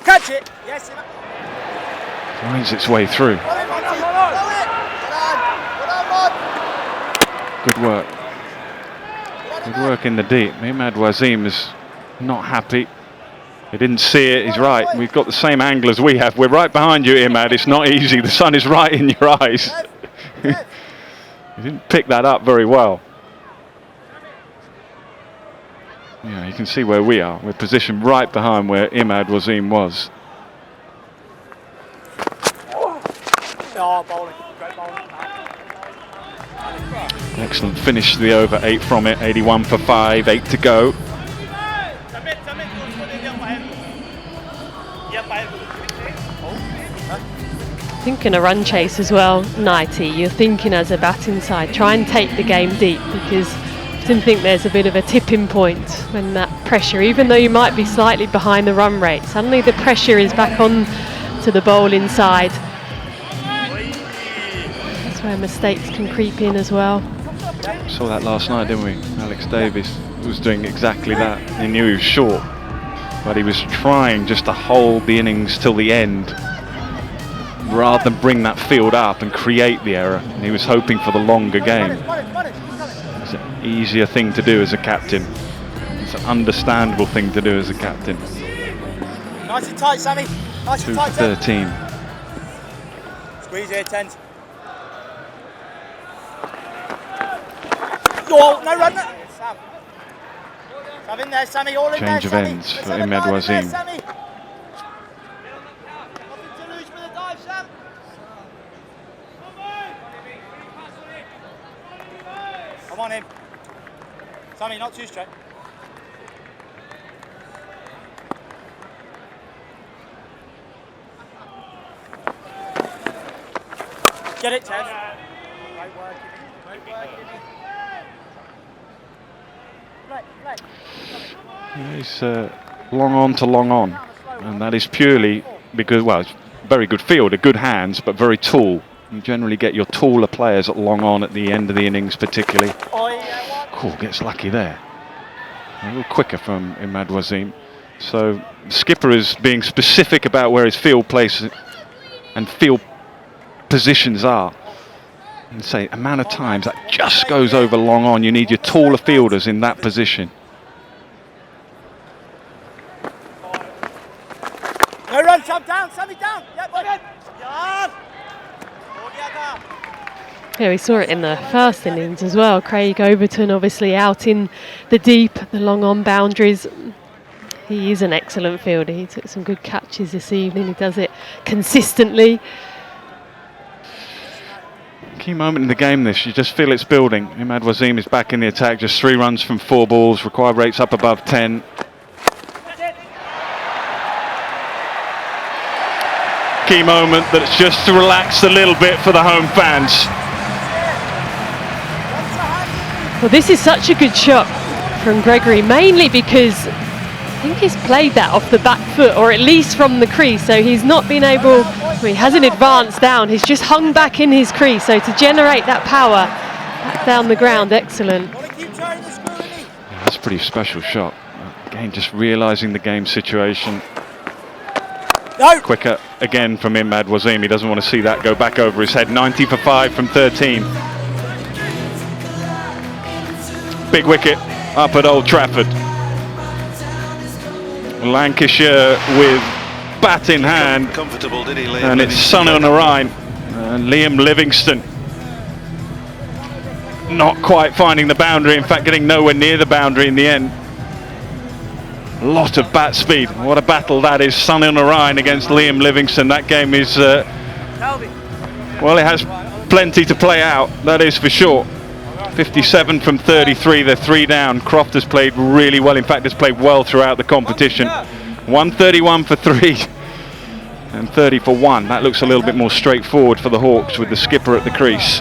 Catch it. Yes. Finds its way through. Good work. Good work in the deep. Imad Wasim is not happy. He didn't see it. He's right. We've got the same angle as we have. We're right behind you, Imad. It's not easy. The sun is right in your eyes. You didn't pick that up very well. Yeah, you can see where we are. We're positioned right behind where Imad Wasim was. Oh, bowling. Great bowling. Excellent finish to the over, 8 from it, 81 for 5, 8 to go. Thinking a run chase as well, 90. You're thinking as a batting side, try and take the game deep, because I often think there's a bit of a tipping point when that pressure, even though you might be slightly behind the run rate, suddenly the pressure is back on to the bowling side. That's where mistakes can creep in as well. Saw that last night, didn't we? Alex Davis was doing exactly that. He knew he was short, but he was trying just to hold the innings till the end rather than bring that field up and create the error. And he was hoping for the longer game. It's an easier thing to do as a captain. It's an understandable thing to do as a captain. Nice and tight, Sammy. Nice 2 and for tight. 13. Squeeze here, 10. Oh, no run. Sam. Sam in there, Sammy. All in there, Change of Sammy. ends Let's for have a Imad dive in there, Wasim. Sammy. Nothing to lose with a dive, Sam. Come on in. Sammy, not too straight. Get it, Ted. Great work. Great work. Yeah, he's long on to long on, and that is purely because, well, it's very good fielder, good hands, but very tall. You generally get your taller players at long on at the end of the innings, particularly. Cool, gets lucky there. A little quicker from Imad Wasim. So the skipper is being specific about where his field places and field positions are. And say amount of times that just goes over long on. You need your taller fielders in that position. No run, Sam, down, Sammy, down. Yep, Yeah, we saw it in the first innings as well. Craig Overton obviously out in the deep, the long on boundaries. He is an excellent fielder. He took some good catches this evening. He does it consistently. Key moment in the game this, you just feel it's building. Imad Wasim is back in the attack, just 3 runs from 4 balls, required rates up above 10. Key moment that's just to relax a little bit for the home fans. Well, this is such a good shot from Gregory, mainly because I think he's played that off the back foot, or at least from the crease, so he's not been able, well, he hasn't advanced down, he's just hung back in his crease, so to generate that power back down the ground, excellent. Yeah, that's a pretty special shot. Again, just realising the game situation. No. Quicker again from Imad Wasim. He doesn't want to see that go back over his head. 90 for 5 from 13. Big wicket up at Old Trafford. Lancashire with bat in hand, Comfortable, did he, Liam? and it's Sonny on the Rhine and Liam Livingston not quite finding the boundary, in fact getting nowhere near the boundary in the end. A lot of bat speed. What a battle that is. Sonny on the Rhine against Liam Livingston. That game is well, it has plenty to play out, that is for sure. 57 from 33, they're 3 down. Croft has played really well, in fact has played well throughout the competition. 131 for 3 and 30 for 1. That looks a little bit more straightforward for the Hawks with the skipper at the crease.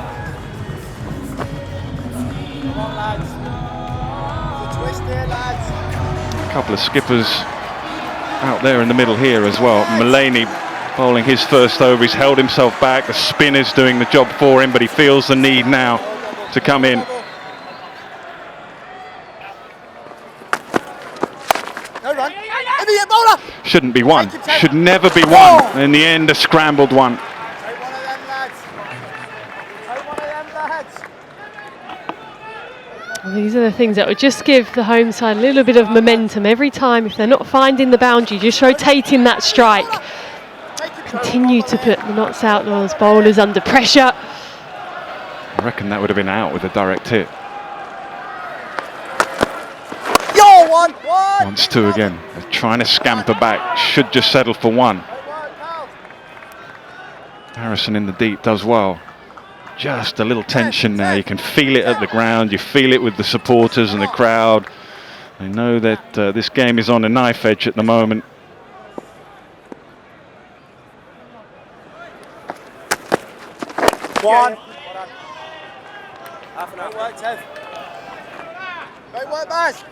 A couple of skippers out there in the middle here as well. Mullaney bowling his first over, he's held himself back, the spin is doing the job for him, but he feels the need now to come in. No run. Idiot bowler. Shouldn't be one. Should never be one. In the end, a scrambled one. Take one of them, lads. Take one of them, lads. Well, these are the things that would just give the home side a little bit of momentum every time. If they're not finding the boundary, just rotating that strike. Continue to put the Notts Outlaws bowlers under pressure. I reckon that would have been out with a direct hit. Yo, one. Wants 2 again. They're trying to scamper back. Should just settle for 1. Harrison in the deep does well. Just a little tension now. You can feel it at the ground. You feel it with the supporters and the crowd. They know that this game is on a knife edge at the moment. One. Half an hour. Great work, Tev. Great work, Baz.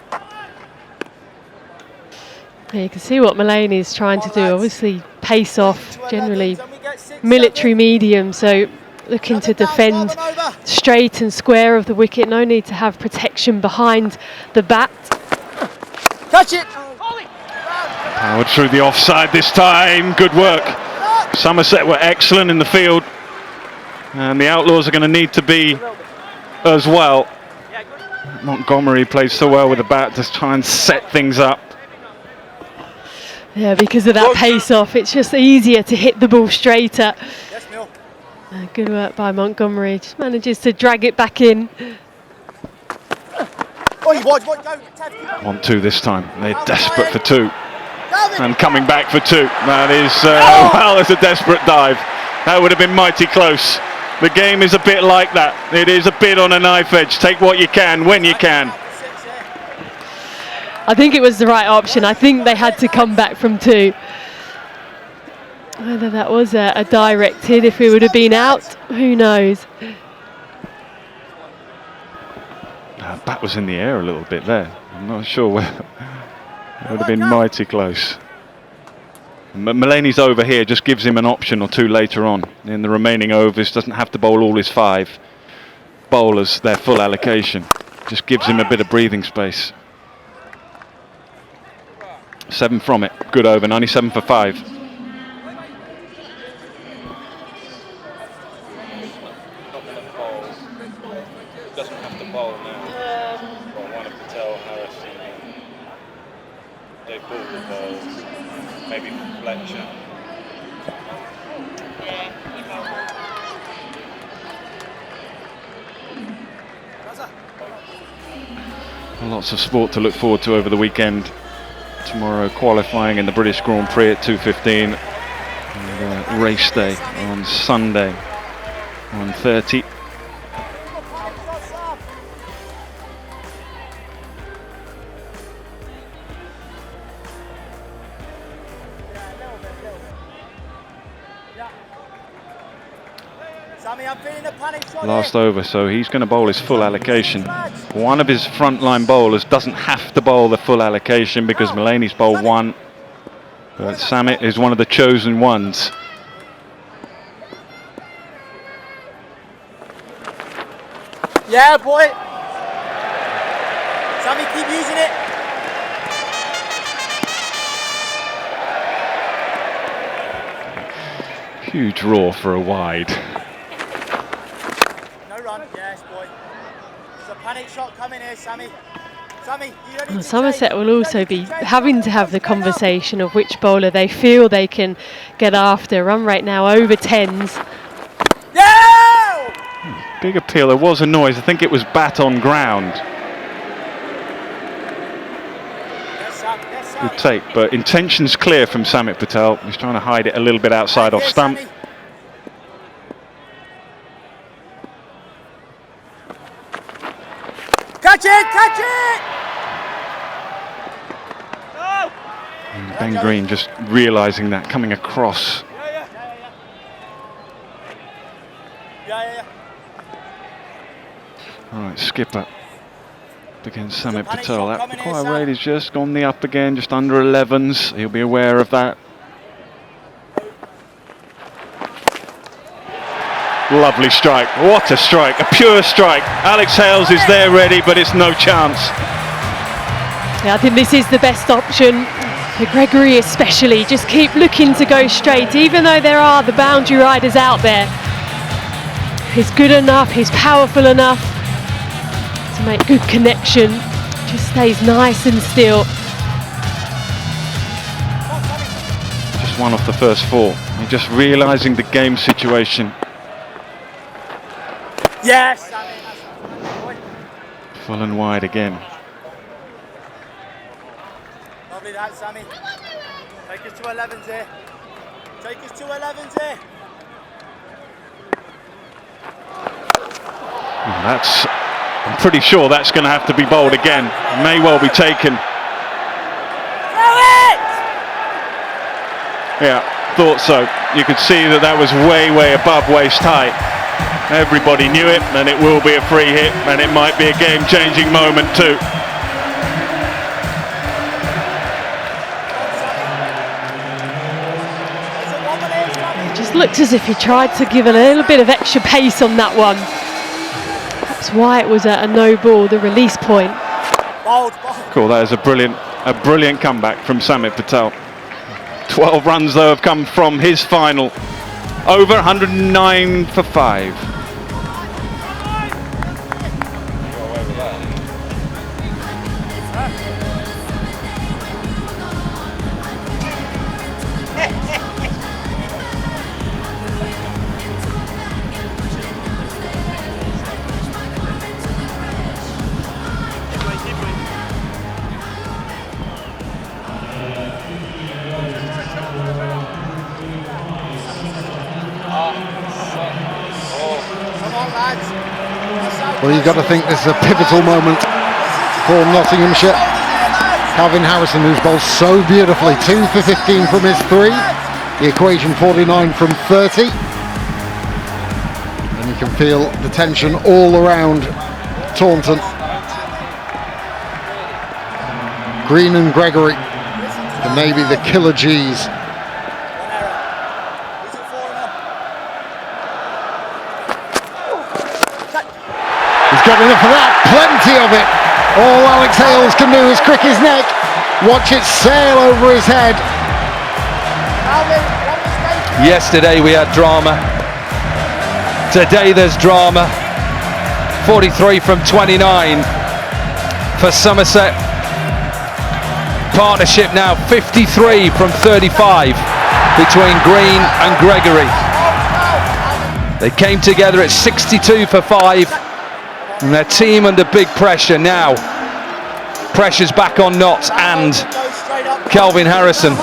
Yeah, you can see what Mullaney's trying to do. Obviously, pace off, generally military medium, so looking to defend straight and square of the wicket. No need to have protection behind the bat. Catch it. Powered through the offside this time. Good work. Somerset were excellent in the field, and the Outlaws are going to need to be as well. Montgomery plays so well with the bat to try and set things up. Yeah, because of that pace off, it's just easier to hit the ball straighter. Good work by Montgomery, just manages to drag it back in. 1-2 this time. They're desperate for 2. And coming back for 2. That is, well, it's a desperate dive. That would have been mighty close. The game is a bit like that. It is a bit on a knife edge. Take what you can, when you can. I think it was the right option. I think they had to come back from 2. Whether that was a direct hit, if it would have been out, who knows. Bat was in the air a little bit there. I'm not sure where. It would have been mighty close. Mullaney's over here just gives him an option or 2 later on. In the remaining overs, doesn't have to bowl all his 5 bowlers their full allocation. Just gives him a bit of breathing space. 7 from it. Good over. 97 for 5. Doesn't have to bowl now. Well, one of Patel, Harrison, they pulled the ball. Maybe Fletcher. Lots of sport to look forward to over the weekend. Tomorrow qualifying in the British Grand Prix at 2:15 and race day on Sunday 1:30. Sammy, I'm feeling the panic shot last here. over, so he's going to bowl his full allocation. One of his frontline bowlers doesn't have to bowl the full allocation because Mulaney's bowled one, but Samit is one of the chosen ones. Yeah, boy. Sammy, keep using it. Huge roar for a wide. No run. Yes, boy. There's a panic shot coming here, Sammy. Sammy, you don't need to Somerset change. will also be having to have the conversation of which bowler they feel they can get after. Run rate now over 10s. Yeah! Big appeal. There was a noise. I think it was bat on ground. Yes, Sam. Yes, Sam. Good take, but intention's clear from Samit Patel. He's trying to hide it a little bit outside off stump. Sammy. Catch it! Catch it! And Ben Green just realising that coming across. Yeah. All right, skipper up against Samit panic Patel. shot That coming here, quiet Sam. rate is just gone the up again, just under 11s. He'll be aware of that. Lovely strike. What a strike. A pure strike. Alex Hales is there ready, but it's no chance. Yeah, I think this is the best option for Gregory especially. Just keep looking to go straight, even though there are the boundary riders out there. He's good enough, he's powerful enough to make good connection. Just stays nice and still. Just one off the first four. You're just realising the game situation. Yes, Sammy. Boy. Full and wide again. Lovely that, Sammy. Take us to 11s here. Take us to 11s here. I'm pretty sure that's going to have to be bowled again. May well be taken. Throw it! Yeah, thought so. You could see that was way above waist height. Everybody knew it, and it will be a free hit, and it might be a game-changing moment too. It just looked as if he tried to give a little bit of extra pace on that one. That's why it was a no ball, the release point. Bold. Cool, that is a brilliant comeback from Samit Patel. 12 runs though have come from his final. Over 109 for 5. Well, you've got to think this is a pivotal moment for Nottinghamshire. Calvin Harrison, who's bowled so beautifully, 2 for 15 from his 3. The equation 49 from 30. And you can feel the tension all around Taunton. Green and Gregory, and maybe the killer G's. He's got enough of that, plenty of it. All Alex Hales can do is crick his neck, watch it sail over his head. Yesterday we had drama. Today there's drama. 43 from 29 for Somerset. Partnership now 53 from 35 between Green and Gregory. They came together at 62 for 5. And their team under big pressure now. Pressure's back on Knott and Calvin Harrison.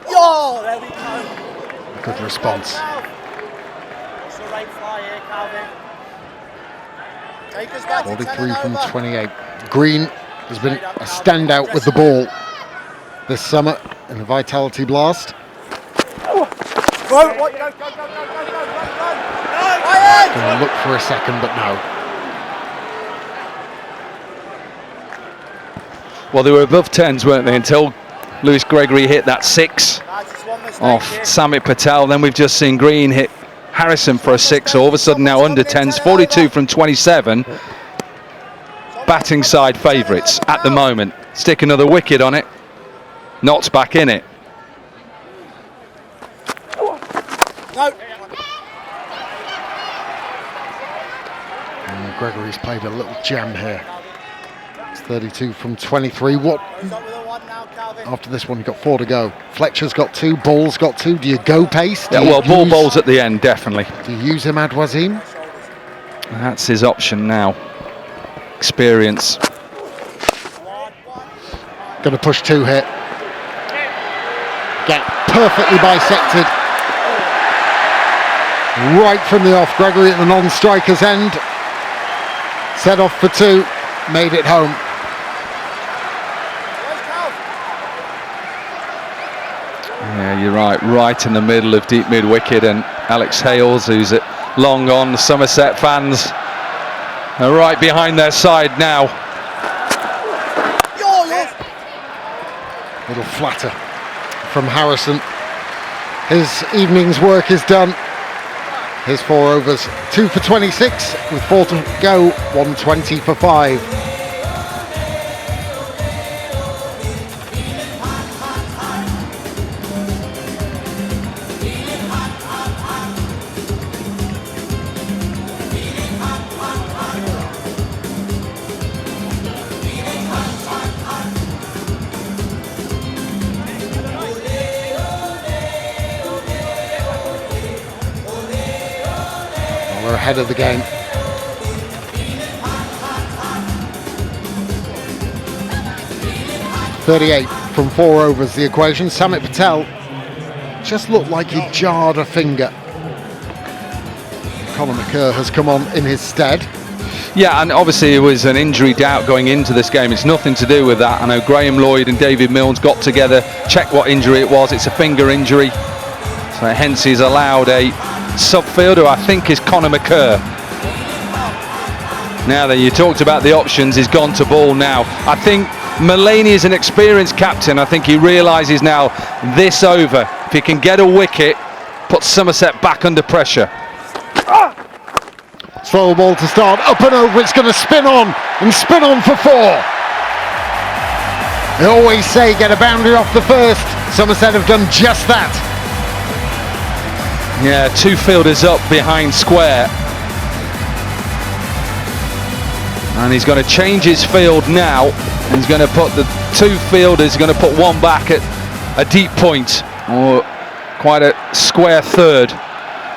Oh, there we go. Good response. What's the rate fly here, Calvin? Take us back to 43 from 10 and over. 28. Green has been a standout with the ball this summer in the Vitality Blast. Going to look for a second, but no. Well, they were above 10s, weren't they, until Lewis Gregory hit that 6 off Samit Patel. Then we've just seen Green hit Harrison for a 6. So all of a sudden now under 10s, 42 from 27. Batting side favourites at the moment. Stick another wicket on it. Knott's back in it. No. Gregory's played a little gem here. It's 32 from 23. What? After this one, you've got 4 to go. Fletcher's got 2, Ball's got 2. Do you go pace? Yeah, well, Ball's at the end, definitely. Do you use Imad Wasim? That's his option now. Experience. Going to push 2 here. Get perfectly bisected. Right from the off. Gregory at the non-striker's end. Set off for 2. Made it home. Yeah, you're right. Right in the middle of deep mid-wicket, and Alex Hales, who's at long on. The Somerset fans are right behind their side now. Little flatter from Harrison. His evening's work is done. His 4 overs, 2 for 26 with 4 to go, 120 for 5. We're ahead of the game. .38 from 4 overs, the equation. Samit Patel just looked like he jarred a finger. Conor McCurr has come on in his stead. Yeah, and obviously it was an injury doubt going into this game. It's nothing to do with that. I know Graham Lloyd and David Milnes got together, checked what injury it was. It's a finger injury. So hence he's allowed a sub-fielder, I think, is Conor McCurr. Now that you talked about the options, he's gone to Ball now. I think Mullaney is an experienced captain. I think he realises now this over, if he can get a wicket, put Somerset back under pressure. Slow ball to start, up and over, it's going to spin on, and spin on for 4. They always say get a boundary off the first. Somerset have done just that. Yeah, 2 fielders up behind square. And he's going to change his field now. He's going to put the 2 fielders, going to put 1 back at a deep point, or quite a square third.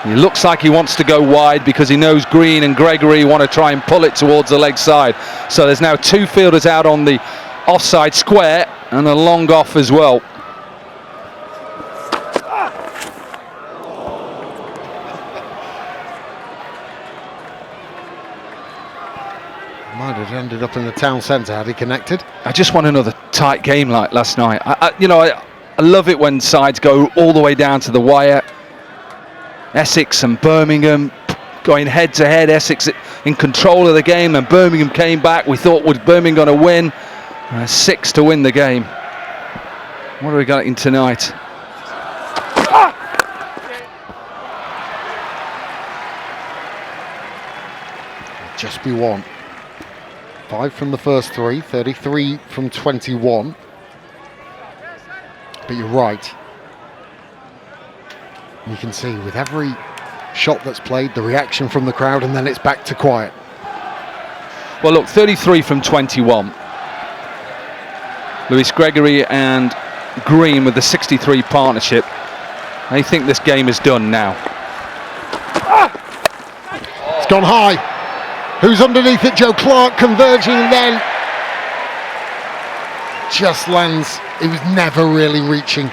He looks like he wants to go wide because he knows Green and Gregory want to try and pull it towards the leg side. So there's now 2 fielders out on the offside square and a long off as well. Might have ended up in the town centre had he connected. I just want another tight game like last night. I love it when sides go all the way down to the wire. Essex and Birmingham going head to head. Essex in control of the game, and Birmingham came back. We thought, was Birmingham going to win? 6 to win the game. What have we got in tonight? Just be 1. 5 from the first 3, 33 from 21. But you're right. You can see with every shot that's played, the reaction from the crowd, and then it's back to quiet. Well, look, 33 from 21. Lewis Gregory and Green with the 63 partnership. They think this game is done now. It's gone high. Who's underneath it? Joe Clark converging, and then just lands. He was never really reaching.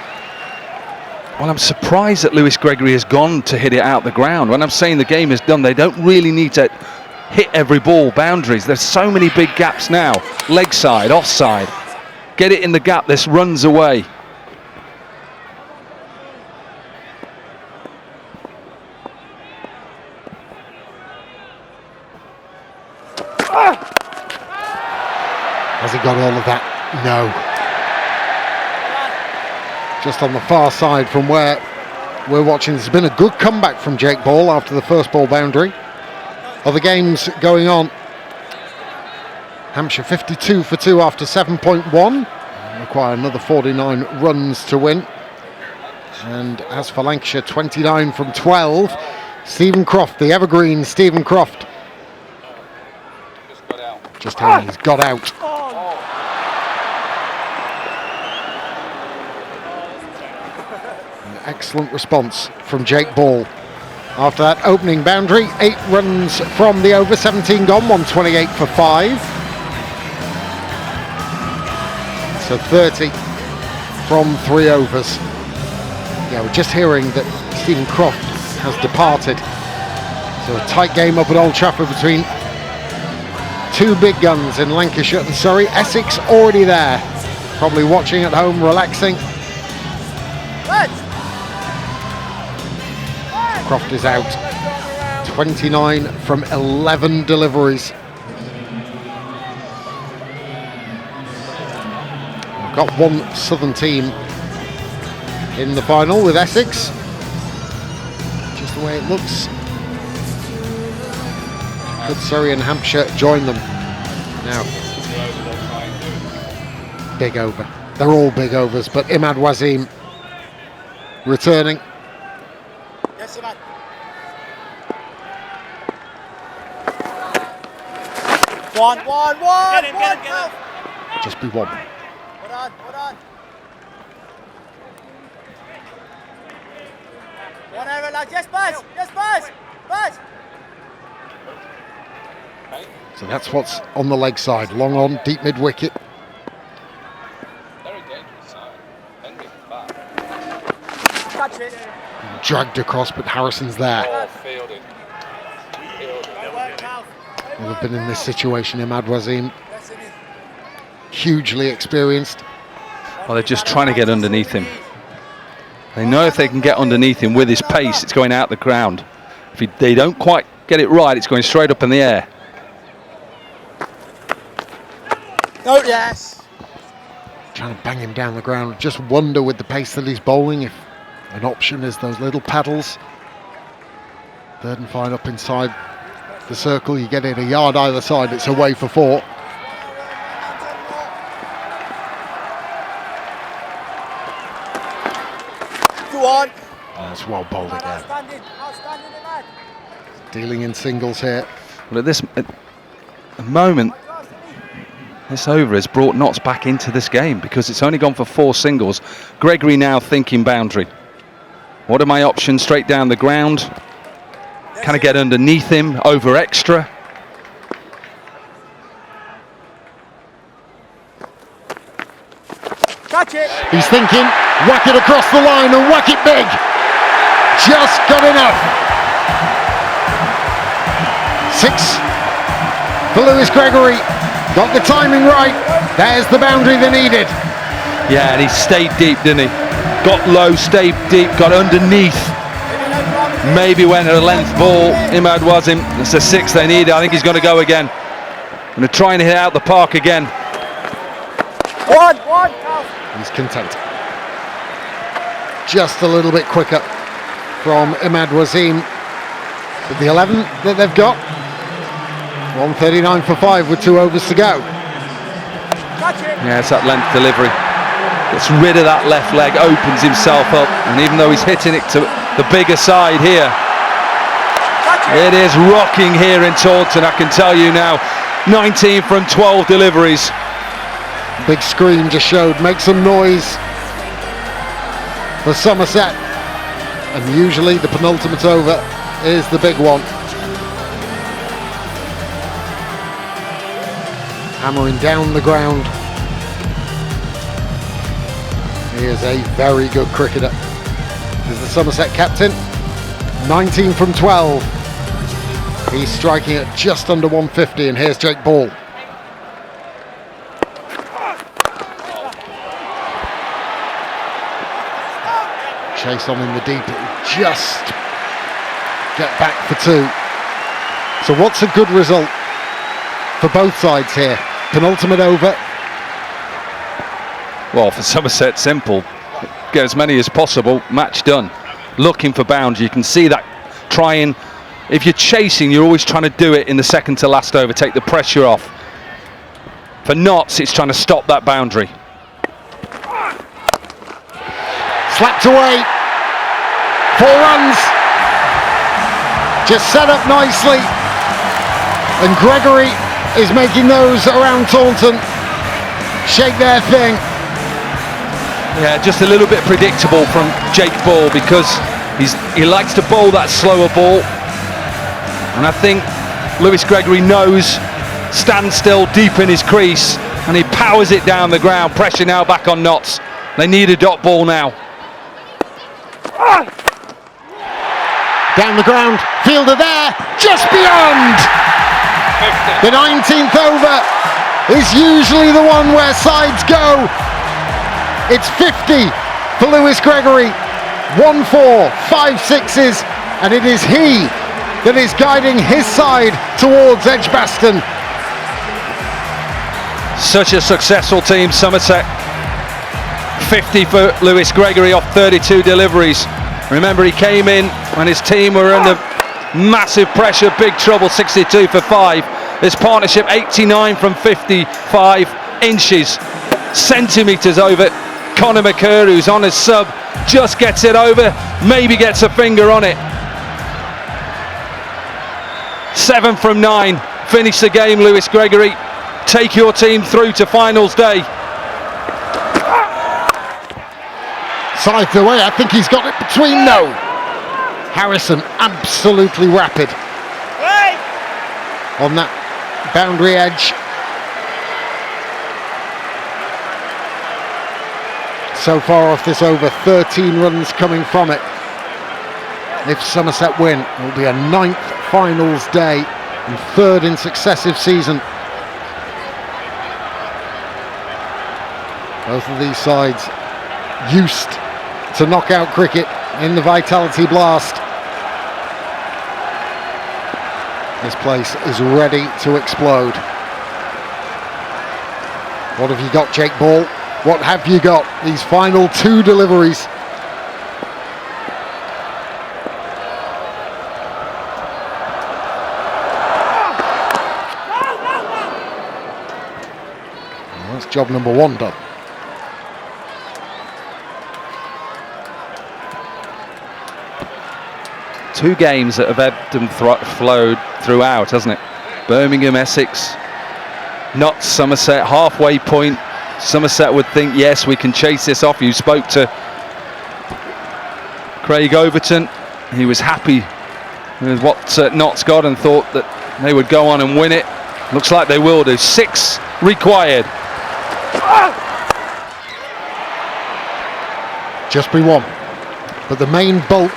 Well, I'm surprised that Lewis Gregory has gone to hit it out the ground. When I'm saying the game is done, they don't really need to hit every ball, boundaries. There's so many big gaps now. Leg side, offside. Get it in the gap, this runs away. Has he got all of that? No. Just on the far side from where we're watching, there's been a good comeback from Jake Ball after the first ball boundary. Other games going on. Hampshire 52 for 2 after 7.1. Require another 49 runs to win. And as for Lancashire, 29 from 12. Stephen Croft, the evergreen Stephen Croft. Just how he's got out. An excellent response from Jake Ball. After that opening boundary, 8 runs from the over, 17 gone, 128 for 5. So 30 from 3 overs. Yeah, we're just hearing that Stephen Croft has departed. So a tight game up at Old Trafford between 2 big guns in Lancashire and Surrey. Essex already there, probably watching at home, relaxing. Croft is out. 29 from 11 deliveries. We've got one Southern team in the final with Essex. Just the way it looks. Could Surrey and Hampshire join them? Now, big over. They're all big overs, but Imad Wazim returning. Yes, Imad. One. Get him. Just be one. Hold on. One over, lad. Yes, Buzz. So that's what's on the leg side. Long on, deep mid wicket. Very dangerous side. Bending back. Touch it. Dragged across, but Harrison's there. Oh, fielded. Never been in this situation, Imad Wazim. Hugely experienced. Well, they're just trying to get underneath him. They know if they can get underneath him with his pace, it's going out the ground. If they don't quite get it right, it's going straight up in the air. Oh, yes. Trying to bang him down the ground. Just wonder with the pace that he's bowling if an option is those little paddles. 3rd and 5 up inside the circle. You get it a yard either side, it's away for 4. That's well bowled again. Outstanding, Imad. Dealing in singles here. Well, at the moment, this over has brought Notts back into this game because it's only gone for 4 singles. Gregory now thinking boundary. What are my options straight down the ground? Can I get underneath him, over extra? Catch it. He's thinking, whack it across the line and whack it big. Just got enough. 6 for Lewis Gregory. Got the timing right. There's the boundary they needed. Yeah, and he stayed deep, didn't he? Got low, stayed deep, got underneath. Maybe went at a length ball. Imad Wazim. It's the 6 they needed. I think he's going to go again. Going to try and hit out the park again. One. He's content. Just a little bit quicker from Imad Wazim. With the 11 that they've got. 139 for 5 with 2 overs to go. Yeah, it's that length delivery. Gets rid of that left leg, opens himself up, and even though he's hitting it to the bigger side here, it is rocking here in Taunton, I can tell you now. 19 from 12 deliveries. Big screen just showed, make some noise for Somerset. And usually the penultimate over is the big one. Hammering down the ground. He is a very good cricketer. He's the Somerset captain. 19 from 12. He's striking at just under 150, and here's Jake Ball. Chase on in the deep, just get back for two. So what's a good result for both sides here? Penultimate over. Well, for Somerset, simple. Get as many as possible, match done. Looking for bounds, you can see that trying. If you're chasing, you're always trying to do it in the second to last over, take the pressure off. For Notts, it's trying to stop that boundary. Slapped away. 4 runs. Just set up nicely. And Gregory is making those around Taunton shake their thing. Yeah, just a little bit predictable from Jake Ball, because he likes to bowl that slower ball. And I think Lewis Gregory knows, stands still deep in his crease, and he powers it down the ground. Pressure now back on Notts. They need a dot ball now. Down the ground, fielder there, just beyond. The 19th over is usually the one where sides go. It's 50 for Lewis Gregory. 1 4, 5 6s, and it is he that is guiding his side towards Edgbaston. Such a successful team, Somerset. 50 for Lewis Gregory off 32 deliveries. Remember, he came in when his team were under massive pressure, big trouble, 62 for 5. This partnership, 89 from 55 inches, centimetres over. Conor McCurr, who's on his sub, just gets it over, maybe gets a finger on it. 7 from 9, finish the game, Lewis Gregory. Take your team through to finals day. Scythed away, I think he's got it between, no. Harrison, absolutely rapid on that boundary edge. So far off this over, 13 runs coming from it. If Somerset win, it will be a 9th finals day and 3rd in successive season. Both of these sides used to knockout cricket in the Vitality Blast. This place is ready to explode. What have you got, Jake Ball? What have you got? These final 2 deliveries. Well, that's job number 1 done. Two games that have ebbed and flowed throughout, hasn't it? Birmingham, Essex, Notts, Somerset, halfway point. Somerset would think, yes, we can chase this off. You spoke to Craig Overton. He was happy with what Notts got and thought that they would go on and win it. Looks like they will do. 6 required. Just be 1. But the main bulk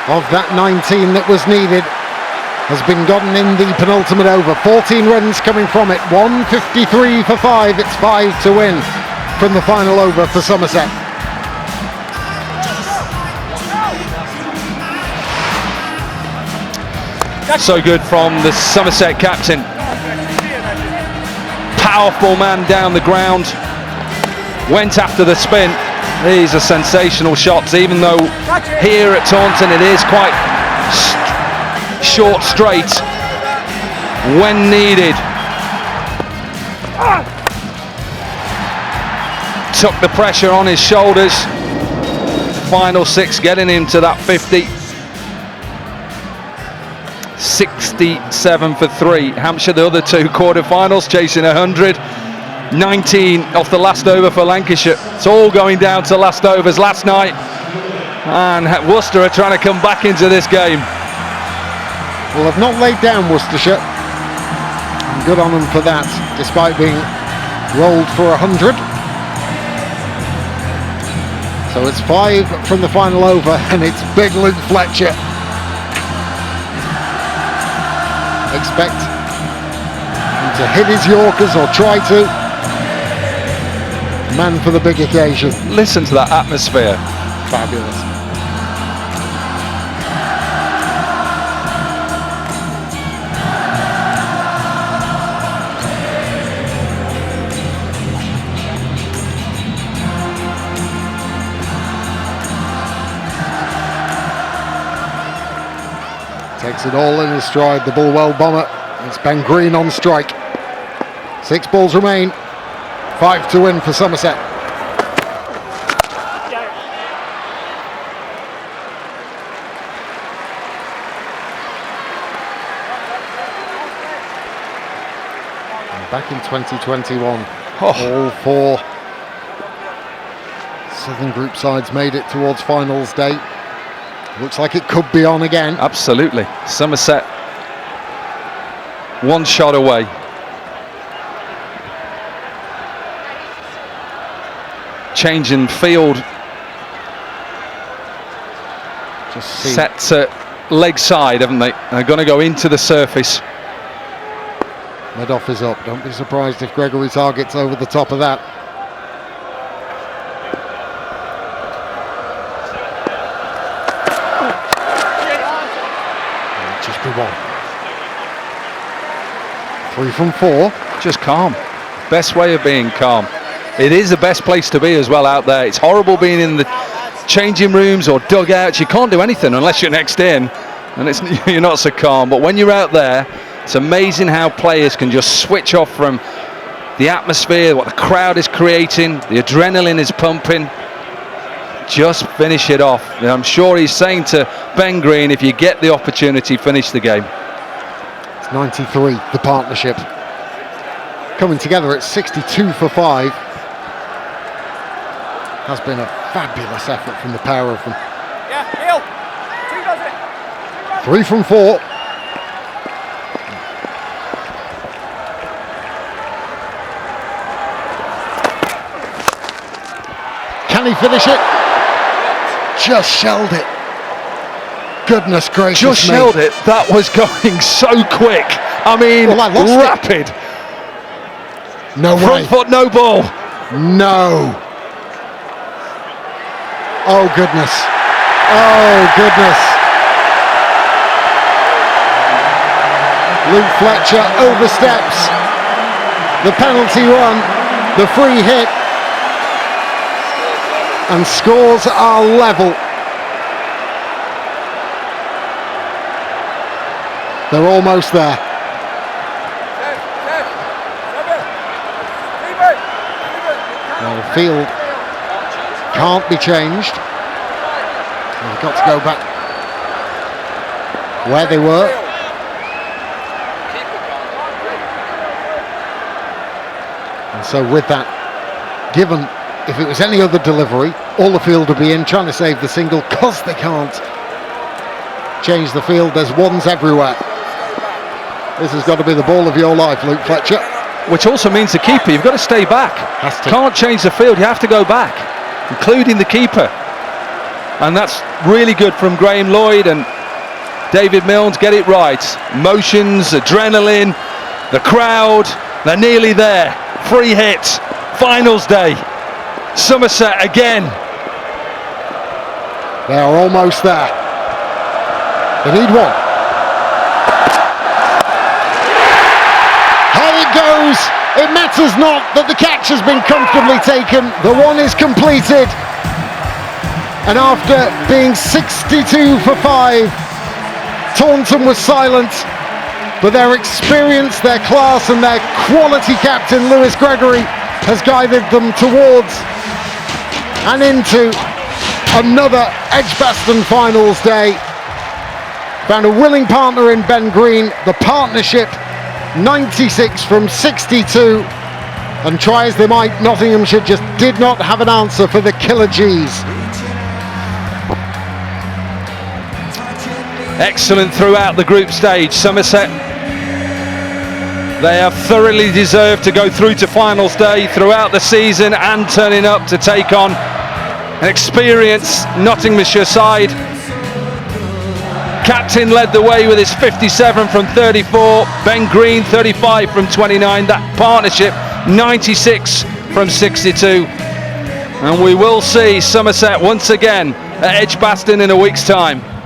of that 19 that was needed has been gotten in the penultimate over. 14 runs coming from it. 153 for 5. It's 5 to win from the final over for Somerset. So good from the Somerset captain. Powerful man down the ground. Went after the spin. These are sensational shots, even though here at Taunton it is quite short straight when needed. Took the pressure on his shoulders. Final 6 getting him to that 50. 67 for 3. Hampshire, the other 2 quarterfinals, chasing 100. 19 off the last over for Lancashire. It's all going down to last overs last night, and Worcester are trying to come back into this game. Well, they've not laid down Worcestershire, and good on them for that, despite being rolled for 100. So it's 5 from the final over, and it's big Luke Fletcher expect him to hit his Yorkers or try to. Man for the big occasion. Listen to that atmosphere. Fabulous. Takes it all in his stride, the Bulwell bomber. It's Ben Green on strike. 6 balls remain. 5 to win for Somerset. And back in 2021, all 4 Southern Group sides made it towards finals day. Looks like it could be on again. Absolutely. Somerset 1 shot away. Change in field. Just set to leg side, haven't they? They're going to go into the surface. Mid-off is up. Don't be surprised if Gregory targets over the top of that. Just be 1. 3 from 4. Just calm. Best way of being calm. It is the best place to be as well out there. It's horrible being in the changing rooms or dugouts. You can't do anything unless you're next in, and you're not so calm. But when you're out there, it's amazing how players can just switch off from the atmosphere, what the crowd is creating, the adrenaline is pumping. Just finish it off. And I'm sure he's saying to Ben Green, if you get the opportunity, finish the game. It's 93, the partnership. Coming together at 62 for 5. Has been a fabulous effort from the pair of them. Yeah, heel. 2 does it. 3 from 4. Can he finish it? Just shelled it. Goodness gracious me. Just shelled it. That was going so quick. I mean, rapid. No way. Front foot, no ball. No. Oh goodness. Oh goodness. Luke Fletcher oversteps the penalty run, the free hit, and scores are level. They're almost there. Well, the field can't be changed. They've got to go back where they were. And so with that, given if it was any other delivery, all the field would be in trying to save the single. Because they can't change the field, there's ones everywhere. This has got to be the ball of your life, Luke Fletcher. Which also means the keeper, you've got to stay back. Can't change the field, you have to go back, including the keeper. And that's really good from Graham Lloyd and David Milnes. Get it right. Motions, adrenaline, the crowd, they're nearly there. Free hit, finals day. Somerset again. They are almost there. They need one. How it goes, it matters not that the catch has been comfortably taken. The one is completed. And after being 62 for 5, Taunton was silent, but their experience, their class and their quality captain, Lewis Gregory, has guided them towards and into another Edgbaston finals day. Found a willing partner in Ben Green, the partnership 96 from 62, and try as they might, Nottinghamshire just did not have an answer for the Killer G's. Excellent throughout the group stage, Somerset. They have thoroughly deserved to go through to finals day throughout the season and turning up to take on an experienced Nottinghamshire side. Captain led the way with his 57 from 34. Ben Green 35 from 29. That partnership 96 from 62. And we will see Somerset once again at Edgbaston in a week's time.